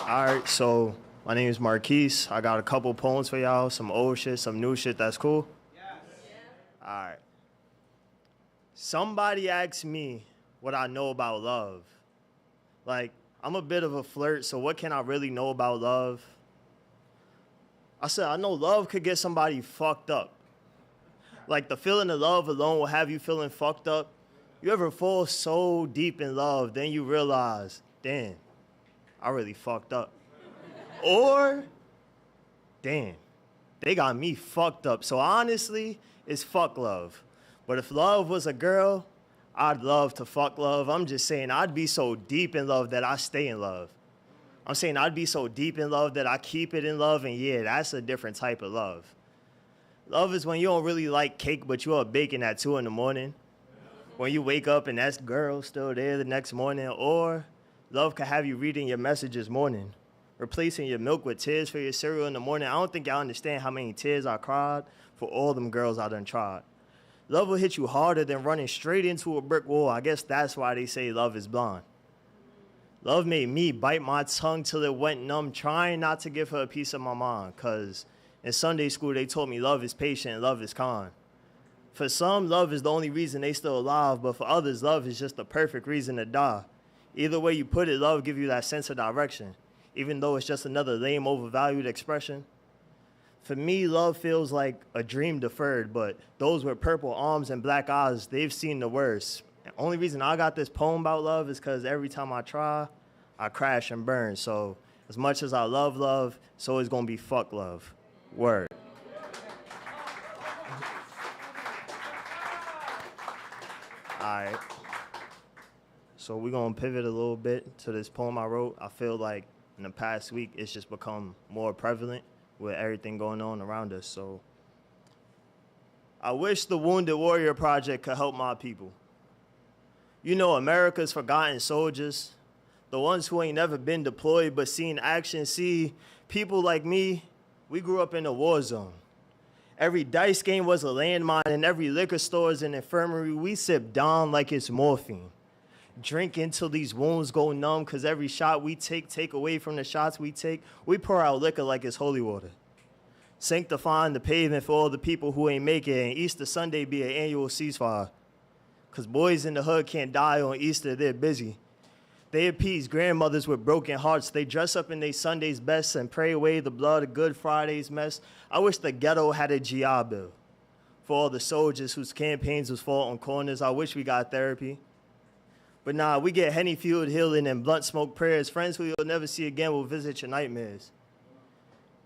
All right, so my name is Marquis. I got a couple poems for y'all, some old shit, some new shit. That's cool? Yes. All right. Somebody asked me what I know about love. Like, I'm a bit of a flirt, so what can I really know about love? I said, I know love could get somebody fucked up. Like, the feeling of love alone will have you feeling fucked up. You ever fall so deep in love, then you realize, damn, I really fucked up. Or, damn, they got me fucked up. So honestly, it's fuck love. But if love was a girl, I'd love to fuck love. I'm just saying I'd be so deep in love that I stay in love. I'm saying I'd be so deep in love that I keep it in love, and yeah, that's a different type of love. Love is when you don't really like cake, but you up baking at 2 in the morning. When you wake up and that girl's still there the next morning. Or love could have you reading your messages morning, replacing your milk with tears for your cereal in the morning. I don't think y'all understand how many tears I cried for all them girls I done tried. Love will hit you harder than running straight into a brick wall. I guess that's why they say love is blind. Love made me bite my tongue till it went numb, trying not to give her a piece of my mind. Because in Sunday school, they told me love is patient and love is kind. For some, love is the only reason they still alive, but for others, love is just the perfect reason to die. Either way you put it, love gives you that sense of direction, even though it's just another lame, overvalued expression. For me, love feels like a dream deferred, but those with purple arms and black eyes, they've seen the worst. The only reason I got this poem about love is because every time I try, I crash and burn. So as much as I love love, it's always going to be fuck love. Word. All right. So we're going to pivot a little bit to this poem I wrote. I feel like in the past week, it's just become more prevalent with everything going on around us. So I wish the Wounded Warrior Project could help my people. You know, America's forgotten soldiers, the ones who ain't never been deployed but seen action. See, people like me, we grew up in a war zone. Every dice game was a landmine, and every liquor store is an infirmary. We sip down like it's morphine. Drink until these wounds go numb, because every shot we take away from the shots we take. We pour out liquor like it's holy water. Sanctifying the pavement for all the people who ain't make it, and Easter Sunday be an annual ceasefire. Because boys in the hood can't die on Easter, they're busy. They appease grandmothers with broken hearts. They dress up in their Sunday's best and pray away the blood of Good Friday's mess. I wish the ghetto had a GI Bill. For all the soldiers whose campaigns was fought on corners, I wish we got therapy. But nah, we get Henny-fueled healing and blunt smoke prayers. Friends who you'll never see again will visit your nightmares.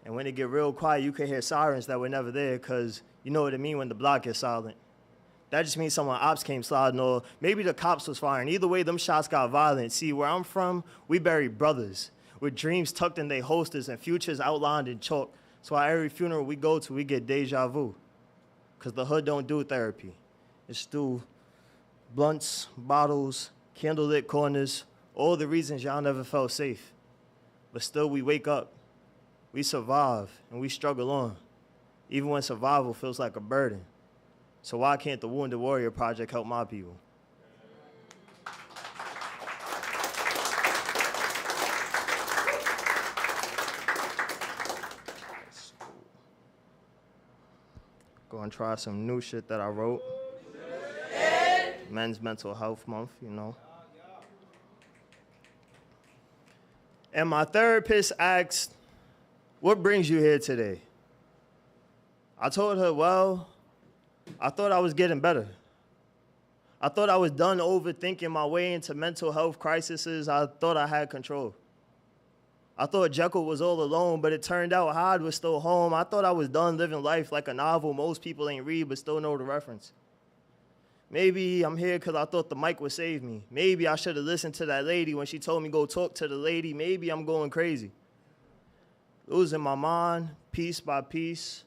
And when it get real quiet, you can hear sirens that were never there, because you know what it mean when the block gets silent. That just means someone ops came sliding, or maybe the cops was firing. Either way, them shots got violent. See, where I'm from, we bury brothers with dreams tucked in their holsters and futures outlined in chalk. So at every funeral we go to, we get deja vu. Because the hood don't do therapy. It's through blunts, bottles, candlelit corners, all the reasons y'all never felt safe. But still, we wake up. We survive, and we struggle on, even when survival feels like a burden. So why can't the Wounded Warrior Project help my people? Go and try some new shit that I wrote. Men's Mental Health Month, you know. And my therapist asked, "What brings you here today?" I told her, well, I thought I was getting better. I thought I was done overthinking my way into mental health crises. I thought I had control. I thought Jekyll was all alone, but it turned out Hyde was still home. I thought I was done living life like a novel most people ain't read but still know the reference. Maybe I'm here because I thought the mic would save me. Maybe I should have listened to that lady when she told me go talk to the lady. Maybe I'm going crazy. Losing my mind piece by piece.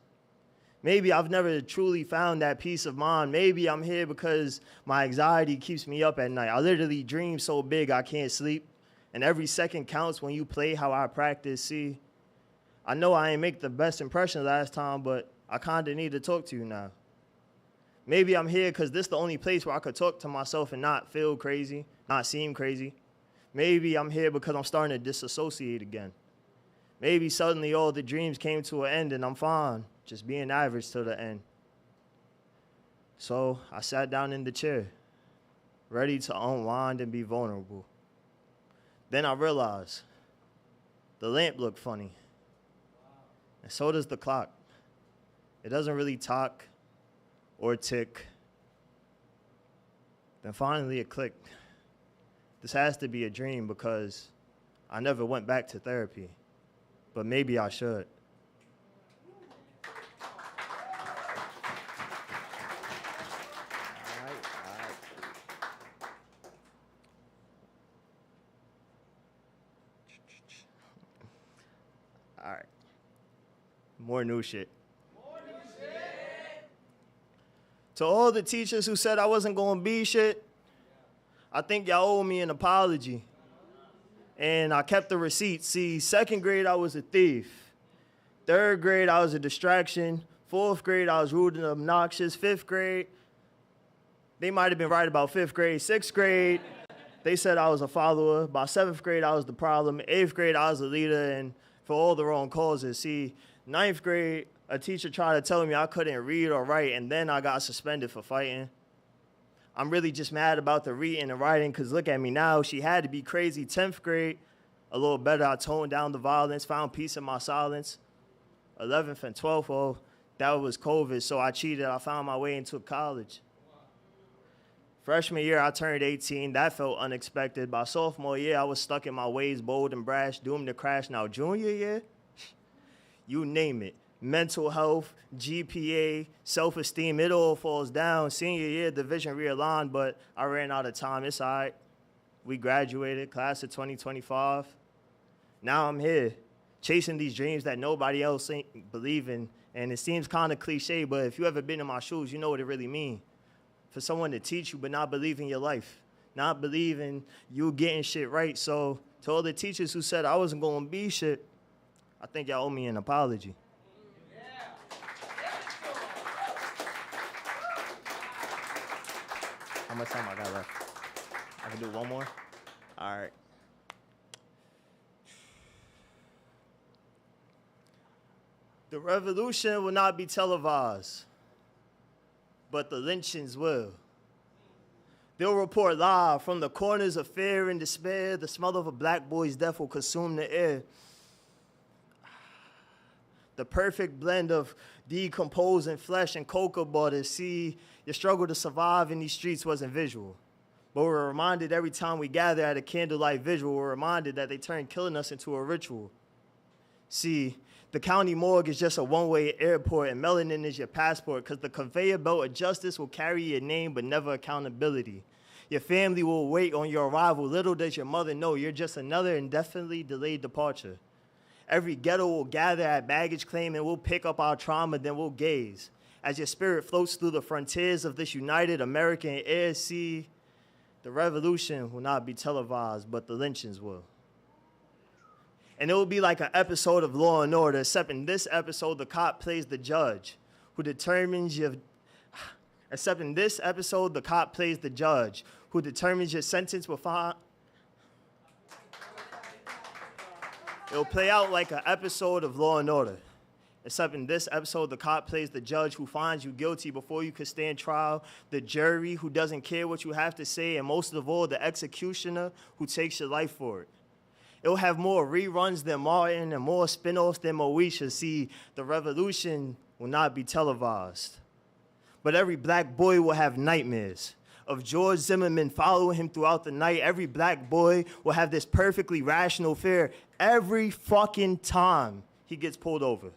Maybe I've never truly found that peace of mind. Maybe I'm here because my anxiety keeps me up at night. I literally dream so big I can't sleep. And every second counts when you play how I practice. See, I know I ain't make the best impression last time, but I kind of need to talk to you now. Maybe I'm here because this is the only place where I could talk to myself and not feel crazy, not seem crazy. Maybe I'm here because I'm starting to disassociate again. Maybe suddenly all the dreams came to an end and I'm fine, just being average till the end. So I sat down in the chair, ready to unwind and be vulnerable. Then I realized the lamp looked funny, and so does the clock. It doesn't really talk or tick. Then finally it clicked. This has to be a dream because I never went back to therapy, but maybe I should. All right. More new shit. To all the teachers who said I wasn't going to be shit, I think y'all owe me an apology. And I kept the receipts. See, second grade, I was a thief. Third grade, I was a distraction. Fourth grade, I was rude and obnoxious. Fifth grade, they might have been right about fifth grade. Sixth grade, they said I was a follower. By seventh grade, I was the problem. Eighth grade, I was a leader, and for all the wrong causes. See, ninth grade, a teacher tried to tell me I couldn't read or write, and then I got suspended for fighting. I'm really just mad about the reading and writing, because look at me now. She had to be crazy. 10th grade, a little better. I toned down the violence, found peace in my silence. 11th and 12th, well, that was COVID, so I cheated. I found my way into college. Freshman year, I turned 18. That felt unexpected. By sophomore year, I was stuck in my ways, bold and brash, doomed to crash. Now, junior year, you name it. Mental health, GPA, self-esteem, it all falls down. Senior year, division realigned, but I ran out of time. It's all right. We graduated, class of 2025. Now I'm here, chasing these dreams that nobody else ain't believing. And it seems kind of cliche, but if you ever been in my shoes, you know what it really means. For someone to teach you but not believe in your life, not believing you getting shit right. So to all the teachers who said I wasn't going to be shit, I think y'all owe me an apology. How much time I got left? I can do one more? All right. The revolution will not be televised, but the lynchings will. They'll report live from the corners of fear and despair. The smell of a black boy's death will consume the air. The perfect blend of decomposing flesh and cocoa butter. See, your struggle to survive in these streets wasn't visual. But we're reminded every time we gather at a candlelight vigil, we're reminded that they turned killing us into a ritual. See, the county morgue is just a one-way airport, and melanin is your passport, because the conveyor belt of justice will carry your name but never accountability. Your family will wait on your arrival. Little does your mother know you're just another indefinitely delayed departure. Every ghetto will gather at baggage claim, and we'll pick up our trauma, then we'll gaze. As your spirit floats through the frontiers of this united American air, see, the revolution will not be televised, but the lynchings will. And it will be like an episode of Law and Order, except in this episode, the cop plays the judge who determines your... Except in this episode, the cop plays the judge who determines your sentence will find... It'll play out like an episode of Law and Order. Except in this episode, the cop plays the judge who finds you guilty before you can stand trial, the jury who doesn't care what you have to say, and most of all, the executioner who takes your life for it. It'll have more reruns than Martin and more spin-offs than Moesha. See, the revolution will not be televised. But every black boy will have nightmares of George Zimmerman following him throughout the night. Every black boy will have this perfectly rational fear every fucking time he gets pulled over,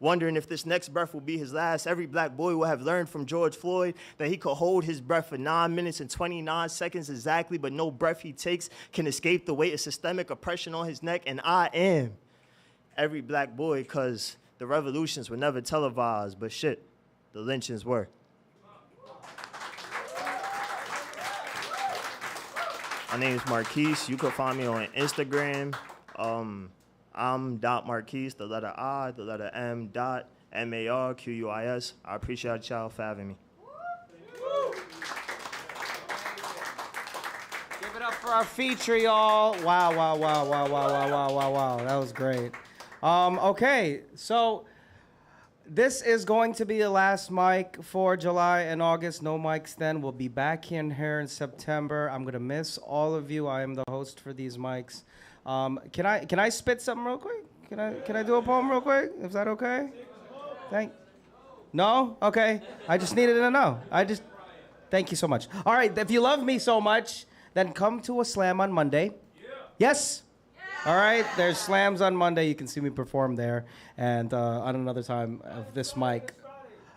wondering if this next breath will be his last. Every black boy will have learned from George Floyd that he could hold his breath for 9 minutes and 29 seconds exactly, but no breath he takes can escape the weight of systemic oppression on his neck. And I am every black boy, because the revolutions were never televised, but shit, the lynchings were. My name is Marquis. You can find me on Instagram. I'm .Marquis, the letter I, the letter M, .MARQUIS. I appreciate y'all for having me. Give it up for our feature, y'all. Wow. That was great. Okay, so this is going to be the last mic for July and August. No mics then. We'll be back in here in September. I'm going to miss all of you. I am the host for these mics. Can I spit something real quick? Can I do a poem real quick? Is that okay? No? Okay. I just needed to know. Thank you so much. All right, if you love me so much, then come to a slam on Monday. Yes? All right, there's slams on Monday. You can see me perform there. And on another time of this mic.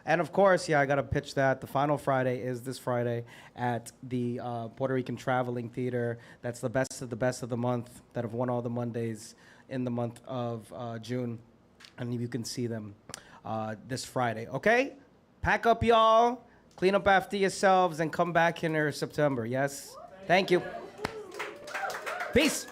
And of course, I got to pitch that. The final Friday is this Friday at the Puerto Rican Traveling Theater. That's the best of the month that have won all the Mondays in the month of June. And you can see them this Friday. Okay? Pack up, y'all. Clean up after yourselves and come back in September. Yes? Thank you. Peace.